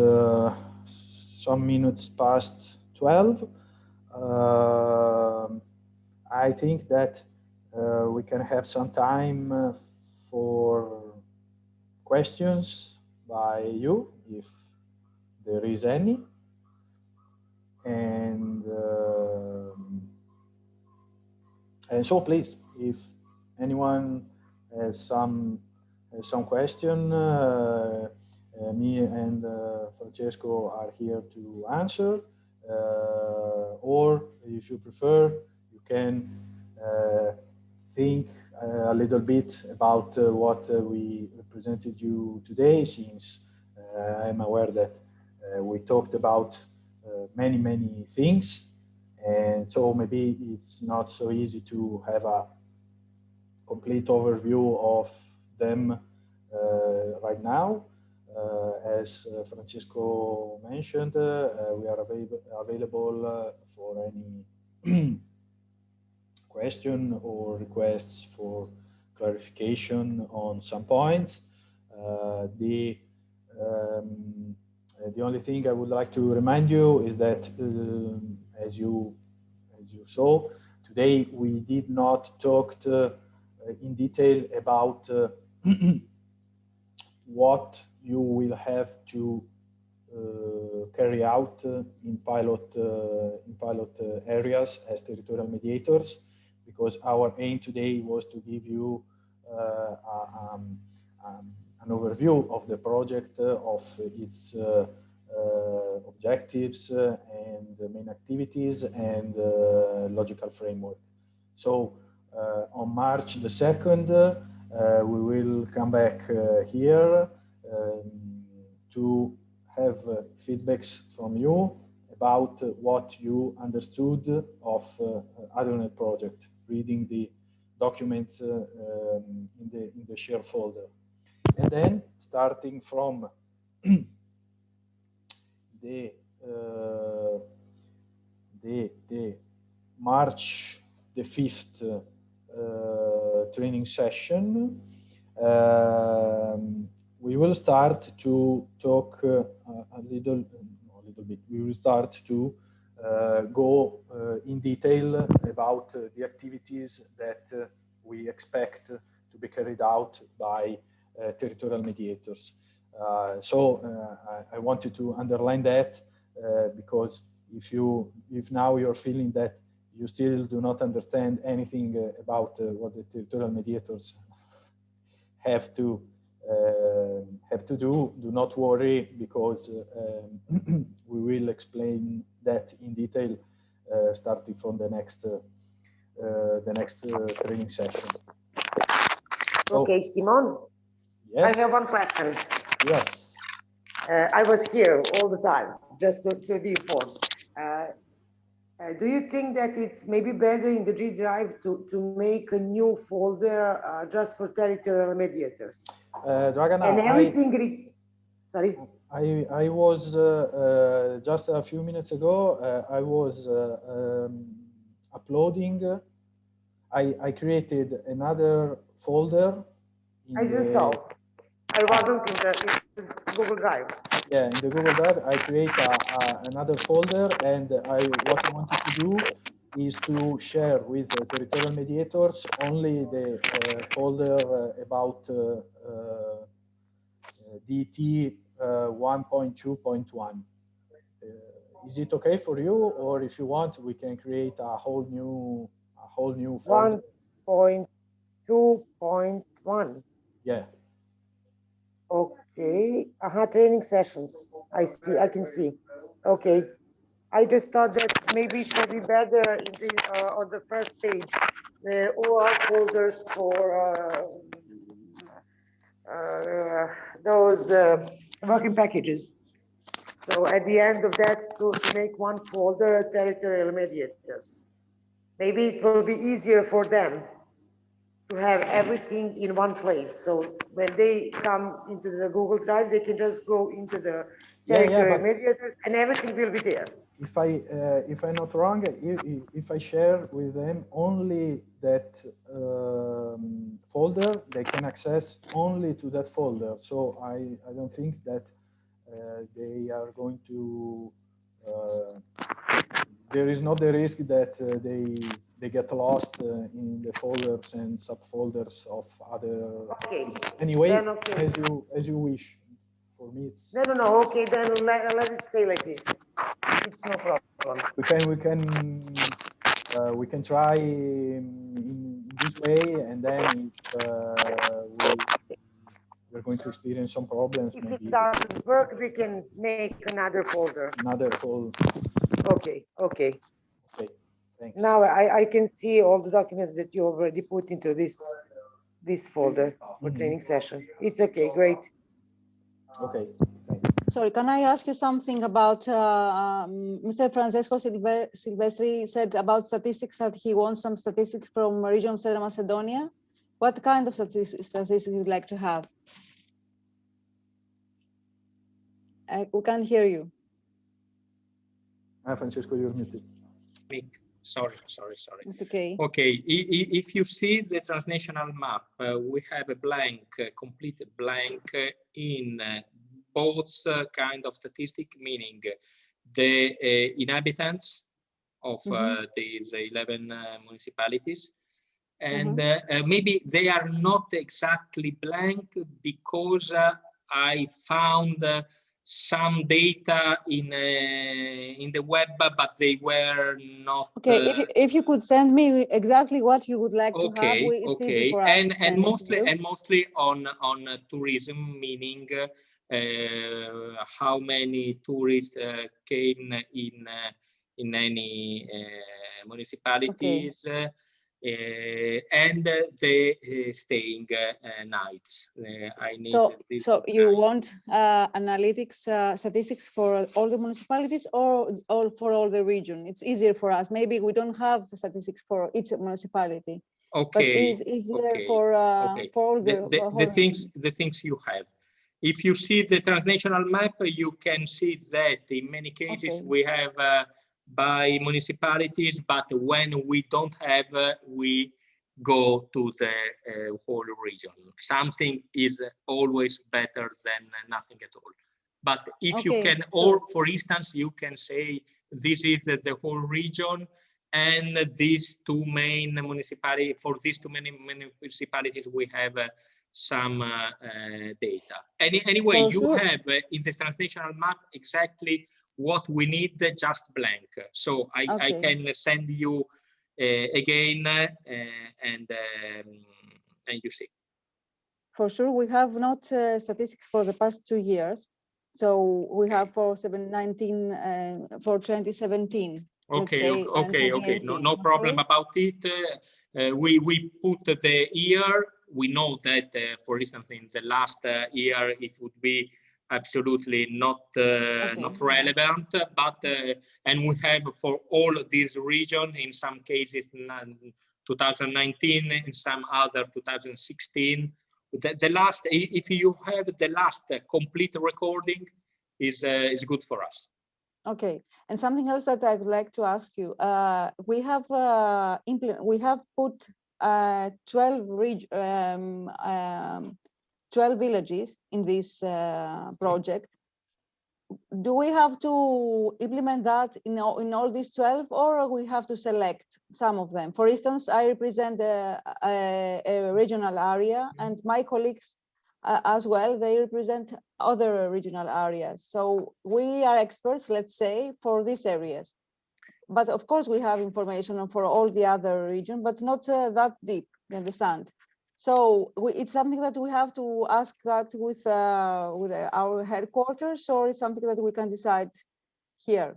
some minutes past 12, I think that we can have some time for questions by you, if there is any. And so, please, if anyone has some question, me and Francesco are here to answer. Or if you prefer, you can think a little bit about what we presented you today, since I'm aware that we talked about many things, and so maybe it's not so easy to have a complete overview of them right now. As Francesco mentioned, we are available for any question or requests for clarification on some points. The only thing I would like to remind you is that, as you saw, today we did not talk in detail about what you will have to carry out in pilot areas as territorial mediators, because our aim today was to give you an overview of the project, of its objectives and the main activities and logical framework. So on March the 2nd, we will come back here to have feedbacks from you about what you understood of AdriaNet project, reading the documents in the share folder. And then starting from the March the 5th training session, we will start to talk a little bit. We will start to go in detail about the activities that we expect to be carried out by territorial mediators. So I wanted to underline that because if now you're feeling that you still do not understand anything about what the territorial mediators have to do not worry, because we will explain that in detail starting from the next training session. Okay, Simone. Yes. I have one question. Yes. I was here all the time, just to be informed. Do you think that it's maybe better in the G drive to make a new folder just for territorial mediators? Dragana, and everything. Sorry. I was just a few minutes ago. I was uploading. I created another folder. I just saw. I wasn't in the Google Drive. Yeah, in the Google Drive, I create another folder, and what I wanted to do is to share with territorial mediators only the folder about DT 1.2.1. Is it okay for you, or if you want, we can create a whole new folder? 1.2.1. Yeah. Okay. Training sessions. I see. I can see. Okay. I just thought that maybe it would be better in the, on the first page, there are folders for those working packages. So at the end of that, to make one folder, territorial mediators. Maybe it will be easier for them to have everything in one place. So when they come into the Google Drive, they can just go into the territorial mediators and everything will be there. If I'm not wrong, if I share with them only that folder, they can access only to that folder. So I don't think that they are going to. There is not the risk that they get lost in the folders and subfolders of other. Okay. Anyway, okay. as you wish. For me, it's no. Okay, then let it stay like this. It's no problem. We can try in this way, and then we're going to experience some problems. If maybe it doesn't work, we can make another folder. Another folder. Okay. Okay. Thanks. Now I can see all the documents that you already put into this folder for training session. It's okay. Great. Okay. Sorry, can I ask you something about Mr. Francesco Silvestri said about statistics, that he wants some statistics from region of Southern Macedonia. What kind of statistics you'd like to have? We can't hear you. Francesco, you're muted. Sorry. It's okay. Okay, if you see the transnational map, we have a blank, complete blank in both kind of statistic, meaning the inhabitants of these 11 municipalities. And maybe they are not exactly blank because I found some data in the web, but they were not. Okay, if you could send me exactly what you would like to have, it's easy for us. And mostly on tourism, meaning how many tourists came in any municipalities. Okay. And the staying nights. I need so you want analytics statistics for all the municipalities or for all the region? It's easier for us. Maybe we don't have statistics for each municipality. Okay. But it's easier for all the things you have. If you see the transnational map, you can see that in many cases we have by municipalities, but when we don't have, we go to the whole region. Something is always better than nothing at all. But if you can, or for instance, you can say this is the whole region, and these two main municipalities, for these two many municipalities, we have some data. Anyway, you have in the transnational map exactly what we need, just blank. So I can send you again and you see. For sure, we have not statistics for the past 2 years. So we have for 2017. Okay. No problem about it. We put the year. We know that, for instance, in the last year, it would be absolutely not relevant, but and we have for all these regions, in some cases 2019, in some other 2016. The last, if you have the last complete recording, is good for us. Okay, and something else that I would like to ask you: we have put 12 villages in this project. Do we have to implement that in all these 12, or we have to select some of them? For instance, I represent a regional area, and my colleagues as well, they represent other regional areas. So we are experts, let's say, for these areas. But of course, we have information for all the other regions, but not that deep, you understand? So it's something that we have to ask that with our headquarters, or is something that we can decide here?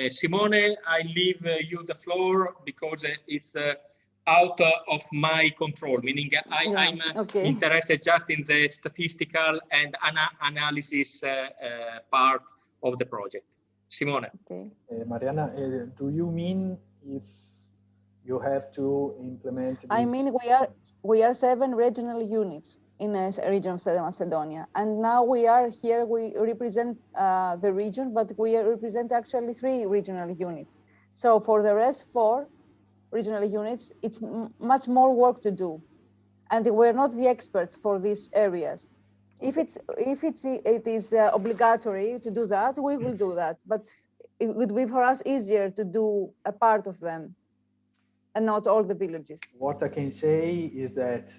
Simone, I leave you the floor because it's out of my control, meaning I'm interested just in the statistical and analysis part of the project. Simone. Okay. Mariana, do you mean if you have to implement? I mean, we are 7 regional units in a region of Southern Macedonia, and now we are here. We represent the region, but we represent actually 3 regional units. So for the rest 4 regional units, it's much more work to do, and we're not the experts for these areas. If it is obligatory to do that, we will do that, but it would be for us easier to do a part of them and not all the villages. What I can say is that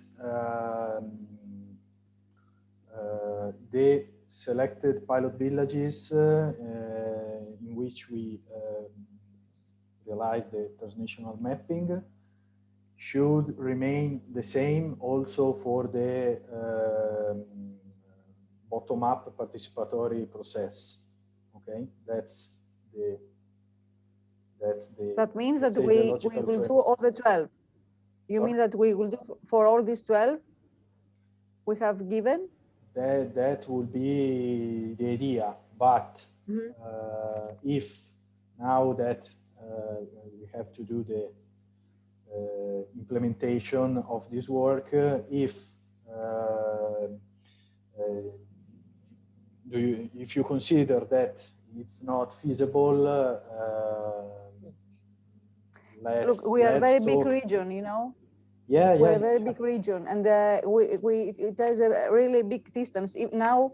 the selected pilot villages in which we realize the transnational mapping should remain the same also for the bottom-up participatory process. Okay, that means that we will do all the 12. You mean that we will do for all these 12 we have given? That would be the idea, but if now that we have to do the implementation of this work, if you consider that it's not feasible, Look, we are a very big region, you know. Yeah, we're yeah, a very big region, and it has a really big distance. Even now,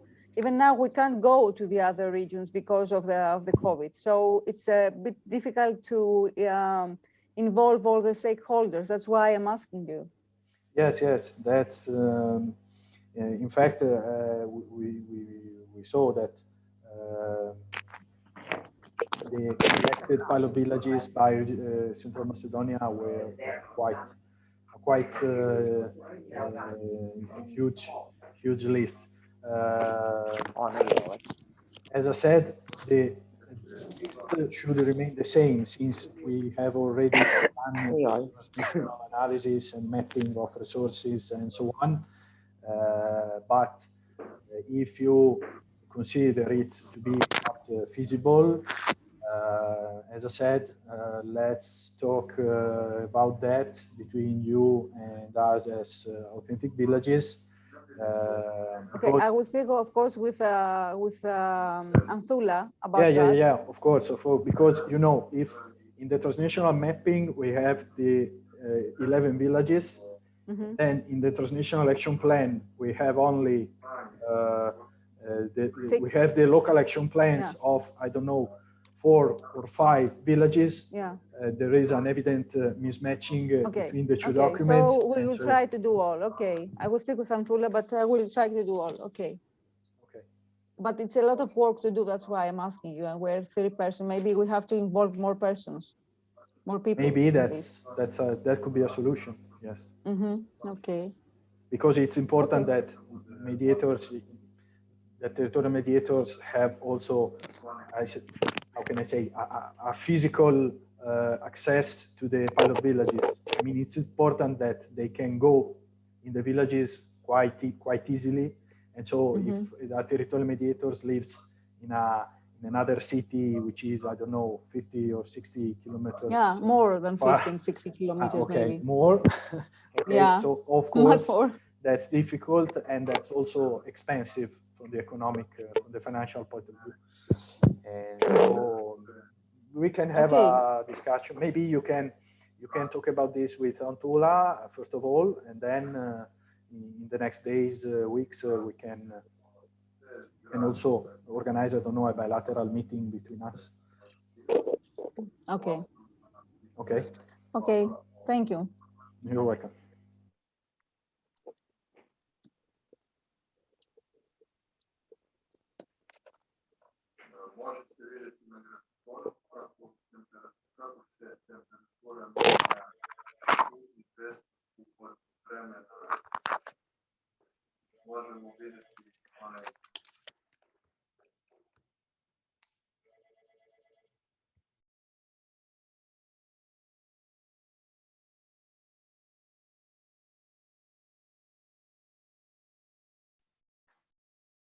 we can't go to the other regions because of the COVID. So it's a bit difficult to involve all the stakeholders. That's why I'm asking you. Yes, yes, that's in fact we saw that the selected pilot villages by Central Macedonia were quite huge list. As I said, the list should remain the same since we have already done transnational analysis and mapping of resources and so on. But if you consider it to be not feasible, as I said, let's talk about that between you and us as authentic villages. Okay, I will speak, of course, with Anthula about that. Yeah, of course, because you know, if in the transnational mapping we have the 11 villages, then in the transnational action plan we have only we have the local action plans of, I don't know, 4 or 5 villages. There is an evident mismatching between the two documents. So we will try to do all. Okay, I will speak with Anthula, but I will try to do all. Okay. But it's a lot of work to do. That's why I'm asking you. And we're 3 persons. Maybe we have to involve more persons, more people. Maybe that could be a solution. Yes. Okay. Because it's important that mediators, that territorial mediators have also, how can I say, a physical access to the pilot villages. I mean, it's important that they can go in the villages quite easily. And so if a territorial mediators lives in another city, which is, I don't know, 50 or 60 kilometers. Yeah, more than far. 50, 60 kilometers, okay, maybe. More. Okay, yeah. So of course, that's difficult and that's also expensive from the economic, from the financial point of view. And so we can have a discussion. Maybe you can talk about this with Antula first of all, and then in the next days, weeks, we can also organize, I don't know, a bilateral meeting between us. Okay. Okay. Okay. Thank you. You're welcome.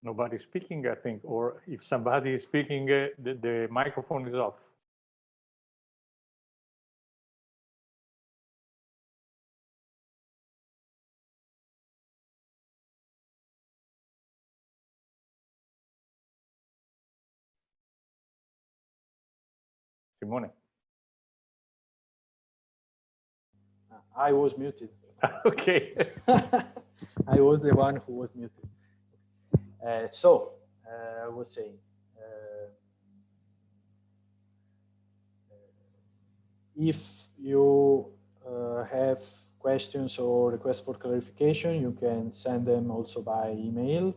Nobody's speaking, I think, or if somebody is speaking, the microphone is off. Simone. I was muted. Okay. I was the one who was muted. So I was saying, if you have questions or requests for clarification, you can send them also by email.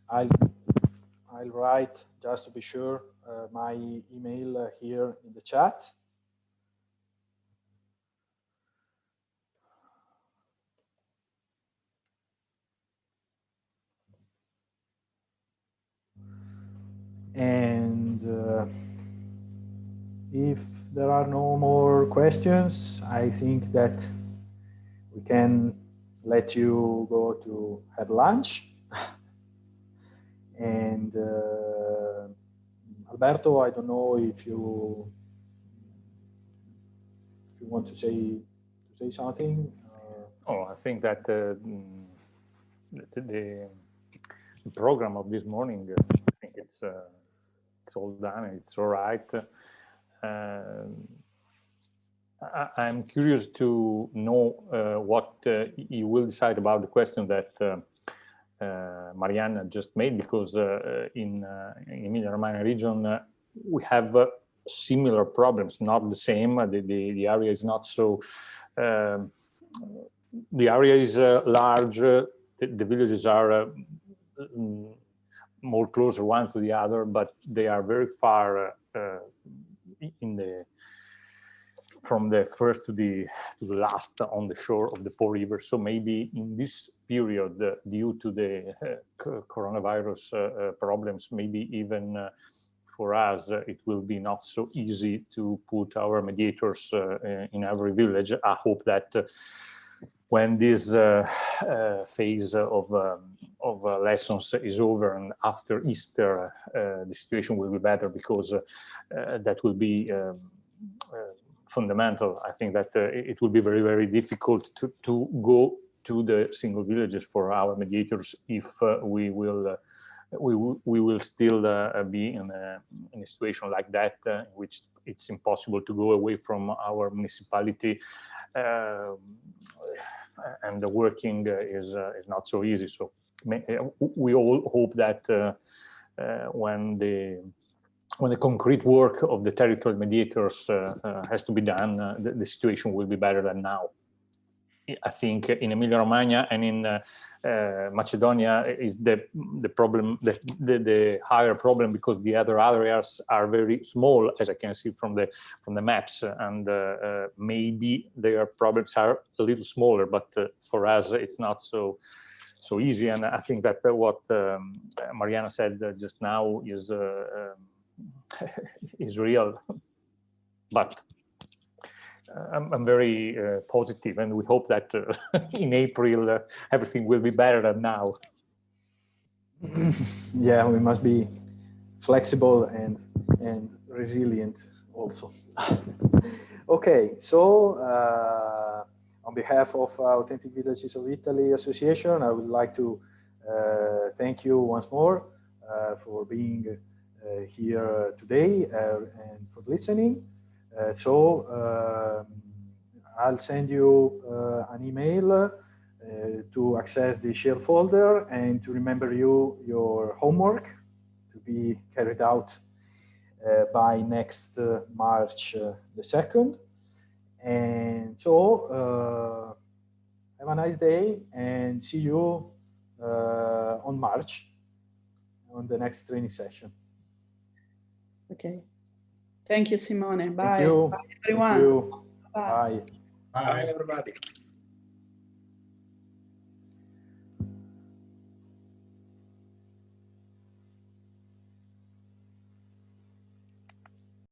I'll write, just to be sure, my email here in the chat. And if there are no more questions, I think that we can let you go to have lunch. And Alberto, I don't know if you want to say something. Oh, I think that the program of this morning, I think it's it's all done and it's all right. I'm curious to know what you will decide about the question that Mariana just made, because in Emilia-Romagna region we have similar problems, not the same. The area is not so. The area is large. The villages are more closer one to the other, but they are very far from the first to the last on the shore of the Po River. So maybe in this period, due to the coronavirus problems, maybe even for us, it will be not so easy to put our mediators in every village. I hope that when this phase of lessons is over and after Easter, the situation will be better, because that will be fundamental. I think that it will be very, very difficult to go to the single villages for our mediators if we will still be in a situation like that, in which it's impossible to go away from our municipality, and the working is not so easy. So we all hope that when the concrete work of the territorial mediators has to be done, the situation will be better than now. I think in Emilia-Romagna and in Macedonia is the problem, the higher problem, because the other areas are very small, as I can see from the maps, and maybe their problems are a little smaller, but for us it's not so easy. And I think that what Mariana said just now is real, but I'm very positive, and we hope that in April everything will be better than now. Yeah, we must be flexible and resilient also. Okay, so on behalf of Authentic Villages of Italy Association, I would like to thank you once more for being here today and for listening. I'll send you an email to access the share folder and to remember your homework to be carried out by next March the 2nd. And so have a nice day, and see you on March on the next training session. Okay. Thank you, Simone. Bye. Thank you. Bye, everyone. Thank you. Bye. Bye. Bye, everybody.